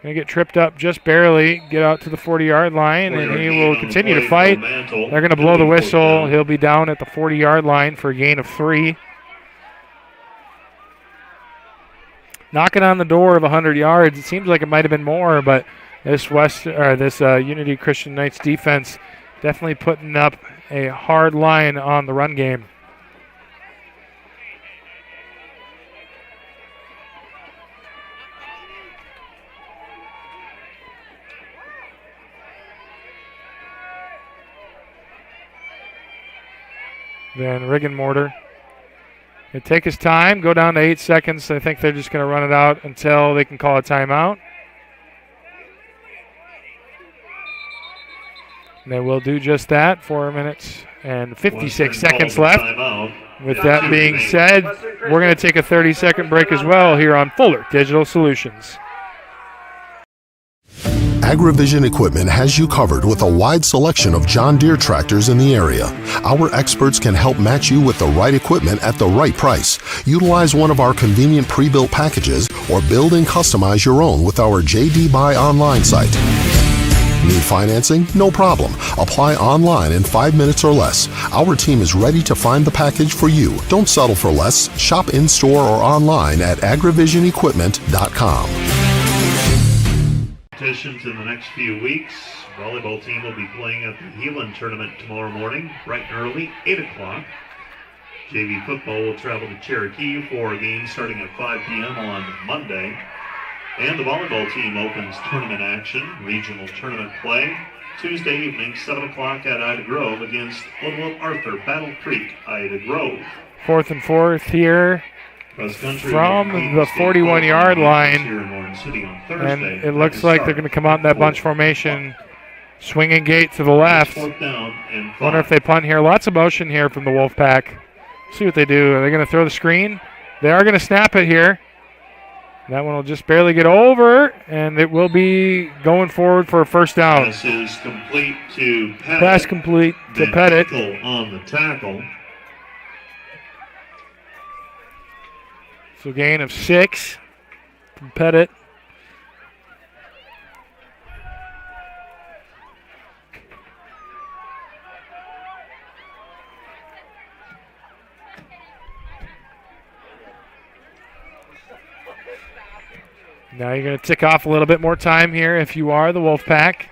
Going to get tripped up just barely, get out to the 40-yard line, and he will continue to fight. They're going to blow the whistle. He'll be down at the 40-yard line for a gain of 3. Knocking on the door of 100 yards. It seems like it might have been more, but this Unity Christian Knights defense definitely putting up a hard line on the run game. Van Riggenmorter. They take his time, go down to 8 seconds. I think they're just going to run it out until they can call a timeout. And they will do just that. 4 minutes and 56 seconds left. With that being said, we're going to take a 30-second break as well here on Fuller Digital Solutions. AgriVision Equipment has you covered with a wide selection of John Deere tractors in the area. Our experts can help match you with the right equipment at the right price. Utilize one of our convenient pre-built packages or build and customize your own with our JD Buy online site. Need financing? No problem. Apply online in 5 minutes or less. Our team is ready to find the package for you. Don't settle for less. Shop in-store or online at agrivisionequipment.com. Competitions in the next few weeks. Volleyball team will be playing at the Heelan tournament tomorrow morning, bright and early, 8 o'clock. JV football will travel to Cherokee for a game starting at 5 p.m. on Monday. And the volleyball team opens tournament action, regional tournament play, Tuesday evening, 7 o'clock at Ida Grove against Little Arthur, Battle Creek, Ida Grove. 4th and 4 here from the 41-yard line. And it looks like they're going to come out in that bunch formation. Swinging gate to the left. Wonder if they punt here. Lots of motion here from the Wolfpack. See what they do. Are they going to throw the screen? They are going to snap it here. That one will just barely get over, and it will be going forward for a first down. Pass is complete to Pettit. Pass complete to Pettit. On the tackle. So gain of 6 from Pettit. Now you're going to tick off a little bit more time here if you are the Wolfpack.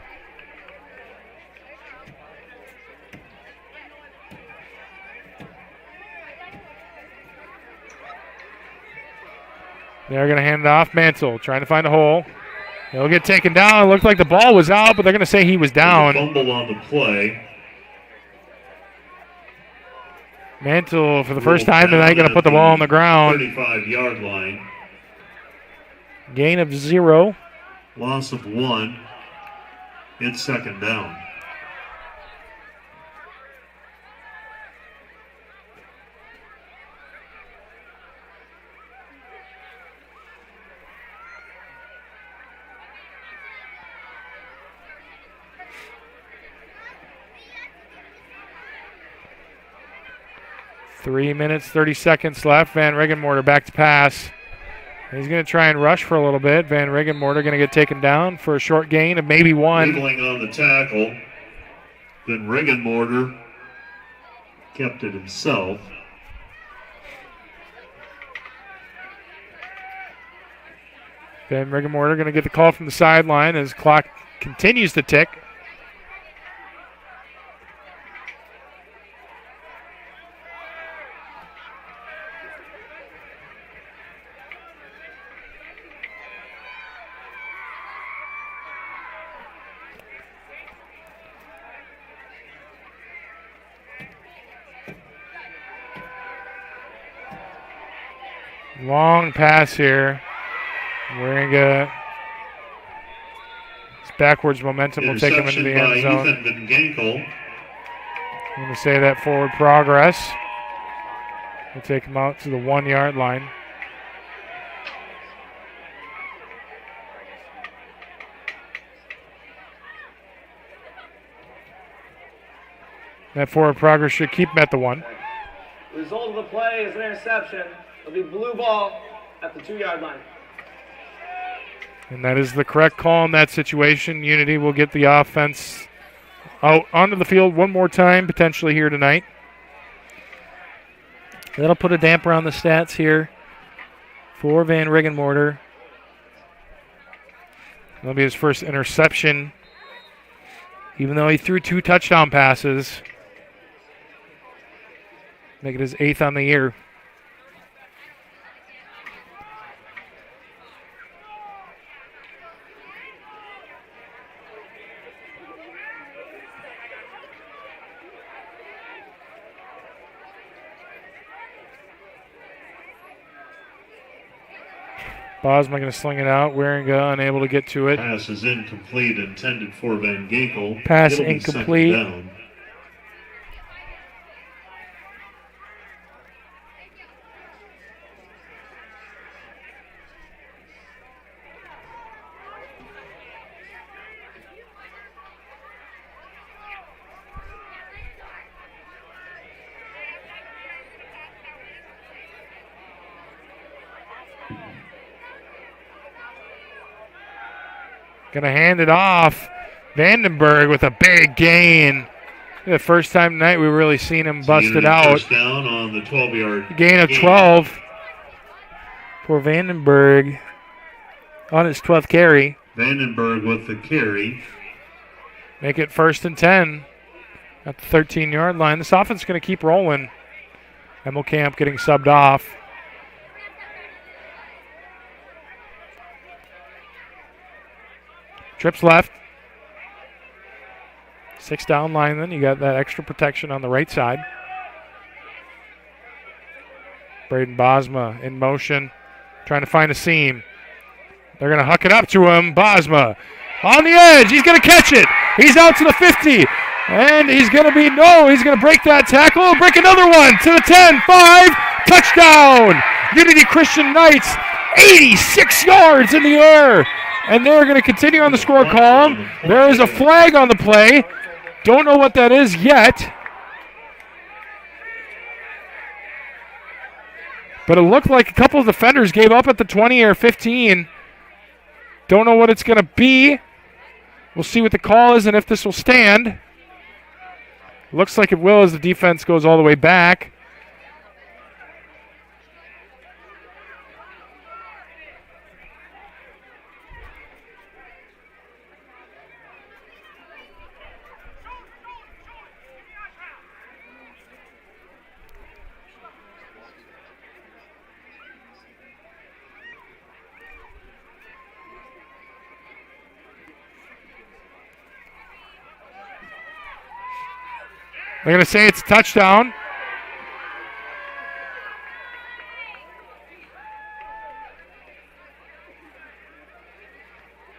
They're going to hand it off. Mantle trying to find a hole. He'll get taken down. It looked like the ball was out, but they're going to say he was down. Fumble on the play. Mantle, for the first time tonight, going to put the ball on the ground. 35-yard line. Gain of 0. Loss of 1. It's second down. Three minutes, 30 seconds left. Van Regenmorter back to pass. He's going to try and rush for a little bit. Van Regenmorter going to get taken down for a short gain of maybe 1. Niggling on the tackle. Van Regenmorter kept it himself. Van Regenmorter going to get the call from the sideline as clock continues to tick. Long pass here. Waringa. It's backwards momentum will take him into the end zone. I'm going to say that forward progress will take him out to the 1-yard line. That forward progress should keep him at the 1. The result of the play is an interception. It'll be blue ball at the 2-yard line. And that is the correct call in that situation. Unity will get the offense out onto the field one more time, potentially here tonight. That'll put a damper on the stats here for Van Regenmorter. That'll be his first interception, even though he threw 2 touchdown passes. Make it his 8th on the year. Bosma going to sling it out. Waringa unable to get to it. Pass is incomplete, intended for Van Ginkel. Pass incomplete. Down. Going to hand it off. Vandenberg with a big gain. The first time tonight we've really seen him bust it out. First down on the 12-yard gain of 12 for Vandenberg on his 12th carry. Vandenberg with the carry. Make it 1st and 10 at the 13-yard line. This offense is going to keep rolling. Emmelkamp getting subbed off. Trips left. 6 down line then. You got that extra protection on the right side. Braden Bosma in motion, trying to find a seam. They're going to huck it up to him. Bosma on the edge. He's going to catch it. He's out to the 50. And he's going to break that tackle. Break another one to the 10, 5. Touchdown. Unity Christian Knights, 86 yards in the air. And they're going to continue on the score column. There is a flag on the play. Don't know what that is yet. But it looked like a couple of defenders gave up at the 20 or 15. Don't know what it's going to be. We'll see what the call is and if this will stand. Looks like it will as the defense goes all the way back. They're going to say it's a touchdown.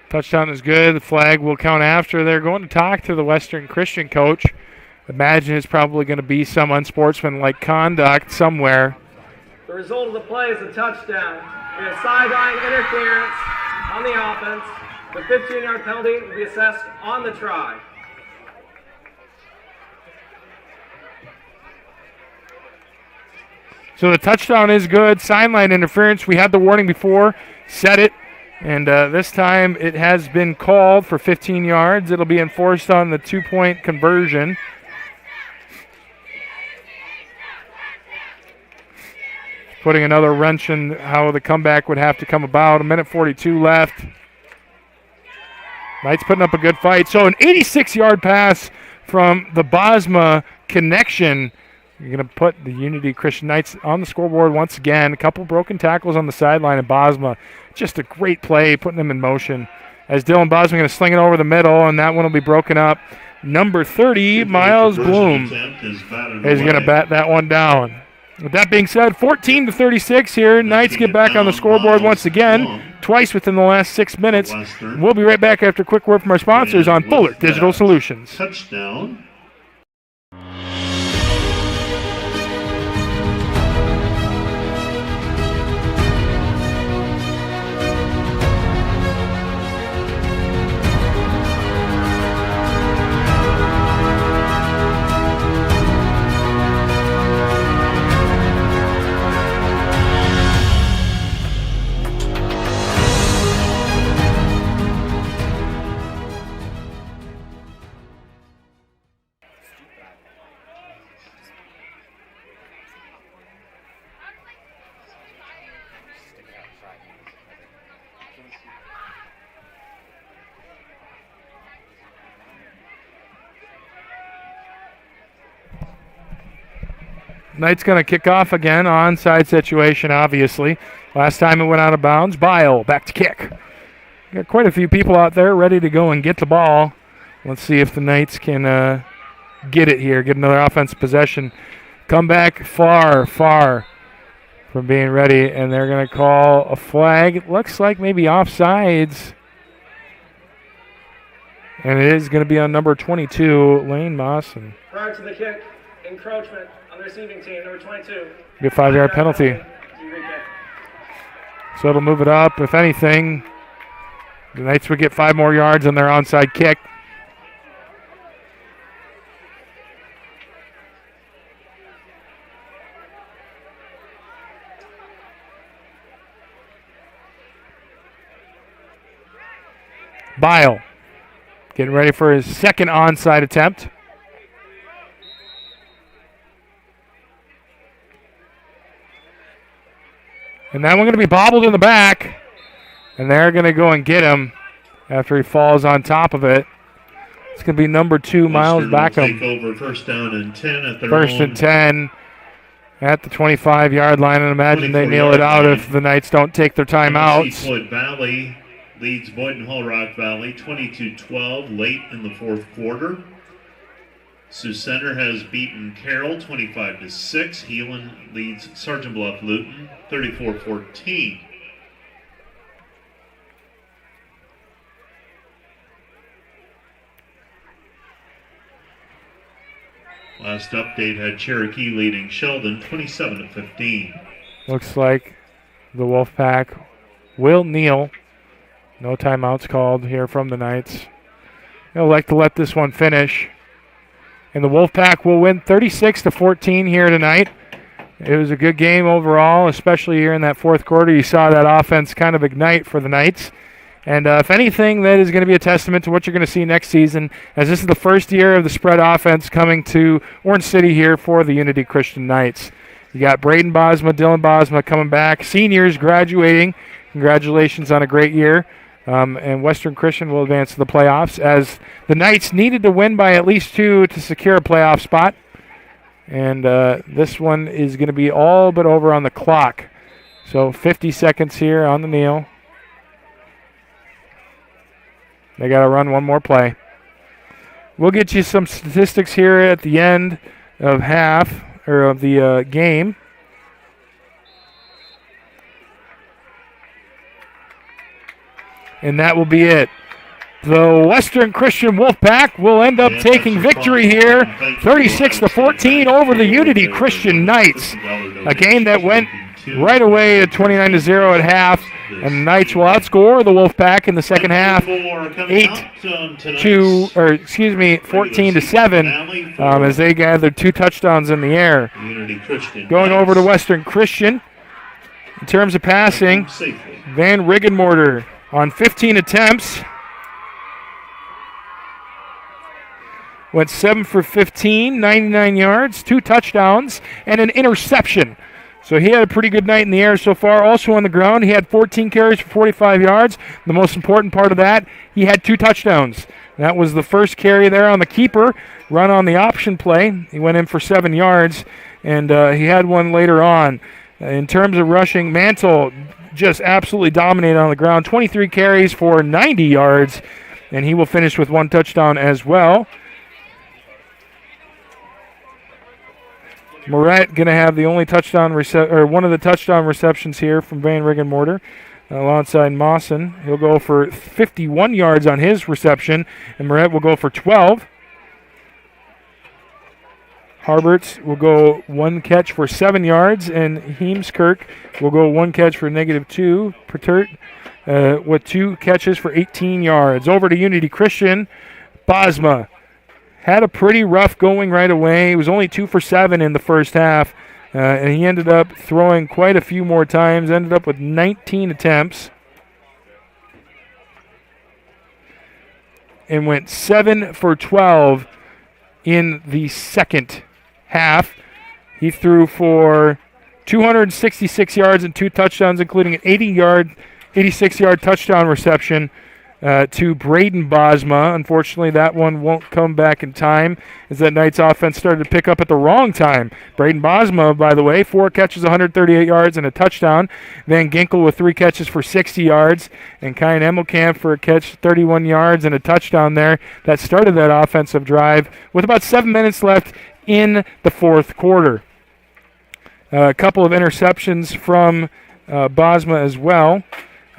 Touchdown is good. The flag will count after. They're going to talk to the Western Christian coach. Imagine it's probably going to be some unsportsmanlike conduct somewhere. The result of the play is a touchdown. We have sideline interference on the offense. The 15-yard penalty will be assessed on the try. So the touchdown is good. Sideline interference. We had the warning before. Set it. And this time it has been called for 15 yards. It'll be enforced on the 2-point conversion. Putting another wrench in how the comeback would have to come about. 1:42 left. Knights putting up a good fight. So an 86-yard pass from the Bosma connection. You're going to put the Unity Christian Knights on the scoreboard once again. A couple broken tackles on the sideline of Bosma. Just a great play, putting them in motion. As Dylan Bosma going to sling it over the middle, and that one will be broken up. Number 30, Miles Bloom, is going to bat that one down. With that being said, 14-36 here. Knights get back on the scoreboard once again, twice within the last 6 minutes. We'll be right back after a quick word from our sponsors on Fuller Digital Solutions. Touchdown. Knight's going to kick off again. Onside situation, obviously. Last time it went out of bounds. Bile back to kick. Got quite a few people out there ready to go and get the ball. Let's see if the Knights can get it here, get another offensive possession. Come back far, far from being ready, and they're going to call a flag. It looks like maybe offsides. And it is going to be on number 22, Lane Mawson. Prior to the kick, encroachment on the receiving team, number 22. Be a 5-yard penalty. So it'll move it up. If anything, the Knights would get 5 more yards on their onside kick. Bile getting ready for his second onside attempt. And that one going to be bobbled in the back. And they're going to go and get him. after he falls on top of it. It's going to be number 2, Miles Backham. Take over first down and 10 at their First own and 10 at the 25-yard line, and imagine they kneel it out if the Knights don't take their timeouts. Floyd Valley leads Boynton Hall Rock Valley 22-12 late in the fourth quarter. Sioux Center has beaten Carroll 25-6. Heelan leads Sergeant Bluff Luton 34-14. Last update had Cherokee leading Sheldon 27-15. Looks like the Wolfpack will kneel. No timeouts called here from the Knights. They'll like to let this one finish. And the Wolfpack will win 36-14 here tonight. It was a good game overall, especially here in that fourth quarter. You saw that offense kind of ignite for the Knights. And if anything, that is going to be a testament to what you're going to see next season, as this is the first year of the spread offense coming to Orange City here for the Unity Christian Knights. You got Braden Bosma, Dylan Bosma coming back, seniors graduating. Congratulations on a great year. And Western Christian will advance to the playoffs, as the Knights needed to win by at least 2 to secure a playoff spot. And this one is going to be all but over on the clock. So 50 seconds here on the kneel. They got to run one more play. We'll get you some statistics here at the end of the game. And that will be it. The Western Christian Wolfpack will end up taking victory here, 36-14 over the Unity Christian Knights. A game that went right away at 29-0 at half, and the Knights will outscore the Wolfpack in the second half, 14-7, as they gathered 2 touchdowns in the air. Going over to Western Christian, in terms of passing, Van Riggenmorter on 15 attempts, went 7 for 15, 99 yards, 2 touchdowns, and an interception. So he had a pretty good night in the air so far. Also on the ground, he had 14 carries for 45 yards. The most important part of that, he had 2 touchdowns. That was the first carry there on the keeper, run on the option play. He went in for 7 yards, and he had one later on. In terms of rushing, Mantle just absolutely dominated on the ground. 23 carries for 90 yards, and he will finish with 1 touchdown as well. Moret going to have the only touchdown one of the touchdown receptions here from Van Riggenmorter alongside Mawson. He'll go for 51 yards on his reception, and Moret will go for 12. Harberts will go 1 catch for 7 yards, and Heemskirk will go 1 catch for -2. Pertert with 2 catches for 18 yards. Over to Unity Christian. Bosma had a pretty rough going right away. He was only 2 for 7 in the first half, and he ended up throwing quite a few more times, ended up with 19 attempts, and went 7 for 12 in the second half. He threw for 266 yards and 2 touchdowns, including an 86-yard touchdown reception to Braden Bosma. Unfortunately, that one won't come back in time, as that Knights offense started to pick up at the wrong time. Braden Bosma, by the way, 4 catches, 138 yards, and a touchdown. Van Ginkel with 3 catches for 60 yards, and Kyan Emmelkamp for a catch, 31 yards, and a touchdown there. That started that offensive drive with about 7 minutes left in the fourth quarter. A couple of interceptions from Bosma as well.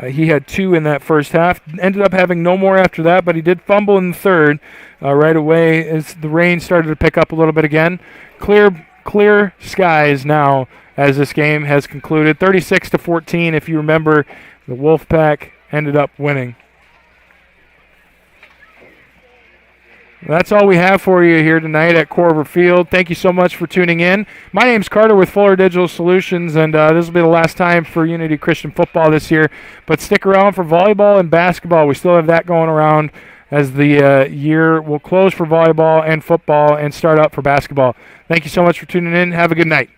He had 2 in that first half. Ended up having no more after that, but he did fumble in the third right away as the rain started to pick up a little bit again. Clear skies now as this game has concluded. 36-14, if you remember, the Wolfpack ended up winning. That's all we have for you here tonight at Corver Field. Thank you so much for tuning in. My name's Carter with Fuller Digital Solutions, and this will be the last time for Unity Christian football this year. But stick around for volleyball and basketball. We still have that going around as the year will close for volleyball and football and start up for basketball. Thank you so much for tuning in. Have a good night.